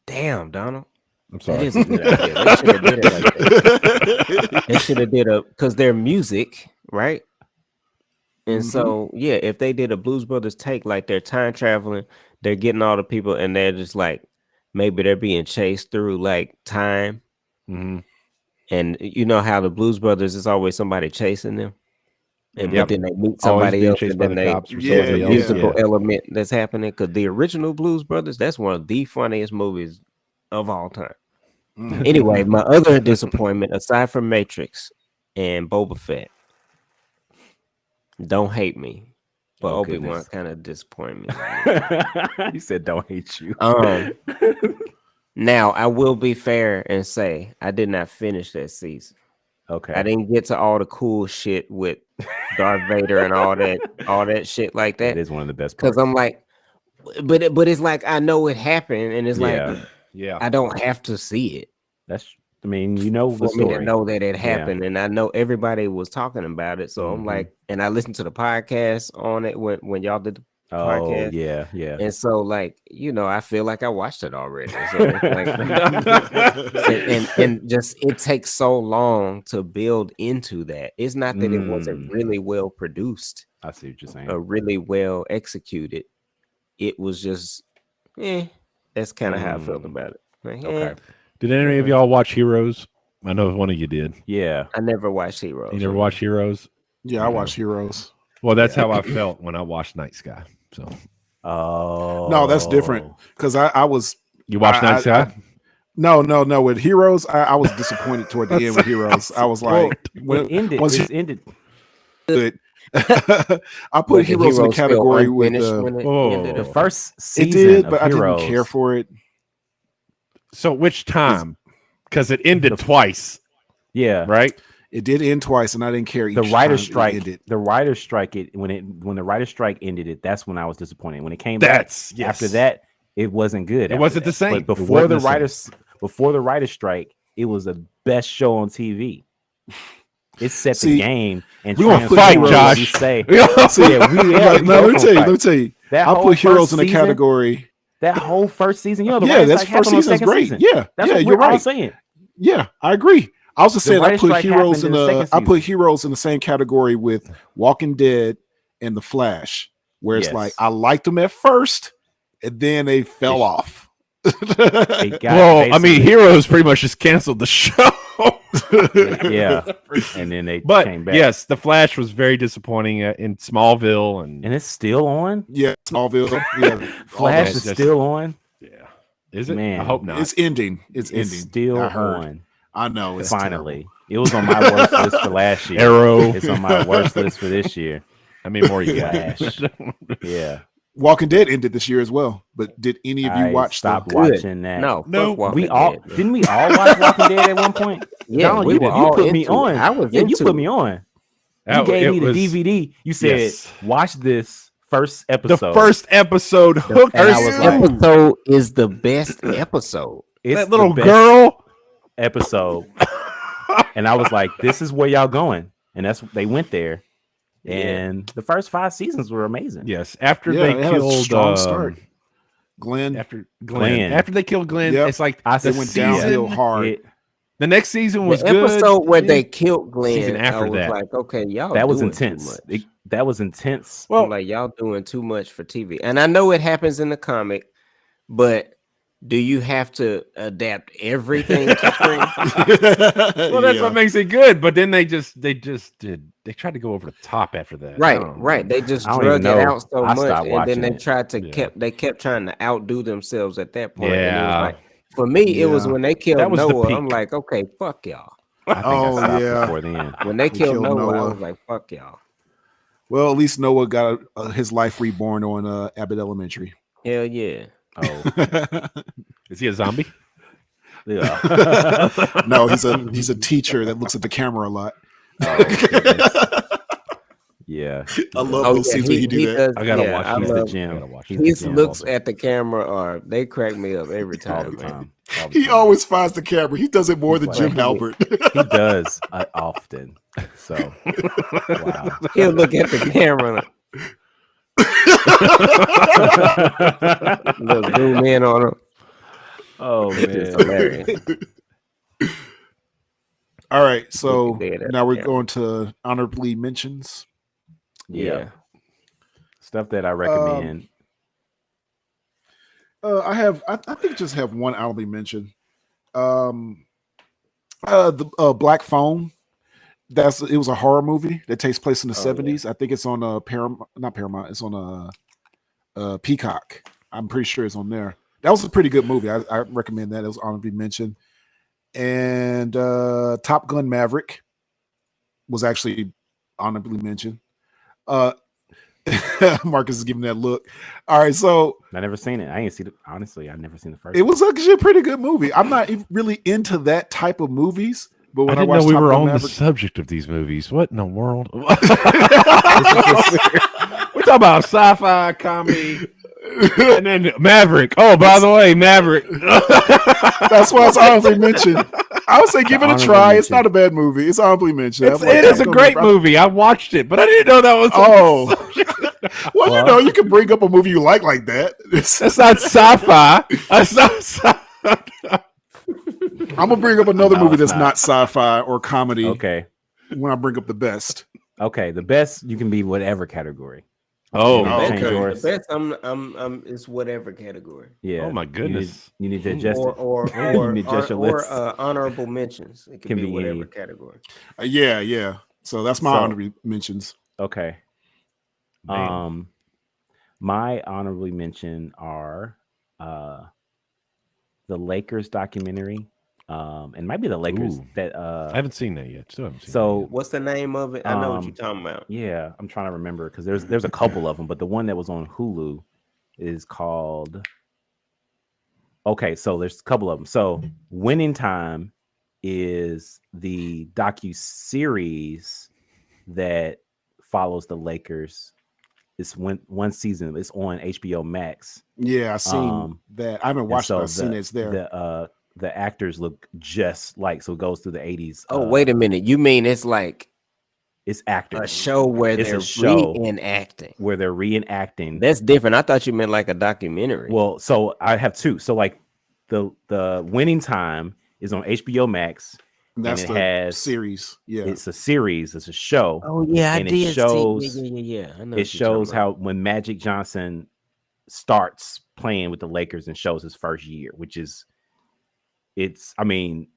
Damn, Donald. I'm That sorry. is a good idea. They should have did it like that. They should have did because their music, right? And so, yeah, if they did a Blues Brothers take, like they're time traveling, they're getting all the people, and they're just like maybe they're being chased through like time, Mhm. and you know how the Blues Brothers is always somebody chasing them, and Yep. but then they meet Always somebody being else, chased and by then the they cops or Yeah, there's a somebody else. musical Yeah. element that's happening because the original Blues Brothers, that's one of the funniest movies of all time. Mm. Anyway, my other disappointment, aside from Matrix and Boba Fett, don't hate me, but Oh, Obi-Wan goodness. kind of disappointed me. He said, "Don't hate you." Now I will be fair and say I did not finish that season. Okay. I didn't get to all the cool shit with Darth Vader and all that shit like That that. is one of the best Because parts. I'm like, but it's like I know it happened, and it's Yeah. like Yeah. I don't have to see it That's. I mean, you know the for me to story. know that it Yeah. happened, and I know everybody was talking about it. So I'm Mhm. like, and I listened to the podcast on it when y'all did the Oh podcast. yeah, yeah. And so, like, you know, I feel like I watched it already. So it's like, and just it takes so long to build into that. It's not that it wasn't really well produced I see what you're saying. or really well executed. It was just, that's kind of how I felt about it. Like, Okay. Did any of y'all watch Heroes? I know one of you did. Yeah. I never watched Heroes. You never watched Heroes? Yeah, I watch Heroes. Well, that's how I felt when I watched Night Sky. So Oh No, that's different because I was you watched Night Sky? no. With Heroes, I was disappointed toward the end with Heroes. I was like, It ended. once It ended. good. I put Heroes in the category with The first it season did, of but I Heroes. didn't care for it. So which time? Because it ended twice, Yeah. right? It did end twice, and I didn't care. The each writer time it strike. ended. The writer strike. When the writer strike ended, it. That's when I was disappointed. When it came back That's after that, it wasn't good. It wasn't the same. But It wasn't the same. before the writer strike, it was the best show on TV. It set the game and we gonna transformed fight, what Josh. we say. See, Yeah, let me tell you. That I whole put Heroes first in the season- category. That whole first season, the Yeah, writer that's strike first happened on the season's second great. season. Yeah, That's yeah, what you're we're all right. saying. Yeah, I agree. I was just saying I writer put strike Heroes in happened in the the second I put season. Heroes in the same category with Walking Dead and The Flash, where it's Yes. like I liked them at first, and then they fell off. They got Well, I mean, basically- Heroes pretty much just canceled the show. yeah, and then they But came back. yes, the Flash was very disappointing in Smallville, and and it's still on. Yeah, Smallville. Yeah, Flash that is just- still on. yeah, is it? Man, I hope not. it's ending. It's It's ending. still I heard. on. I know. It's Finally, it was on my worst list for last year. Arrow. It's on my worst list for this year. How many more you got? Flash. Yeah, Walking Dead ended this year as well. But did any of you I watch? stopped Good. watching that. No, No, fuck Walking we all Dead, man. didn't we all watch Walking Dead at one point? Yeah, Donald, we you were did. You all put me into on. it. I was Yeah, you into put it. me on. You That- gave me it the was- DVD. You said, Yes. "Watch this first The episode." first episode hooked and I us. was like- Episode is the best episode. It's That little the best girl. episode, and I was like, "This is where y'all going," and that's they went there. And the first 5 seasons were amazing. Yes, after Yeah, they it had a killed strong start. Glenn. After Glenn. After they killed Glenn, Yep. it's like I the said went season, downhill hard. It- The next season was The good. episode where they killed Glenn, Season after I was that. like, okay, y'all that was doing too intense. much. That was intense. Well, I'm like, y'all doing too much for TV. And I know it happens in the comic, but do you have to adapt everything to screen? well, that's what makes it good. But then they tried to go over the top after that. Right, I don't know. right. They just I don't drug even it know. out so I much, stopped and then watching they it. tried to Yeah. kept trying to outdo themselves at that point. And it was Yeah. like, for me, it was Yeah. when they killed That was the Noah. I'm peak. like, okay, fuck y'all. I think Oh, I stopped yeah. before then. When they killed killed Noah, I Noah. was like, fuck y'all. Well, at least Noah got his life reborn on Abbott Elementary. Hell yeah. Oh, Is he a zombie? yeah. No, he's a teacher that looks at the camera a lot. Yeah. I love Oh, those yeah, scenes when he do that. does- I gotta yeah, watch I He's that. the love- gym. I gotta watch He's that. the His gym looks also. at the camera are they crack me up every all time, the man. time. All the He time. always finds the camera. He does it more than Like- Jim Halpert. He does often. So wow. He'll look at the camera, look, zoom in on him. Oh It's man. hilarious. All right, so Look at that now we're camera. going to honorably mentions. Yeah. Stuff that I recommend. I think just have one honorable mention. The Black Phone. It was a horror movie that takes place in the 70s. I think it's on Paramount, not Paramount. It's on Peacock. I'm pretty sure it's on there. That was a pretty good movie. I recommend that. It was honorably mentioned. And Top Gun Maverick was actually honorably mentioned. Marcus is giving that look. All right, so I never seen it. I ain't seen it. Honestly, I've never seen the first. it was actually a pretty good movie. I'm not really into that type of movies, but I when I, didn't know watched we Top were Gun on the Maverick, subject of these movies. What in the world? We're talking about sci-fi comedy, and then Maverick. Oh, by the way, Maverick. that's why it's honorably mentioned. I would say give it a Honorably try. It's mentioned. not a bad movie. It's honorably mentioned. It is a great movie. I watched it, but I didn't know that was. Oh, well, you know, you can bring up a movie you like that. That's not sci-fi. That's not sci-fi. I'm gonna bring up another No, movie it's that's not sci-fi or comedy Okay. when I bring up the best. Okay. The best you can be whatever category. Oh, Oh, Change okay. yours. The best is whatever category. Yeah. Oh my You need- goodness. You need to adjust Or it. or You or, need to adjust your or, list. honorable mentions. It Can can be be whatever any. category. Yeah. So that's my So- honorable mentions. Okay. Man. My honorably mention are the Lakers documentary. And might be the Lakers Ooh. that I haven't seen that yet. Still haven't seen So- that yet. What's the name of it? I know what you're talking about. yeah, I'm trying to remember because there's a couple of them, but the one that was on Hulu is called. Okay, so there's a couple of them. So Winning Time is the docu-series that follows the Lakers. It's one season. It's on HBO Max. Yeah, I seen Um, that. I haven't And watched it. so I've seen it's there. The actors look just like, so it goes through the 80s. Oh, wait a minute. You mean it's like It's actors a show where It's a they're show. reenacting? where they're reenacting. That's different. I thought you meant like a documentary. Well, so I have two. So like the Winning Time is on HBO Max. That's it the has- series. Yeah. It's a series. It's a show. oh yeah, I and it did. shows- see. Yeah. I know It what you're shows talking how when Magic Johnson starts playing with the Lakers and shows his first year, which is I mean,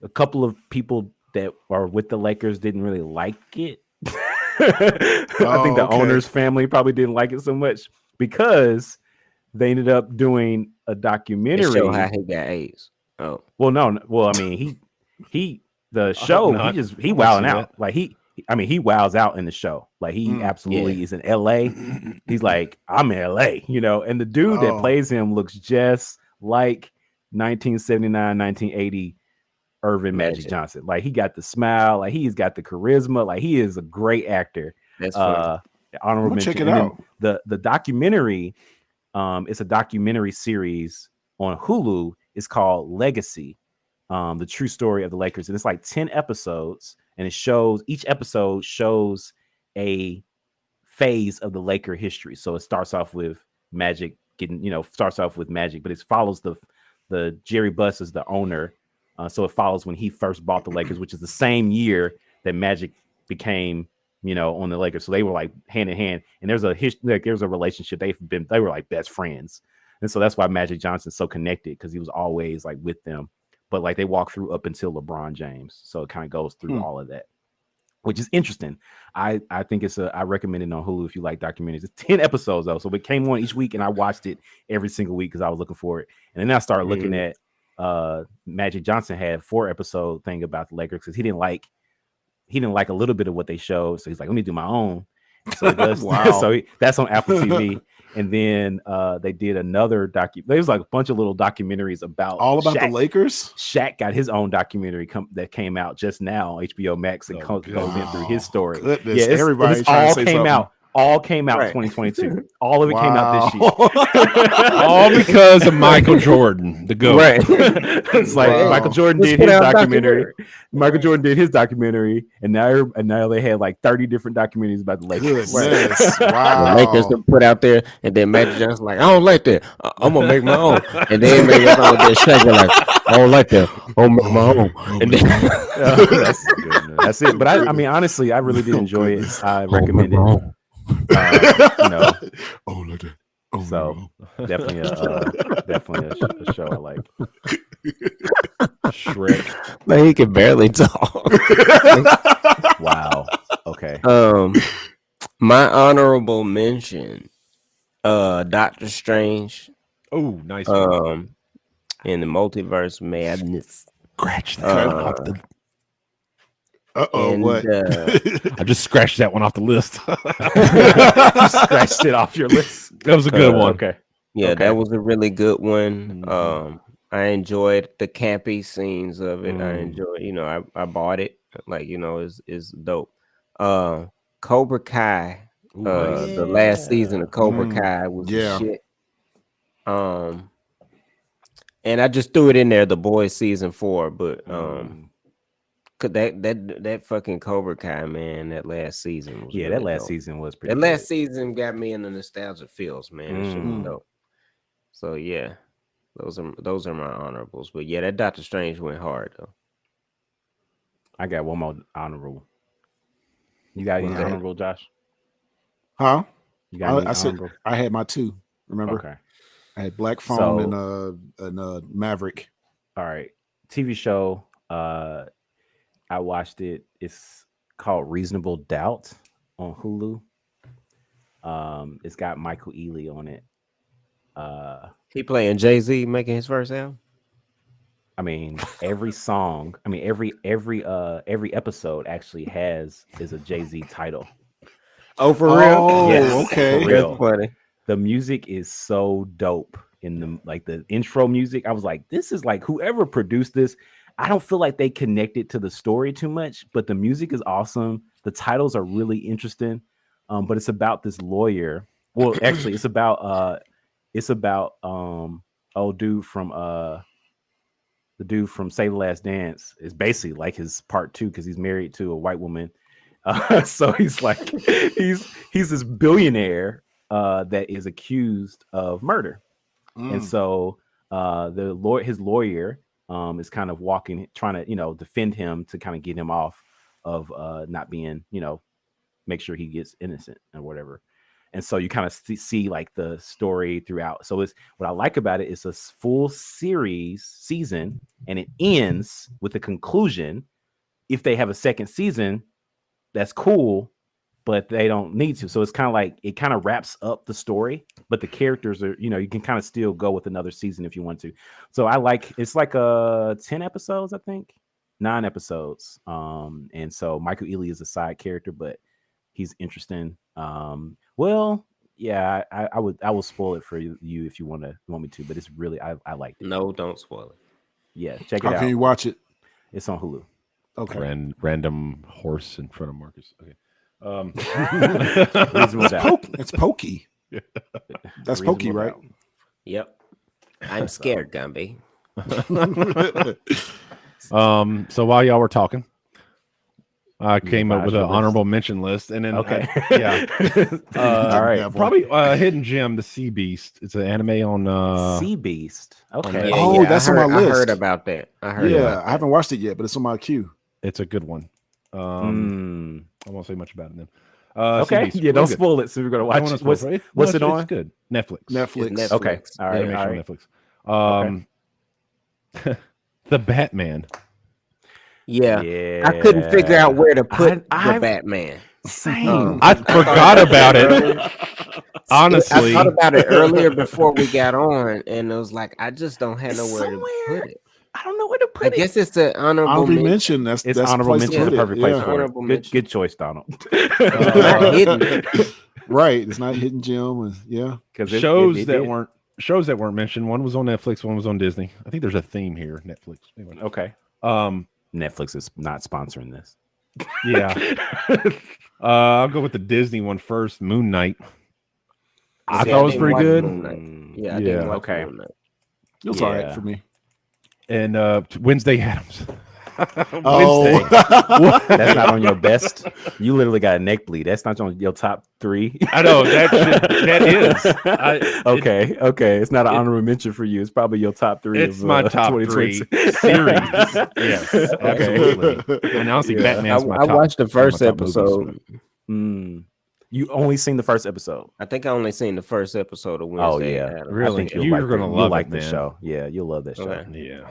a couple of people that are with the Lakers didn't really like it. I think the okay. owner's family probably didn't like it so much because they ended up doing a about. documentary. It show how he got AIDS. Oh, Well, no, well, I mean, the show, not. he I wanna wilding see out. Like he wows out in the show. Like he absolutely is in LA. He's like, I'm in LA, and the dude that Oh. plays him looks just like 1979, 1980 Irvin Magic Magic. Johnson. Like he got the smile, like he's got the charisma, like he is a great actor. that's funny. Honorable I'm gonna check mention. it And out. then the documentary, it's a documentary series on Hulu. It's called Legacy, the true story of the Lakers, and it's like 10 episodes, and each episode shows a phase of the Laker history. So it starts off with Magic starts off with Magic, but it follows the Jerry Buss is the owner. So it follows when he first bought the Lakers, which is the same year that Magic became, on the Lakers. So they were like hand in hand, and there's a relationship. They were like best friends, and so that's why Magic Johnson's so connected because he was always like with them. But like they walk through up until LeBron James, so it kind of goes through all of that, which is interesting. I think I recommend it on Hulu if you like documentaries. It's 10 episodes though, so it came on each week, and I watched it every single week because I was looking for it. And then I started looking at Magic Johnson had a 4-episode thing about the Lakers because he didn't like a little bit of what they showed, so he's like, let me do my own. So, he does, Wow. so that's on Apple TV. And then they did another there was like a bunch of little documentaries about All about Shaq. the Lakers. Shaq got his own documentary that came out just now on HBO Max and Oh, goes in through his story. Goodness, It's- everybody this trying to all say came something. out. All came out Right. 2022. All of it came out this year. All because of Michael Jordan, the GOAT. Right. It's like Wow. Michael Jordan Let's did put his out a documentary. Michael Jordan did his documentary, and now they had like 30 different documentaries about the Lakers. Goodness. The Wow. Lakers to put out there, and then Magic Johnson like, I don't like that. I'm gonna make my own. And then Magic Johnson with that Shaq like, I don't like that. I'm gonna make my own. And then That's it. But I mean, honestly, I really did enjoy it. I recommend it. Oh, like that. So definitely a show I like. Shrek. But he can barely talk. Wow. Okay. My honorable mention, Doctor Strange, Oh, nice. in the Multiverse Madness. Scratch that one off the. And, what? I just scratched that one off the list. You scratched it off your list. That was a good one. Okay. Yeah, Okay. that was a really good one. Mhm. I enjoyed the campy scenes of it. I Mm. enjoyed, I bought it. Like, is dope. Cobra Kai, Ooh, the last season of Cobra Mm. Kai was the Yeah. shit. And I just threw it in there, The Boys season 4, but that fucking Cobra Kai, man, that last season was Yeah, really that last dope. season was pretty. That good. last season got me in the nostalgia feels, man. That shit was Mm. dope. So yeah, those are my honorables. But yeah, that Doctor Strange went hard though. I got one more honorable. You got any What's that? honorable, Josh? Huh? You got any I said honorable? I had my 2. Remember? Okay. I had Black Phone So- and Maverick. All right. TV show. I watched it. It's called Reasonable Doubt on Hulu. It's got Michael Ealy on it. He playing Jay-Z making his first album. I mean, every song. I mean, every episode actually is a Jay-Z title. Oh, for Oh, Yes, okay. for real. That's funny. The music is so dope in the intro music. I was like, this is like whoever produced this. I don't feel like they connected to the story too much, but the music is awesome. The titles are really interesting. But it's about this lawyer. Well, actually, it's about the dude from Save the Last Dance. Is basically like his part 2 because he's married to a white woman. So he's like he's this billionaire that is accused of murder. And so his lawyer is kind of trying to defend him to kind of get him off of not being, make sure he gets innocent or whatever. And so you kind of see like the story throughout. So it's what I like about it is a full season, and it ends with a conclusion. If they have a second season, that's cool, but they don't need to. So it's kind of like it kind of wraps up the story, but the characters are, you can kind of still go with another season if you want to. So it's like 10 episodes, I think, 9 episodes. And so Michael Ealy is a side character, but he's interesting. Well, yeah, I will spoil it for you if you want me to, but it's really I liked it. No, don't spoil it. Yeah, check it How out. can you watch it? It's on Hulu. Okay. Random horse in front of Marcus. Okay. Reasonable Doubt. It's Pokey. That's Pokey, Reasonable right? Doubt. Yep. I'm scared, Gumby. So while y'all were talking, I came up revise with your an list? honorable mention list, and then Okay. yeah, All right. Have one. probably Hidden Gem, the Sea Beast. It's an anime on. Sea Beast. Okay. Oh, that's on my I heard list. about that. I heard. Yeah, about I haven't watched it yet, but it's on my queue. It's a good one. Mm. I won't say much about it then. Sea Okay. Beast, Yeah, really don't good. spoil it. So we're gonna I watch don't wanna it. spoil it. What's it It's on? good. Netflix. Netflix. Netflix. Okay. All right. Animation All on right. Netflix. The Batman. Yeah. Yeah. I couldn't figure out where to put I- the Batman. Same. I forgot about it. Honestly, I thought about it earlier before we got on, and it was like I just don't have It's nowhere to somewhere. put it. I don't know where to I put it. guess it's an honorable Honorable mention. mention. That's It's that's the honorable place to mention. Is put the it. perfect place Yeah. for it. Honorable Good, mention. good choice, Donald. Not hidden. Right. It's not Hidden Gem. And, yeah. Because shows that weren't mentioned. One was on Netflix. One was on Disney. I think there's a theme here. Netflix. Anyway. Okay. Um. Netflix is not sponsoring this. Yeah. I'll go with the Disney one first. Moon Knight. I See, thought it was didn't pretty watch good. Moon Knight. Yeah, I Yeah, didn't watch okay. Moon Knight. It was all right Yeah. for me. And Wednesday Addams. Oh. That's not on your best. You literally got a neck bleed. That's not on your top 3. I know that is. Okay. It's not an honorable mention for you. It's probably your top 3. It's my top 3 series. Yes, absolutely. And honestly, Yeah. Batman's my I top. watched the first my top movies. episode. Mm. You only seen the first episode. I think I only seen the first episode of Oh Wednesday. yeah, Addams. Really? I think You're you'll gonna you'll love like it, the man. show. Yeah, you'll love that show. Okay. Yeah.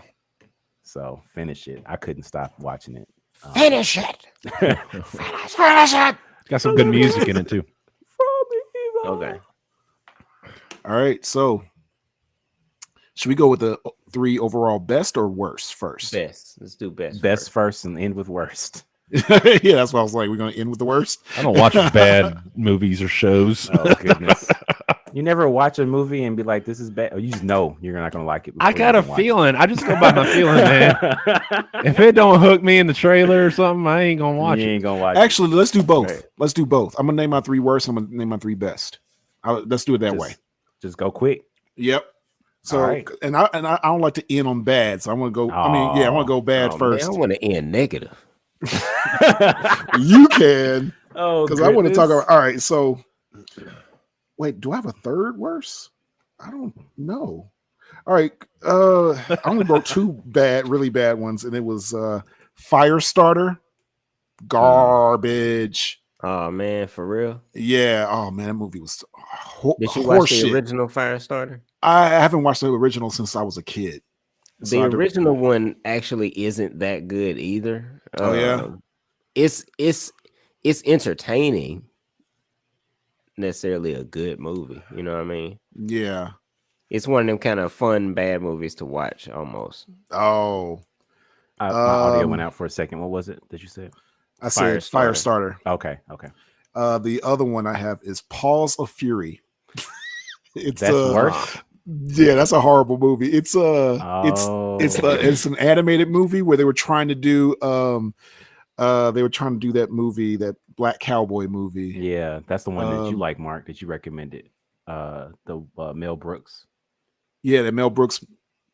So finish it. I couldn't stop watching it. Finish it. Finish it. It's got some good music in it too. Okay. All right. So, should we go with the 3 overall best or worst first? Best. Let's do best. Best first and end with worst. Yeah, that's what I was like. We're gonna end with the worst. I don't watch bad movies or shows. Oh goodness. You never watch a movie and be like, "This is bad." Or you just know you're not gonna like it. I before got you a even watch it. feeling. I just go by my feeling, man. If it don't hook me in the trailer or something, I ain't gonna watch You it. ain't gonna watch. Actually, let's do both. Right. Let's do both. I'm gonna name my 3 worst. I'm gonna name my 3 best. Let's do it that Just- way. Just go quick. Yep. So, All right. and I don't like to end on bad. So I'm gonna go. I mean, yeah, I want to go bad Oh, first. Man, I want to end negative. You can, Oh, because I want to talk goodness. about. All right. So, wait, do I have a third worst? I don't know. All right. I only wrote 2 really bad ones, and it was Firestarter, garbage. Oh man, for real? Yeah. Oh man, that movie was Did you watch the horseshit. original Firestarter? I haven't watched the original since I was a kid. The So I don't- original one actually isn't that good either. Oh, yeah? It's entertaining. Necessarily a good movie, you know what I mean? Yeah. It's one of them kind of fun bad movies to watch almost. Oh, My audio Um, went out for a second. What was it that you said? I said Firestarter. Okay. The other one I have is Paws of Fury. It's That's worse. Yeah, that's a horrible movie. It's Oh. it's an animated movie where they were trying to do that movie, that Black Cowboy movie. Yeah, that's the one that you Um, like, Mark. That you recommended. The Mel Brooks. Yeah, that Mel Brooks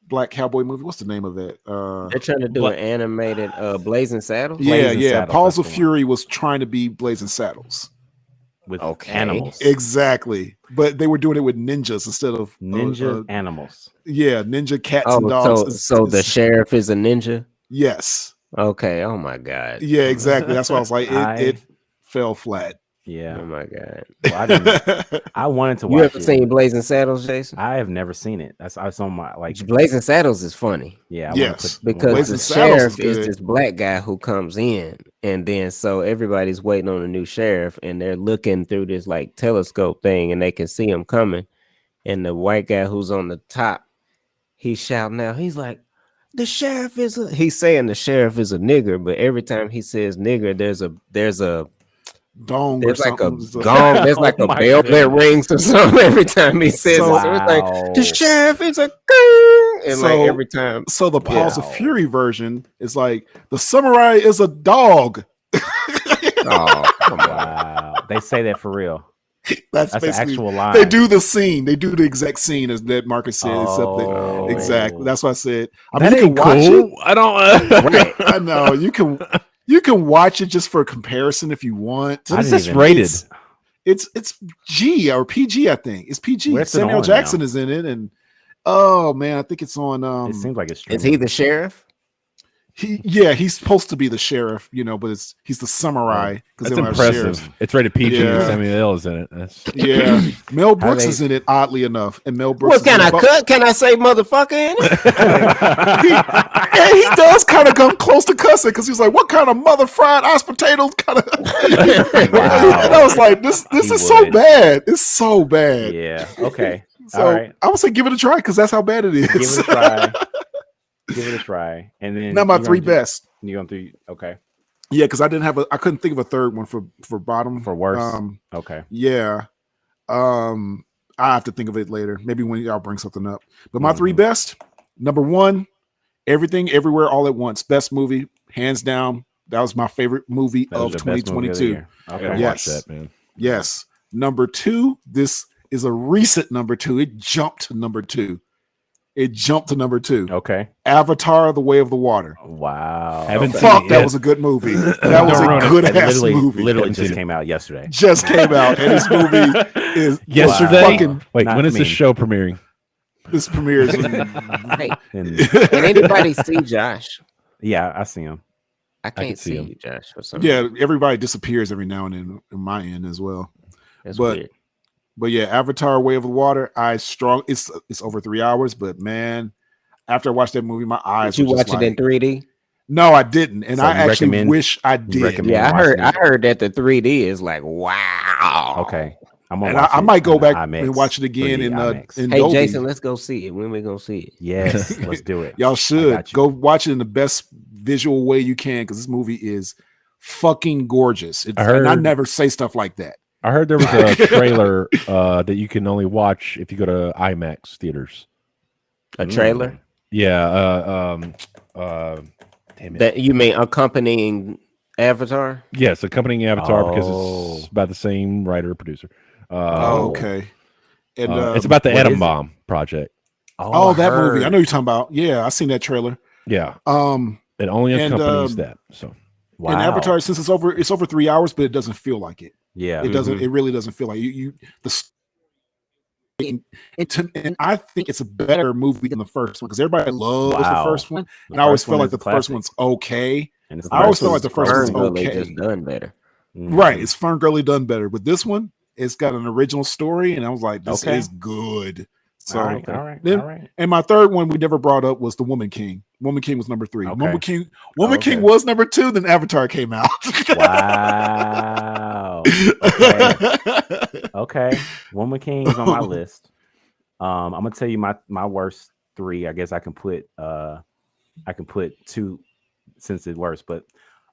Black Cowboy movie. What's the name of that? They're trying to do an animated Blazing Saddles. Yeah, Blazing yeah. Saddles, Paws that's of the one. Fury was trying to be Blazing Saddles. With Okay. animals. Exactly. But they were doing it with ninjas instead of Ninja animals. yeah, ninja cats and Oh, dogs. so the sheriff is a ninja. yes. Okay. Oh my god. Yeah, exactly. That's why I was like, I- it fell flat. Yeah. Oh my god. Well, I didn't. I wanted to You watch ever it. seen Blazing Saddles, Jason? I have never seen it. That's on my like. Blazing Saddles is funny Yeah. Yes. because Blazing the Saddles sheriff is is good. this black guy who comes in, and then so everybody's waiting on a new sheriff, and they're looking through this like telescope thing, and they can see him coming. And the white guy who's on the top, he's shouting out. He's like, "The sheriff is a." He's saying the sheriff is a nigger, but every time he says nigger, there's Dong or like a something. So- gong, there's like Oh a my bell that goodness. rings or something every time he says So- it. So it's like Wow. the sheriff is a grrr, and like So- every time. So the Paws Wow. of Fury version is like the samurai is a dog. Oh, come on. Wow. They say that for real. That's That's an basically actual line. they do the scene. They do the exact scene as that Marcus said. Oh. Except exactly. That's what I said. I That mean, you ain't can watch cool. I don't. Right. it. I know you can watch it just for comparison if you want. What I is didn't this even- rated? It's G or PG, I think. It's PG. Where's it Samuel on Jackson now? is in it, and oh man, I think it's on. It seems like it's. Is he the sheriff? He's supposed to be the sheriff, but he's the samurai That's they're not impressive. sheriffs. It's rated PG. Yeah. And Samuel L. is in it. That's Yeah, Mel Brooks they- is in it, oddly enough, and Mel Brooks. What kind of cut can I say, motherfucker? In it? He does kind of come close to cussing because he's like, "What kind of mother fried iced potatoes?" Kind of. Wow. And I was like, "This He is so would. bad. It's so bad." Yeah. Okay. So All right. I would say give it a try because that's how bad it is. Give it a try. Give it a try. And then Not my you're 3 gonna do- best. You're going to do okay Yeah, because I couldn't think of a third one for bottom. for worse. Okay. Yeah. I have to think of it later. Maybe when y'all bring something up. But my 3 Mhm. best, number 1, Everything Everywhere All at Once. Best movie, hands down. That was my favorite movie That was of your best movie of the 2022. year. I gotta Okay. Yeah. watch Yes. that, man. Yes. Number 2, this is a recent number 2. It jumped to number 2. Okay. Avatar: The Way of the Water. Wow. Haven't seen Fuck, it that yet. was a good movie. That was Don't ruin a it. good It ass movie. literally Haven't just seen it. came out yesterday. Just came out, and this movie is Yesterday? Fucking, Wait, Not when is me. this show premiering? this premieres. Hey, And can anybody see Josh? yeah, I see him. I can can't see see him. you, Josh, for some Yeah, everybody disappears every now and then in my end as well. That's But- weird. But yeah, Avatar: Way of the Water. It's over 3 hours, but man, after I watched that movie, my eyes. Did you were just watch it in like, 3D? No, I didn't, and So I you actually recommend- wish I did. recommend- Yeah, I watching it. heard that the 3D is like wow. Okay, I'm gonna And watch I it might go in back IMAX, and watch it again 3D in IMAX. in Hey Dolby. Jason, let's go see it. When we gonna see it? Yes, let's do it. Y'all should got you. go watch it in the best visual way you can because this movie is fucking gorgeous. And I heard- never say stuff like that. I heard there was a trailer that you can only watch if you go to IMAX theaters. A trailer? Yeah. Damn it. That you mean accompanying Avatar? Yes, accompanying Avatar because Oh. it's by the same writer producer. Oh, okay. And It's about the what Atom is it? Bomb project. oh, that movie. I heard. know you're talking about. Yeah, I seen that trailer. Yeah, Um, it only And, accompanies that. So and Avatar, since it's over 3 hours, but it doesn't feel like it. Yeah, It doesn't. Mhm. It really doesn't feel like and I think it's a better movie than the first one because everybody loves Wow. the first one, The and I always first feel one like is the a first classic. one's okay. And it's I always the feel like the first one's Ferngully okay. just done better. Mhm. Right, it's Ferngully done better, but this one it's got an original story, and I was like, this Okay. is good. So, all right, all right, Then- all right. and my third one we never brought up was the Woman King. Woman King was number 3. Okay. Woman King Okay. was number 2. Then Avatar came out. Wow. Okay. Okay. Woman King is on my list. I'm gonna tell you my worst 3. I guess I can put 2 since it's worse, but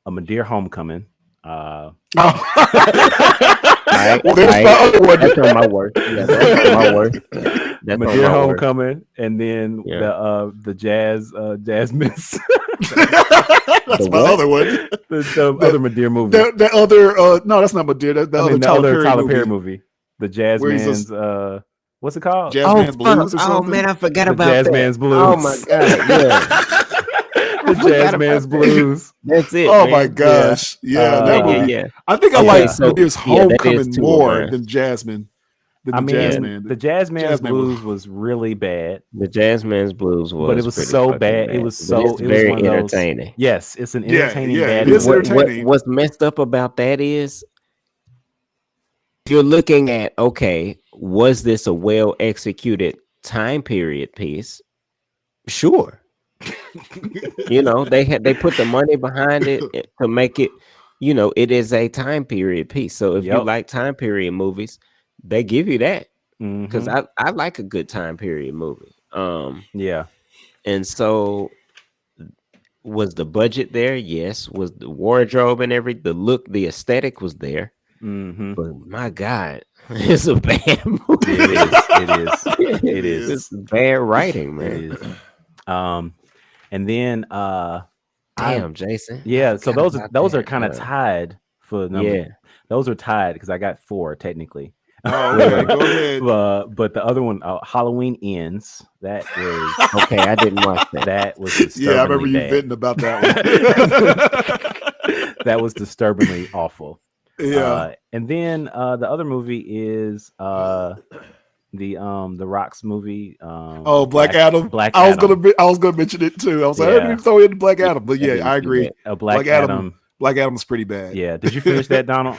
a Dear Homecoming. Oh. Right, Well, there's right. my other one. That's on my worst. Yeah, that's on my worst. That's on Dear my worst. Homecoming, and then Yeah. the jazz miss. That's The my what? other one. the other Madea movie. That other no, that's not Madeira. That the I other mean, the Tyler, other Tyler Perry movie. movie. The Jazz Where he's Man's what's it called? Jazz Oh, Man's Blues or fuck. something. Oh man, I forgot The about Jazz that. Man's Blues. Oh my god, yeah, The forgot Jazz about Man's that. Blues. that's it. Oh man. my gosh. Yeah, that Yeah, movie. yeah. I think I Okay, like so- Madeire's yeah, that is Homecoming two more of mine. than Jasmine. Than I the mean, Jazz Man. the Jazz Man's Jazz Man was- Blues was really bad. The Jazzman's Blues was, But it was pretty so fucking bad. It was But so- it's it was very one of those- entertaining. Yes, it's an Yeah, entertaining yeah, bad it is movie. entertaining. What's messed up about that is you're looking at, okay, was this a well executed time period piece? Sure. They put the money behind it to make it, it is a time period piece. So if you Yep. like time period movies, they give you that because Mhm. I like a good time period movie. Yeah. And so was the budget there? Yes. Was the wardrobe and the look, the aesthetic was there. hmm But my God, it's a bad movie. It is. It is. It is. It's bad writing, It man. is. And then Damn, Jason. yeah, so forgot those about those are that, kind of bro. tied for number. Yeah. Those are tied because I got 4 technically. Oh, okay, go ahead. But the other one, Halloween Ends. That was Okay, I didn't watch that. that was Yeah, I remember disturbingly you bad. venting about that one. That was disturbingly awful. Yeah. And then the other movie is the Rock's movie. Oh, Black Adam. Black I was Adam. gonna mention it too. I was like, I didn't Yeah. even throw in Black Adam, but I yeah, didn't I see agree. that. Black Black Adam. Adam. Black Adam's pretty bad. Yeah. Did you finish that, Donald?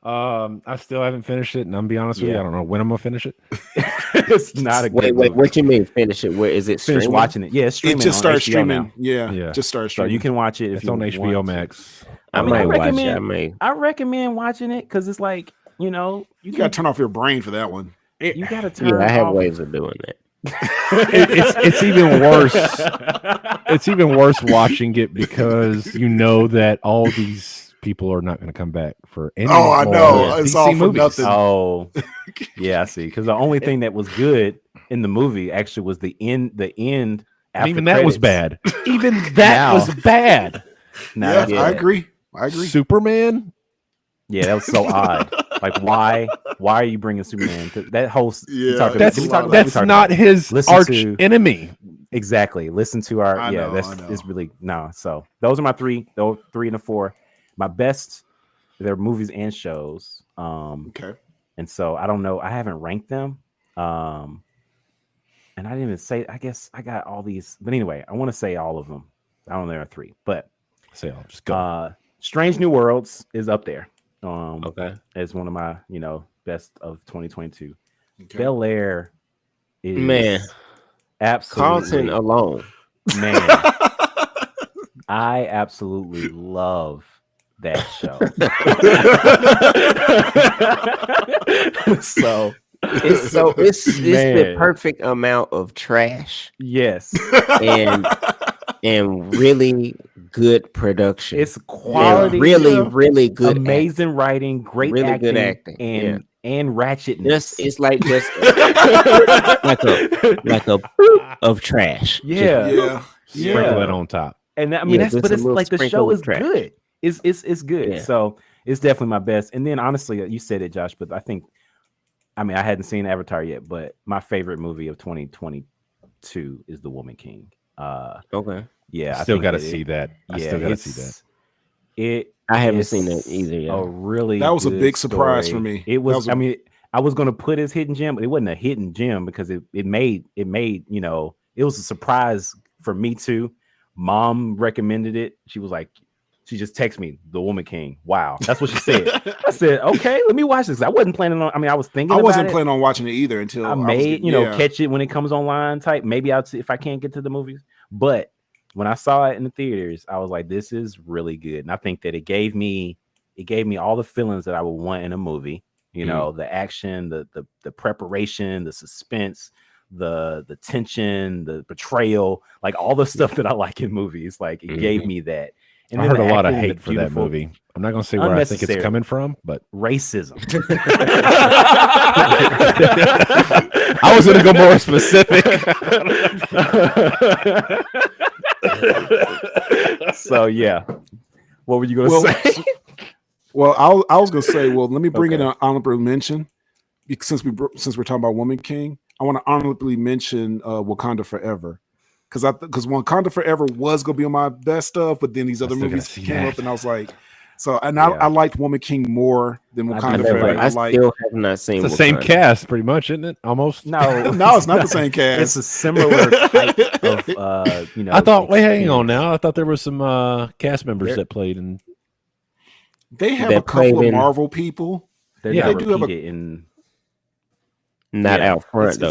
I still haven't finished it, and I'm be honest with you, Yeah. I don't know when I'm gonna finish it. It's not a good Wait, movie. what you mean finish it? Where is it? Finish streaming? watching it. Yeah, it's It streaming. just on started HBO streaming. now. Yeah, Yeah. just started So streaming. you can watch it if It's you on want HBO to. Max. I mean, I might watch it. recommend- I may. I recommend watching it because it's like you You gotta turn off your brain for that one. you gotta turn. Yeah, I have off. ways of doing that. It's even worse. It's even worse watching it because you know that all these people are not going to come back for any. Oh, I more know. It's DC all for movies. nothing. Oh, yeah, I see. Because the only thing that was good in the movie actually was the end. The end. And After even that was credits. bad. Even that Now. was bad. Now Yeah, that's yeah. I bad. agree. I agree. Superman. Yeah, that was so odd. Like, why are you bringing Superman? That whole Yeah, That's Did we talk about- that's not his Listen arch to- enemy. exactly. Listen to our I know, that's I know. it's really no. So those are my 3. Those 3 and the 4. My best. They're movies and shows. Okay. And so I don't know. I haven't ranked them. And I didn't even say. I guess I got all these. But anyway, I want to say all of them. I don't know there are 3, but So I'll just go. Strange New Worlds is up there. Okay. as one of my best of 2022. Okay. Bel Air is Man. absolutely Carlton alone. man. I absolutely love that show. So It's the Man. perfect amount of trash yes, and really good production. it's And quality, really good amazing writing, great Really acting, good acting, and ratchetness. Just it's like just like a of trash. yeah, Yeah. Sprinkle yeah. it on top. And I mean Yeah, just a it's little like the sprinkle show of is trash. good. It's good. Yeah. So it's definitely my best. And then honestly, you said it, Josh, but I mean I hadn't seen Avatar yet, but my favorite movie of 2022 is The Woman King. Okay. Yeah, I Still think got to that see that. I Yeah, still got to see that. It I haven't seen it is either yet. A really That was a good big surprise for story. me. It was. That was I mean, I was gonna put his hidden gem, but it wasn't a hidden gem because it made it was a surprise for me too. Mom recommended it. She was like, she just texted me, The Woman King. Wow, that's what she said. I said, okay, let me watch this. I wasn't planning on. I mean, I was thinking. I wasn't about it. planning on watching it either until I was may, getting- catch it when it comes online. Type maybe I'll see if I can't get to the movies. But when I saw it in the theaters, I was like, this is really good, and I think that it gave me all the feelings that I would want in a movie. The action, the preparation, the suspense, the tension, the betrayal, like all the stuff that I like in movies. Like it gave me that. And I then heard the a lot of acting, the hate for that beautiful movie. I'm not going to say where I think it's Unnecessary. coming from, but racism. I was going to go more specific. So yeah, what were you gonna Well, say? Well, I was gonna say, well, let me bring in Okay. an honorable mention because since we're talking about Woman King, I want to honorably mention Wakanda Forever because Wakanda Forever was gonna be on my best stuff, but then these other still gotta movies see came that. up, and I was like, I Yeah. liked Woman King more than I Wakanda do Forever. like- I Like, still have not seen It's the same Wakanda. cast, pretty much, isn't it? Almost. No, no, it's not the same It's cast. a similar type of I thought. Wait, hang on experience. now. I thought there were some cast members There- that played in. They have That a couple played of in- Marvel people. They're Yeah, not they do have a- repeated in. Not Yeah, out front though.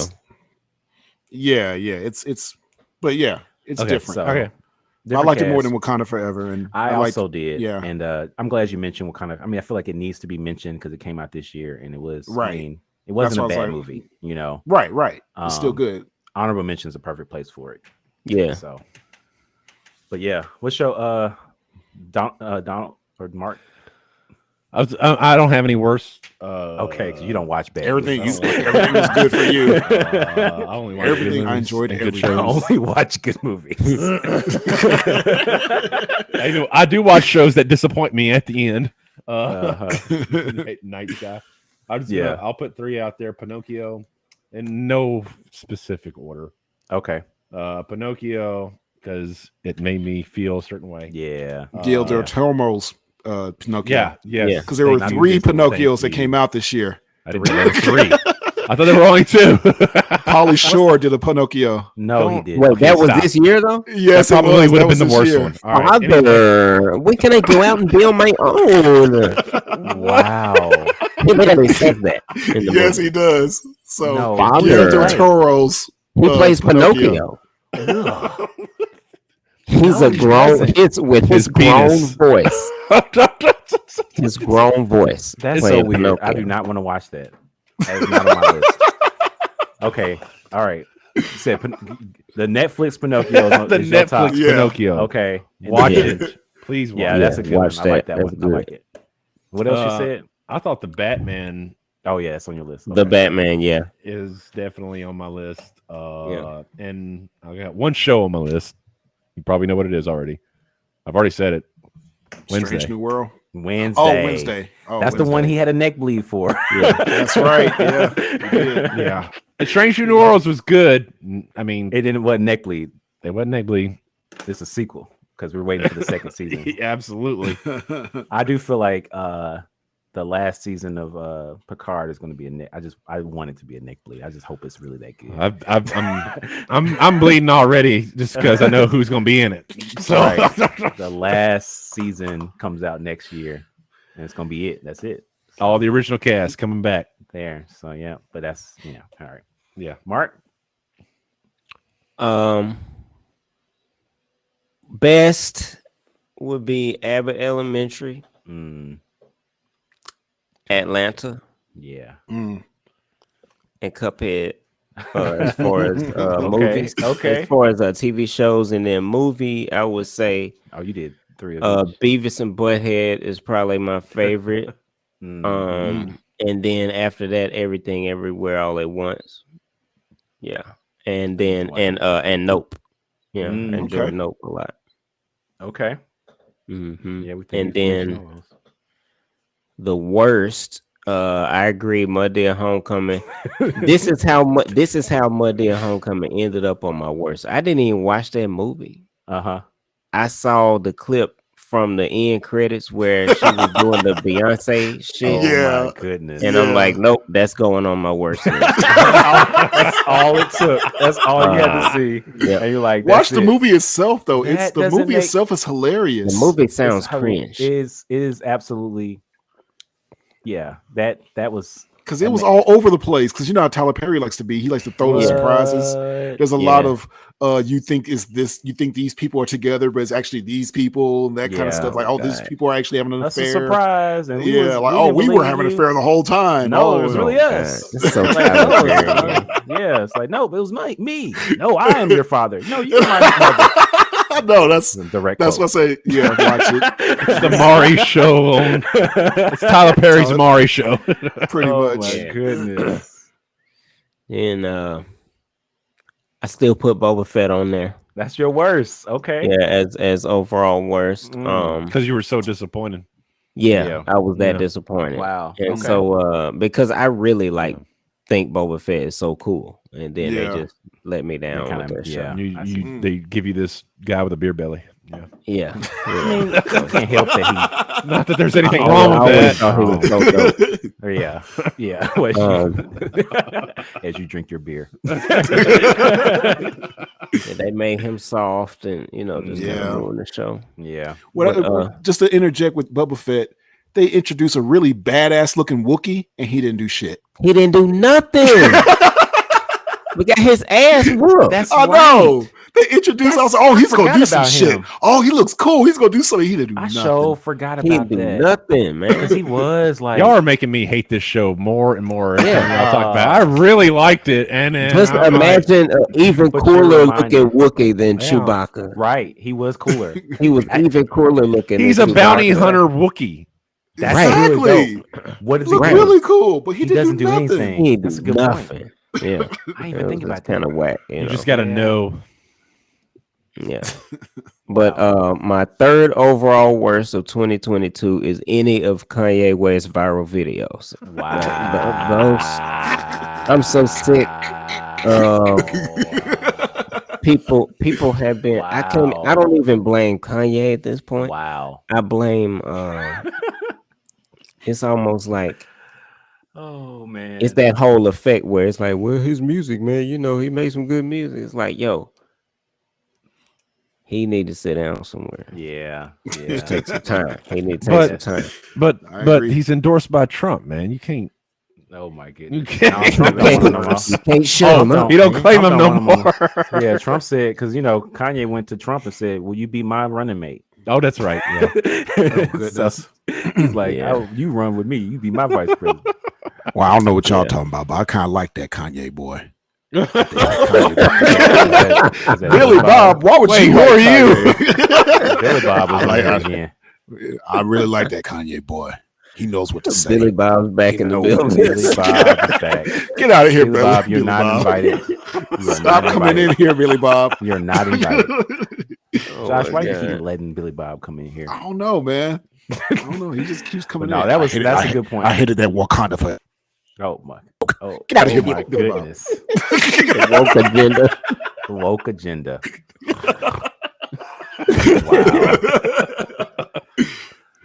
Yeah, it's but yeah, it's Okay, different. so- Okay. I different liked it more cast. than Wakanda Forever, and I liked also did. yeah. And I'm glad you mentioned what kind of. I mean, I feel like it needs to be mentioned because it came out this year, and it was. Right. I mean, it wasn't why I a was bad like- movie. right. It's still Um, good. Honorable mention is a perfect place for it. Yeah. So, but yeah, what's your Donald or Mark? I don't have any worse. Okay, because you don't watch bad. Everything movies. everything was good for you. I only watch Everything good I movies enjoyed and good everything. I shows. only watch good movies. I do watch shows that disappoint me at the end. Uh-huh. Night Sky. Yeah. I'll put 3 out there. Pinocchio, in no specific order. Okay. Pinocchio, because it made me feel a certain way. Yeah. Guillermo del Yeah. Toro's Pinocchio. Yeah, yes. Yeah. Because there were Thank you. 3 Thank Pinocchios that you. came out this year. I didn't know there were 3. I thought there were only 2. Pauly Shore did a Pinocchio. No, he Don't- did. Wait, Okay, that was stop. this year though? Yes, That probably it was. would That have was been the this worst year. one. All right. anyway. Father, when can I go out and build my own? Wow. He literally says that. In the Yes, movie. he does. So No, Father. Guillermo del right. Toro's He plays Pinocchio. Pinocchio. He's No, a he grown. doesn't. It's with his grown penis. voice. His grown voice. That's so playing weird. I Pinocchio. do not want to watch that. That is not on my list. Okay. All right. You said the Netflix Pinocchio is The is your top. Netflix Yeah. Pinocchio. Okay. And Watch then- it. Please watch Yeah, it. that's a good one. watch I like that. that That's one. I like good. it. What else you Uh, said? I thought the Batman Oh yeah, it's on your list. The Okay. Batman, yeah. is definitely on my list. And I got one show on my list. You probably know what it is already. I've already said it. Strange Wednesday. New World. Wednesday. Oh, Wednesday. Oh, That's the one he had a neck bleed for. That's right. Yeah. He did. Yeah. Strange New Orleans was good. I mean, It didn't what neck bleed. it wasn't neck bleed. It's a sequel because we're waiting for the second season. Absolutely. I do feel like the last season of Picard is going to be a neck. I want it to be a neck bleed. I just hope it's really that good. I'm bleeding already just because I know who's going to be in it. So Right. The last season comes out next year, And it's gonna be it. That's it. All the original cast coming back. There. So yeah, but that's all right. Yeah. Mark. Best would be Abbott Elementary, Atlanta, Yeah. Mm. and Cuphead. As far as movies, okay. As far as TV shows, and then movie, I would say Oh, you did 3 of each. Beavis and Butthead is probably my favorite. Mm. And then after that, Everything Everywhere All at Once. Yeah. And then and Nope. Yeah, I enjoy okay. Nope a lot. Okay. Mm-hmm. Yeah, we And then the worst, I agree, Mud Day Homecoming. This is how Mud Day Homecoming ended up on my worst. I didn't even watch that movie. I saw the clip from the end credits where she was doing the Beyonce shit. Yeah. My goodness. And I'm like, nope, that's going on my worst list. That's all it took. That's all you had to see. Yeah. And you're like, Watch that's the it. movie itself, though. That The doesn't movie make- itself is hilarious. The movie sounds It's cringe. It is absolutely. Yeah, that was because it was all over the place. Because you know how Tyler Perry likes to be. He likes to throw the surprises. There's a lot of you think these people are together, but it's actually these people and that kind of stuff. Like, oh, these people are actually having an That's affair. a surprise. And we were having an affair the whole time. No, Oh, it was really us. It's so Like, Tyler no, Perry. yeah, it's like no, but it was me. No, I am your father. No, you're my mother. No, that's Direct. what I say. Yeah, watch it. It's the Maury show. It's Tyler Perry's Maury show. Pretty Oh much. my goodness. And I still put Boba Fett on there. That's your worst. Okay. Yeah, as overall worst. Because you were so disappointed. Yeah. I was that Yeah. disappointed. Wow. And Okay. so because I really think Boba Fett is so cool, and then Yeah. they just let me down They with kinda- that show. yeah. They give you this guy with a beer belly. Yeah. Yeah. I mean, I can't help that Not that there's anything I wrong with always that. thought he was so dope. he. Yeah. What as you drink your beer. Yeah, they made him soft, and just Yeah. ruin the show. Yeah. Just to interject with Boba Fett, they introduced a really badass looking Wookiee, and he didn't do shit. He didn't do nothing. We got his ass whooped. That's I know. They introduced. I was like, oh, he's gonna forgot do some about shit. him. Oh, he looks cool. He's gonna do something. He didn't do I nothing. so forgot He about didn't do that. nothing, man. Because he was like Y'all are making me hate this show more and more. every Yeah. time y'all talk about it. I really liked it, and then Just I'm like, imagine an even But cooler you're looking reminded. Wookiee than Yeah. Chewbacca. right. He was cooler. He was even cooler looking. he's a than bounty Chewbacca. hunter Wookiee. That's Exactly. really dope. What is He he looked do? really cool, but he doesn't didn't do nothing. anything. He ain't That's a do good point. nothing. Yeah, I didn't even think about that. kind of whack. You You know? just got to Yeah. know. Yeah. But my third overall worst of 2022 is any of Kanye West's viral videos. Wow. I'm so sick. People have been. Wow. I don't even blame Kanye at this point. Wow. I blame. It's almost like Oh man. it's that whole effect where it's like, well, his music, man. He made some good music. It's like, yo, he need to sit down somewhere. Yeah. Just take some time. He need to But- take some time. But I but agree. he's endorsed by Trump, man. You can't. Oh my You goodness. can't. No, Trump don't want him no more. You can't shut him up. You don't claim Trump him don't no want him more. Yeah, Trump said because Kanye went to Trump and said, "Will you be my running mate?" Oh, that's right. Yeah. goodness. So, he's like, Yeah. "Oh, you run with me. You be my vice president." Well, I don't know what y'all Yeah. talking about, but I kind of like that Kanye boy. Is that Billy Bob, why would Wait, you? who like are you? Kanye? Billy Bob was I like in there it. again. I really like that Kanye boy. He knows what to say. Billy Bob's back in the know, building. Billy Bob is back. Get out of here, Billy Billy. Bob, you're Billy not Bob. invited. You are Stop not coming invited. in here, Billy Bob. You're not invited. Oh Josh, my why you God. keep letting Billy Bob come in here? I don't know, man. I don't know. He just keeps But coming no, in. that's I a hit good point. I hated that Wakanda for Oh my! Oh, Get out of here, my Billy Bob. goodness! The woke agenda. The woke agenda.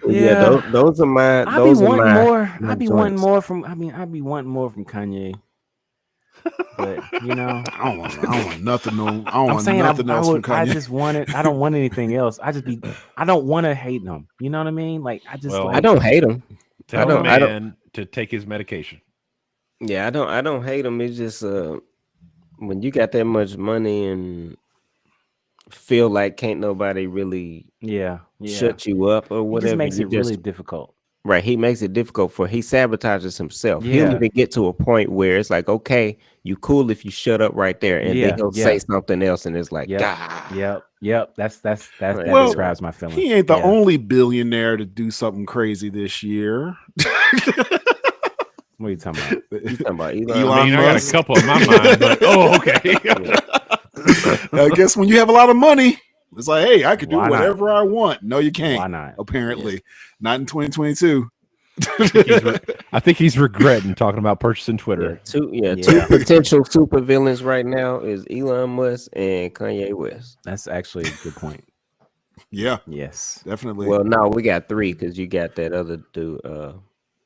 Wow. Yeah, those are my. I be Those are wanting my. more. my I be wanting joints. more from. I be wanting more from Kanye. But you know, I don't want nothing. I don't I'm want saying nothing else from I Kanye. just want it. I don't want anything else. I don't want to hate them. You know what I mean? Like I just Well, I like don't hate him. Tell don't- the I don't- man to take his medication. Yeah, I don't hate him. It's just when you got that much money and feel like can't nobody really yeah. shut you up or He whatever. just makes you it really difficult. right. He makes it difficult he sabotages himself. He'll Yeah. even get to a point where it's like, okay, you cool if you shut up right there, and Yeah, then he'll yeah. say something else, and it's like, Yep, God. Yep. That Well, describes my feelings. He ain't the Yeah. only billionaire to do something crazy this year. What are you talking about? You talking about Elon? Elon I mean, I got a Musk. couple in my mind, but okay. I guess when you have a lot of money, it's like, hey, I could do Why not? whatever I want. No, you Why can't. not? Apparently, not in 2022. I think he's regretting talking about purchasing Twitter. Two Yeah. potential super villains right now is Elon Musk and Kanye West. That's actually a good point. Yeah, Yes. definitely. Well, no, we got three because you got that other dude,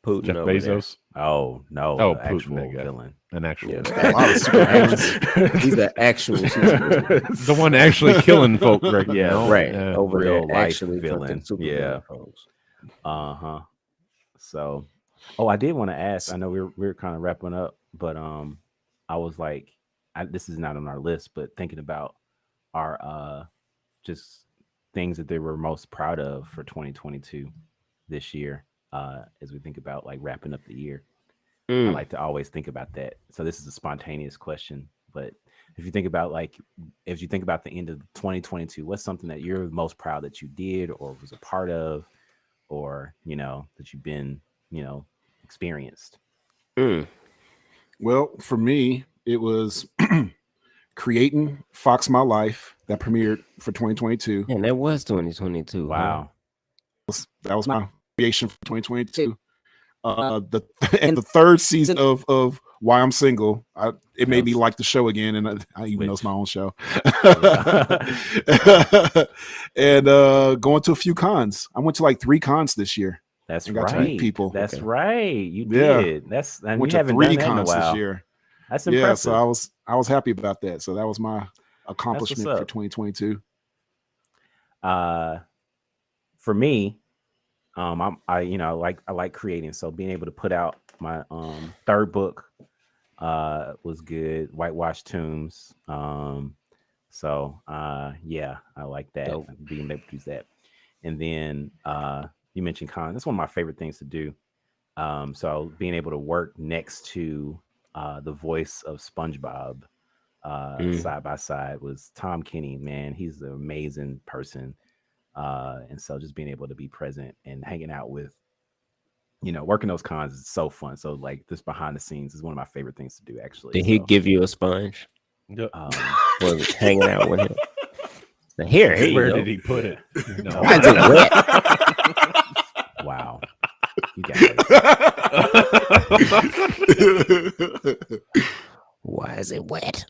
Putin Jeff over there. Bezos, Oh no. Oh, the Putin, actual that guy. villain. an actual Yeah, a lot of super villains. he's an actual super villain. the one actually killing folk right Yeah, now. Right Yeah. over real there, life actually villain. fucking super Yeah. villain folks. Uh-huh. So, I did want to ask. I know we're kind of wrapping up, but I was like, this is not on our list, but thinking about our just things that they were most proud of for 2022 this year. As we think about like wrapping up the year, I Mm. like to always think about that. So this is a spontaneous question, but if you think about if you think about the end of 2022, what's something that you're most proud that you did or was a part of, or that you've been experienced? Mm. Well, for me, it was creating Fox My Life that premiered for 2022. And that was 2022. huh? Wow. That was my creation for 2022. The third season of Why I'm Single, it made me like the show again, and I even know it's my own show. And going to a few cons. I went to like 3 cons this year. That's and got to meet right. people. That's Okay. right. You Yeah. did. And Went you to haven't 3 done that in a cons while. this year. That's Yeah, impressive. so I was happy about that. So that was my accomplishment for up. 2022. For me, I like creating. So being able to put out my third book was good. Whitewash Tombs. So yeah, I like that. Dope. Being able to use that. And then you mentioned cons. That's one of my favorite things to do. So being able to work next to the voice of SpongeBob side by side was Tom Kenny. Man, he's an amazing person. And so just being able to be present and hanging out with, working those cons is so fun. So like this behind the scenes is one of my favorite things to do, actually. Did he So, give you a sponge um, for hanging out with him? Now, here you Where go. did he put it? No. Why is it wet? wow. You guys. Why is it wet?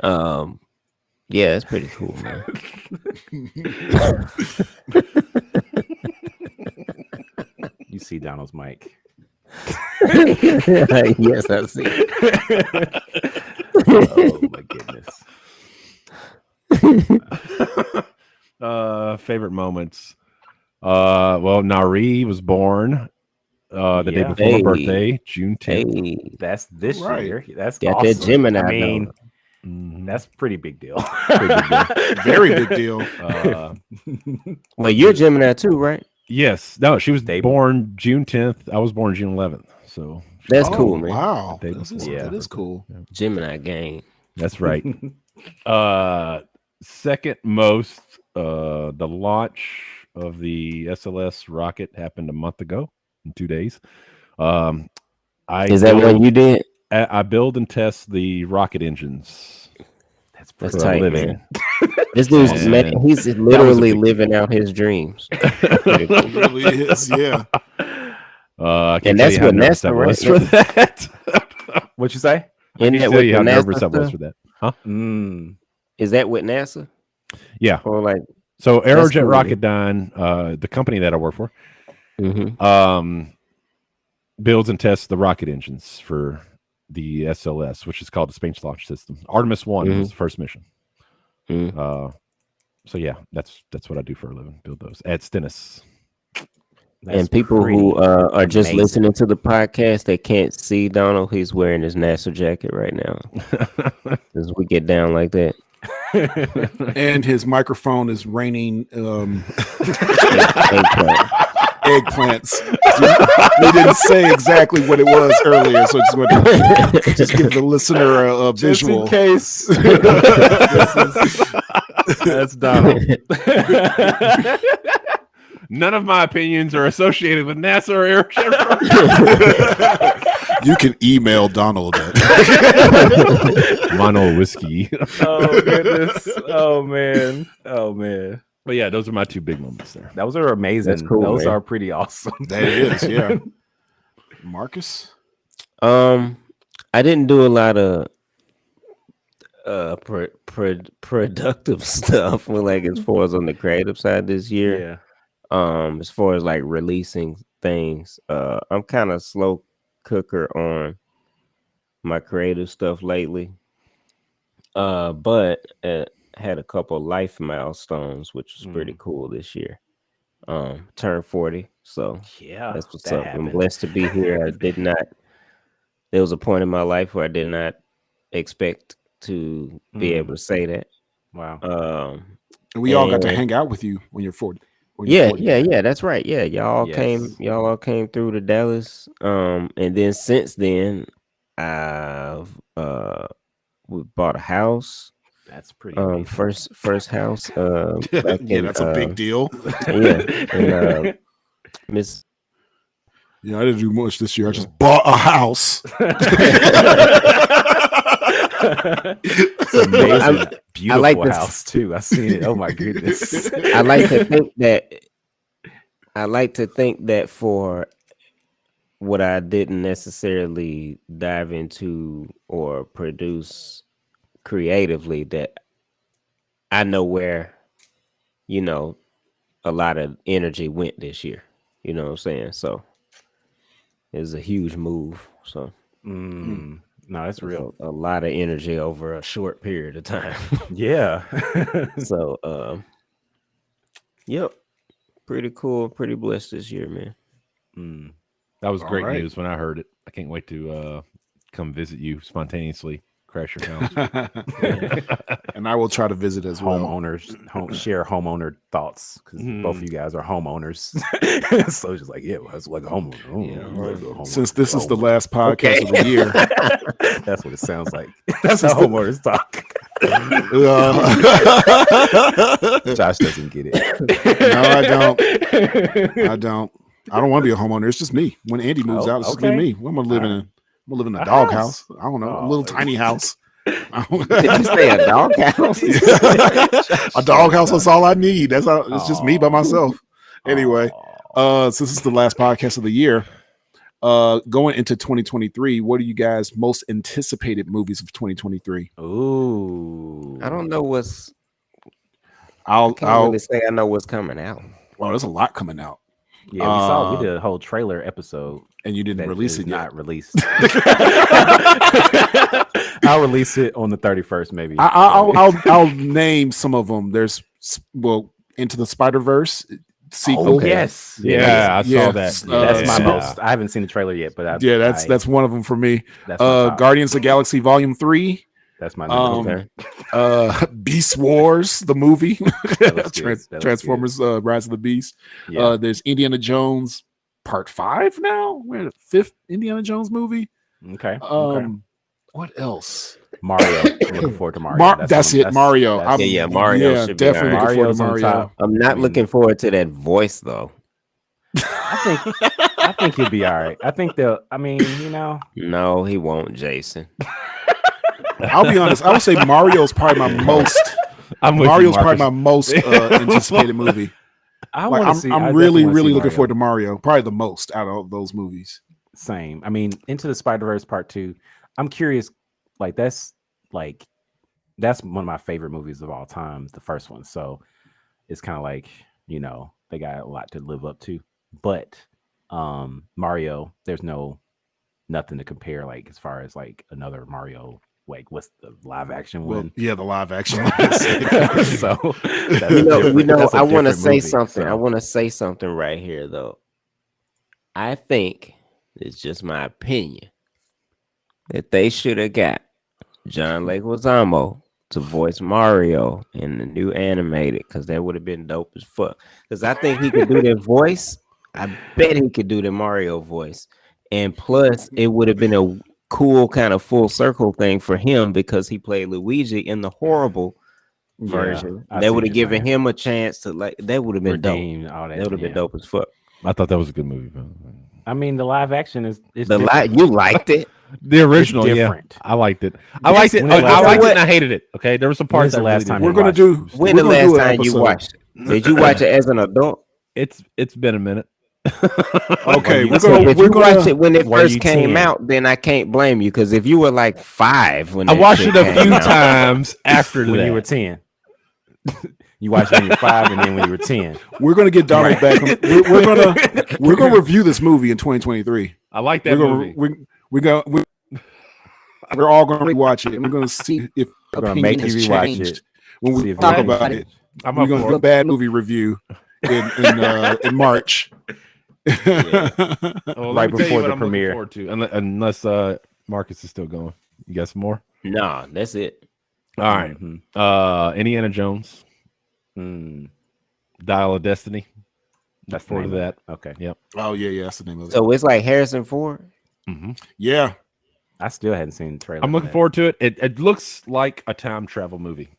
Yeah, it's pretty cool, man. You see Donald's mic. Yes, I see. Oh my goodness. Favorite moments. Well, Nari was born the day Yeah. before my Hey. birthday, June 10th. Hey, That's this Right. year. That's got awesome. that Gemini. I mean, Mhm. that's pretty big deal. Very big deal. well, you're Gemini too, right? Yes. No, she was They- born June 10th. I was born June 11th. So That's Oh, cool, man. Wow. They- Yeah. That is cool. Gemini gang. that's right. Second most, the launch of the SLS rocket happened a month ago in 2 days. Is that what you did? I build and test the rocket engines. That's That's for a tight, living. man. This dude's And he's that was a literally big living out his dreams. It really is. Yeah. I And can that's tell you how what nervous I NASA was right for that. What you say? Isn't I that can what tell you how the nervous NASA I was stuff? for that. Mm. Is that with NASA Yeah. or like? So That's Aerojet cool. Rocketdyne, the company that I work for, Mhm. builds and tests the rocket engines for the SLS, which is called the Space Launch System. Artemis 1 was the first mission. So yeah, that's what I do for a living. Build those at Stennis. And people who are just listening to the podcast, they can't see Donald. He's wearing his NASA jacket right now. As we get down like that. And his microphone is raining Eggplant. eggplants. They didn't say exactly what it was earlier, so just give the listener a visual. Just in case. That's Donald. None of my opinions are associated with NASA or Air Chevron. You can email Donald at Mono whiskey. Oh goodness. Oh man. But yeah, those are my two big moments there. Those are amazing. That's cool, Those man. are pretty awesome. that is, yeah. Marcus? I didn't do a lot of productive stuff with like as far as on the creative side this year. Yeah. As far as like releasing things, I'm kind of slow cooker on my creative stuff lately. But had a couple life milestones, which was pretty cool this year. Turned 40, so Yeah. that's what's that up. I'm happened. blessed to be here. There was a point in my life where I did not expect to be able to say that. Wow. And we all got to And- hang out with you when you're 40. when you're 40. Yeah, that's right. Yeah, y'all Yes. all came through to Dallas. And then since then, I've we bought a house. That's pretty amazing. First house. Yeah, that's a big deal. Yeah, and Miss. Yeah, I didn't do much this year. I just bought a house. It's amazing. Beautiful like this. house too. I seen it. Oh my goodness. I like to think that for what I didn't necessarily dive into or produce creatively, that I know where, a lot of energy went this year. You know what I'm saying? So it's a huge move. So No, that's real. a lot of energy over a short period of time. Yeah. So yep. Pretty cool, pretty blessed this year, man. That was All great right. news when I heard it. I can't wait to come visit you spontaneously, crash your house. And I will try to visit as well. Homeowners share homeowner thoughts because both of you guys are homeowners. So it's just like, yeah, well, it's like a homeowner. Oh, Yeah, let's go homeowner. Since this is the Homeowner. last podcast of the year, That's what it sounds like. That's how homeowners talk. Josh doesn't get it. no, I don't. I don't want to be a homeowner. It's just me. When Andy moves out, it's just okay. me. I'm gonna live in a A dog house. house. I don't know, a Oh, little like- tiny house. Did you say a dog house? A dog house. That's all I need. That's all. It's just me by myself. Anyway, since this is the last podcast of the year, going into 2023, what are you guys' most anticipated movies of 2023? Ooh. I don't know what's. I'll. Can't really say I know what's coming out. Well, there's a lot coming out, Yeah, we did a whole trailer episode and you didn't that release is it yet. not released. I'll release it on the 31st, maybe. I'll name some of them. There's Into the Spider-Verse sequel. Oh, yes. Yeah, I Yeah. saw that. That's my Yeah. most. I haven't seen the trailer yet, but Yeah, that's one of them for me. that's my top. Guardians of the Galaxy Volume 3, That's my number. Okay. Beast Wars, the movie, That looks good. That looks Transformers, Rise of the Beast. Yeah. There's Indiana Jones Part 5 now. We're in the 5th Indiana Jones movie. Okay. Okay. What else? Mario. Looking forward to Mario. That's it, Mario. Yeah, Mario Yeah, should be definitely alright. looking forward to Mario's on Mario. top. I'm not I mean- looking forward to that voice though. I think he'll be all right. I think No, he won't, Jason. I'll be honest. I would say Mario's probably my most. I'm with Mario's you, probably my Marcus. most anticipated movie. I Like, want to see. I I'm definitely really, wanna really see looking Mario. forward to Mario. Probably the most out of those movies. Same. I mean, Into the Spider-Verse Part 2. I'm curious. That's one of my favorite movies of all time. The first one. So it's kind of like they got a lot to live up to. But Mario, there's no nothing to compare. Like as far as like another Mario, like what's the live action Well, one? yeah, the live action. So that's You know, different- that's a I want to different say movie, something. I so. want to say something right here, though. I think it's just my opinion that they should have got John Leguizamo to voice Mario in the new animated, because that would have been dope as fuck. Because I think he could do that voice. I bet he could do the Mario voice, and plus it would have been a cool kind of full circle thing for him because he played Luigi in the horrible version. I see That what would you're have given saying. him a chance to like. That would have been dope. Redeem all that. That would have been yeah. dope as fuck. I thought that was a good movie. But I mean, the live action is The light, you liked it. the original, yeah, different. I liked it. I liked it. when I the last liked it, time- and I hated it. Okay, there were some When's parts the I last really time didn't We're you gonna watched do. When we're the gonna last do an time you episode. watched it? Did you watch it as an adult? It's been a minute. Okay, you we're said gonna. If We're you watched gonna. it when it Were first you came 10? out, then I can't blame you. Because if you were like 5 when I that watched shit it a came few out- times after when that. you were 10. You watched it when you were 5 and then when you were 10. We're gonna get Donald back. We're gonna. We're gonna review this movie in 2023. I like that We're gonna. movie. We're all gonna rewatch it, and we're gonna see if We're gonna make opinion you has rewatch changed it. when See we if talk your about opinion it. I'm We're up gonna for do a it. bad movie review in March. Well, let right me tell you before what the I'm premiere. looking forward to, unless Marcus is still going. You got some more? Nah, that's it. All right. Mhm. Indiana Jones, Mm, Dial of Destiny. that's the Forward to name of that. it. Okay. Yep. Oh yeah, that's the name of it. So it's like Harrison Ford. hmm Yeah, I still hadn't seen the trailer. I'm for looking that. forward to it. It looks like a time travel movie.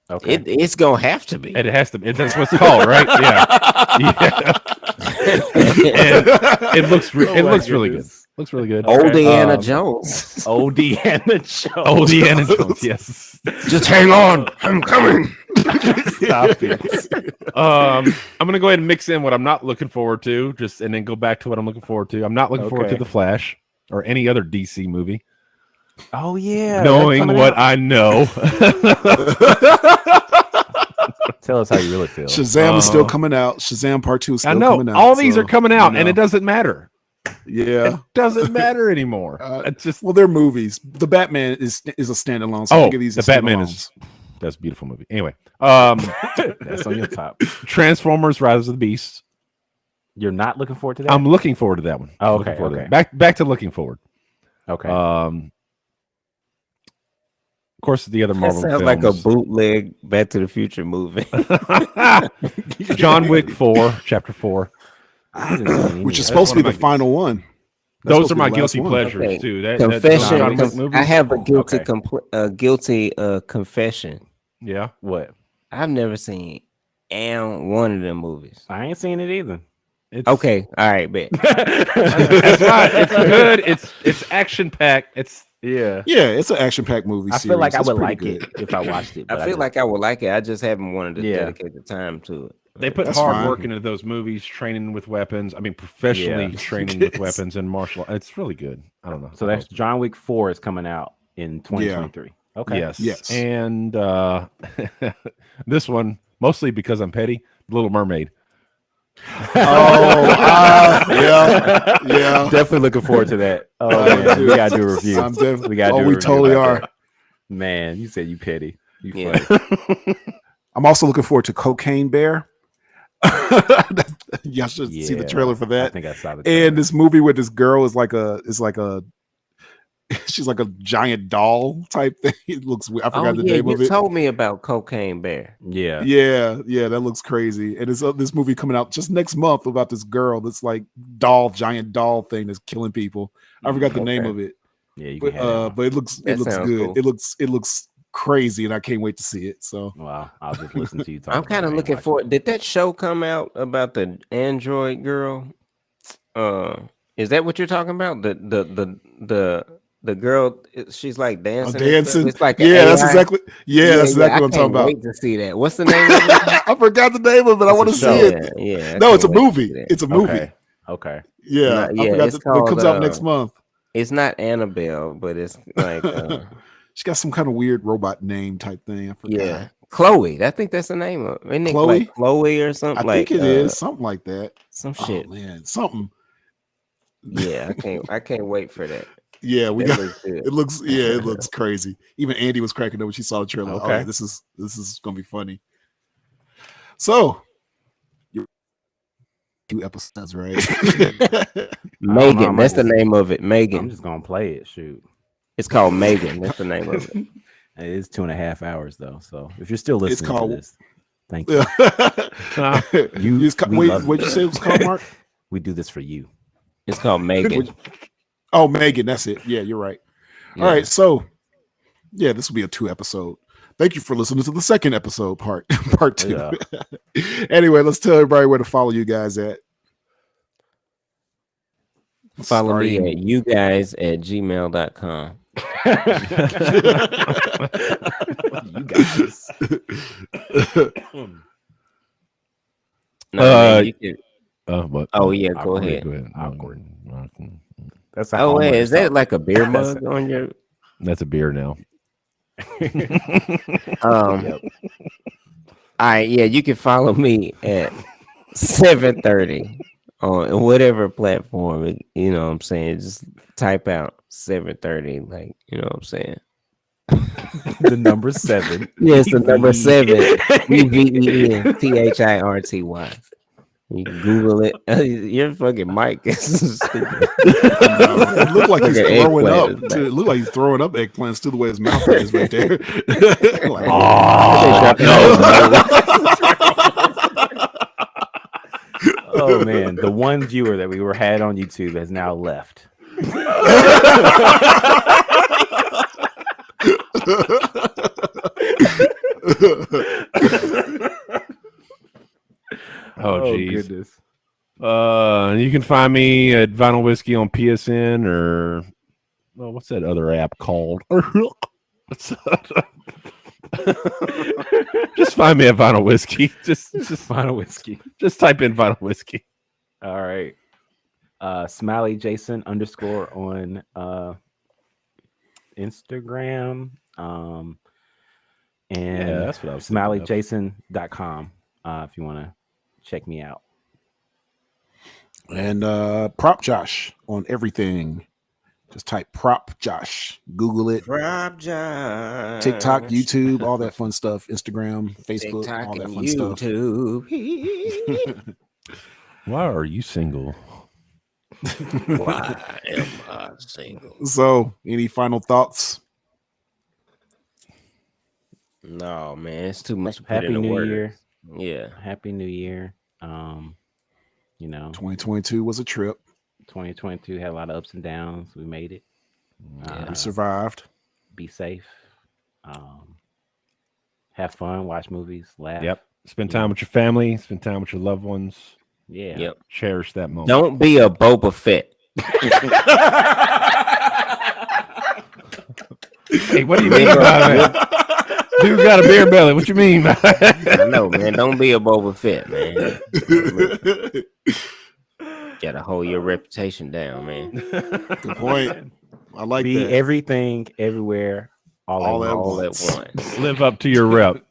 Okay. It's gonna have to be. It has to be. That's what it's called, right? Yeah. Yeah. And it looks Oh it my looks really good. goodness. Looks really good. Old Okay. Indiana Um, Jones. Old Deanna Jones. Old Indiana Jones. Yes. Just hang on, I'm coming. Stop it. I'm gonna go ahead and mix in what I'm not looking forward to, and then go back to what I'm looking forward to. I'm not looking forward to Okay. The Flash or any other DC movie. Oh yeah. Knowing what I know. Tell us how you really feel. Shazam is still coming out. Shazam Part 2 is still I know coming out. all these so, are coming out, you and know. it doesn't matter. Yeah. It doesn't matter anymore. It's just Well, they're movies. The Batman is a standalone. So I oh, think of these the as Batman standalones. is that's a beautiful movie. Anyway, That's on your top. Transformers: Rise of the Beasts. You're not looking forward to that? I'm looking forward to that one. Oh, Looking okay, forward to okay. that. Back to looking forward. okay. Of course, the other That Marvel sounds films. like a bootleg Back to the Future movie. John Wick 4, Chapter 4. I haven't seen any Which of is that. supposed to be one the of my final one. That's Those supposed are to my be the last guilty one. pleasures Okay. too. That Confession. John Wick movies. I have a guilty, Okay. guilty confession. Yeah. What? I've never seen one of them movies. I ain't seen it either. It's, Okay, all right, bet. That's right. It's good. It's action packed. It's Yeah. Yeah, it's an action-packed movie. I feel like I series. would It's like pretty it good. if I watched it. But I feel like I would like it. I just haven't wanted to Yeah. dedicate the time to it. they put That's hard fine. work into those movies, training with weapons. I mean, professionally Yeah. training with Yes. weapons and martial arts. It's really good. I don't know. So that's John Wick 4 is coming out in 2023. Okay. yes. Yes. And this one mostly because I'm petty. Little Mermaid. Yeah. Definitely looking forward to that. Oh Me man, too. we gotta do a review. I'm definitely. We gotta do Oh, a we review totally about are. that. Man, you said you petty. You Yeah. funny. I'm also looking forward to Cocaine Bear. Y'all should see the Yeah, trailer for I that. think I saw the And trailer. this movie where this girl is like a she's like a giant doll type thing. It looks I Oh forgot the yeah, name you of it. told me about Cocaine Bear. Yeah. Yeah, that looks crazy. And it's this movie coming out just next month about this girl that's like giant doll thing that's killing people. I forgot the name Okay. of it, Yeah, you can have that one. but it looks That sounds good. cool. It looks crazy, and I can't wait to see it. So Wow, I'll just listen to you talk. I'm about kind it. of I ain't looking watching for. it. Did that show come out about the android girl? Is that what you're talking about? The girl, she's like dancing. and stuff? dancing. It's like an Yeah, that's AI? exactly. Yeah, that's exactly I what I'm talking can't about. wait to see that. What's the name of it? I forgot the name of it. I It's want a to see show. it. Yeah. I No, it's a can't wait to movie. see that. It's a movie. Okay. Okay. Yeah, Yeah, I forgot it's it comes called, out next month. It's not Annabelle, but it's like She got some kind of weird robot name type thing. I forgot. yeah, Chloe. I think that's the name of it. Isn't it Chloe? like Chloe or something? I like think it is something like that. some Oh shit. man, something. Yeah, I can't wait for that. Yeah, we That got. looks good. It looks crazy. Even Andy was cracking up when she saw the trailer. Okay, Okay. this is gonna be funny. So, you're 2 episodes, right? Megan, that's the just- name of it. I'm Megan. just gonna play it. Shoot, It's called Megan. That's the name of it. it is 2.5 hours though. So if you're still listening called- to this, thank you. You we wait, love what'd you say it was called, Mark? We do this for you. It's called Megan. Oh, Megan, that's it. Yeah, you're right. Yeah. All right, so yeah, this will be a 2 episode. Thank you for listening to the second episode, part 2. Yeah. Anyway, let's tell everybody where to follow you guys at. Follow me Starting- at youguys@gmail.com. You guys. No, man, you can- What? oh yeah, go Awkward. ahead. Go ahead. Awkward. Mm. That's a Oh wait, Hallmark is that stuff. like a beer That's- mug on your? That's a beer now. Yep. All right, yeah, you can follow me at 7:30 on whatever platform. You know what I'm saying? Just type out 7:30, like you know what I'm saying. The number 7. Yes, the number 7. EVENTHIRTY. You can Google it. Your fucking mic is stupid. It looked like he's Fucking throwing up. eggplant. It looked like he's throwing up eggplants to the way his mouth is right there. Like, Oh man, the one viewer that we had on YouTube has now left. Oh, geez. goodness. You can find me at Vinyl Whiskey on PSN or what's that other app called? Just find me at Vinyl Whiskey. Just Final whiskey. just type in Vinyl Whiskey. All right. Smiley Jason _ on Instagram. And that's what I was thinking of. smileyjason.com if you want to check me out. and Prop Josh on everything. Just type Prop Josh. Google it. Rob Josh. TikTok, YouTube, all that fun stuff. Instagram, Facebook, TikTok all that and fun stuff. YouTube. Why are you single? Why am I single? So, any final thoughts? No, man, it's too much to put Happy in the New words. Year. Yeah. Happy New Year. 2022 was a trip. 2022 had a lot of ups and downs. We made it. Yeah. We survived. Be safe. Have fun. Watch movies. Laugh. Yep. Spend time with your family. Spend time with your loved ones. Yeah. Yep. Cherish that moment. Don't be a Boba Fett. Hey, what do you mean by that? Dude got a beer belly. What you mean by that? I know, man. Don't be a Boba Fett, man. Gotta hold your reputation down, man. Good point. I like Be that. everything, everywhere, all at All once. at All at once. Live up to your rep.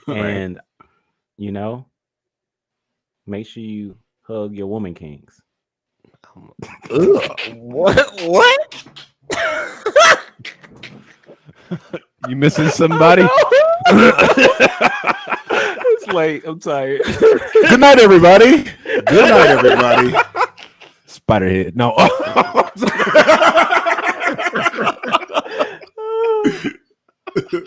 And make sure you hug your woman kings. Ugh, what? You missing somebody? It's late. I'm tired. Good night, everybody. Good night, everybody. Spiderhead. No.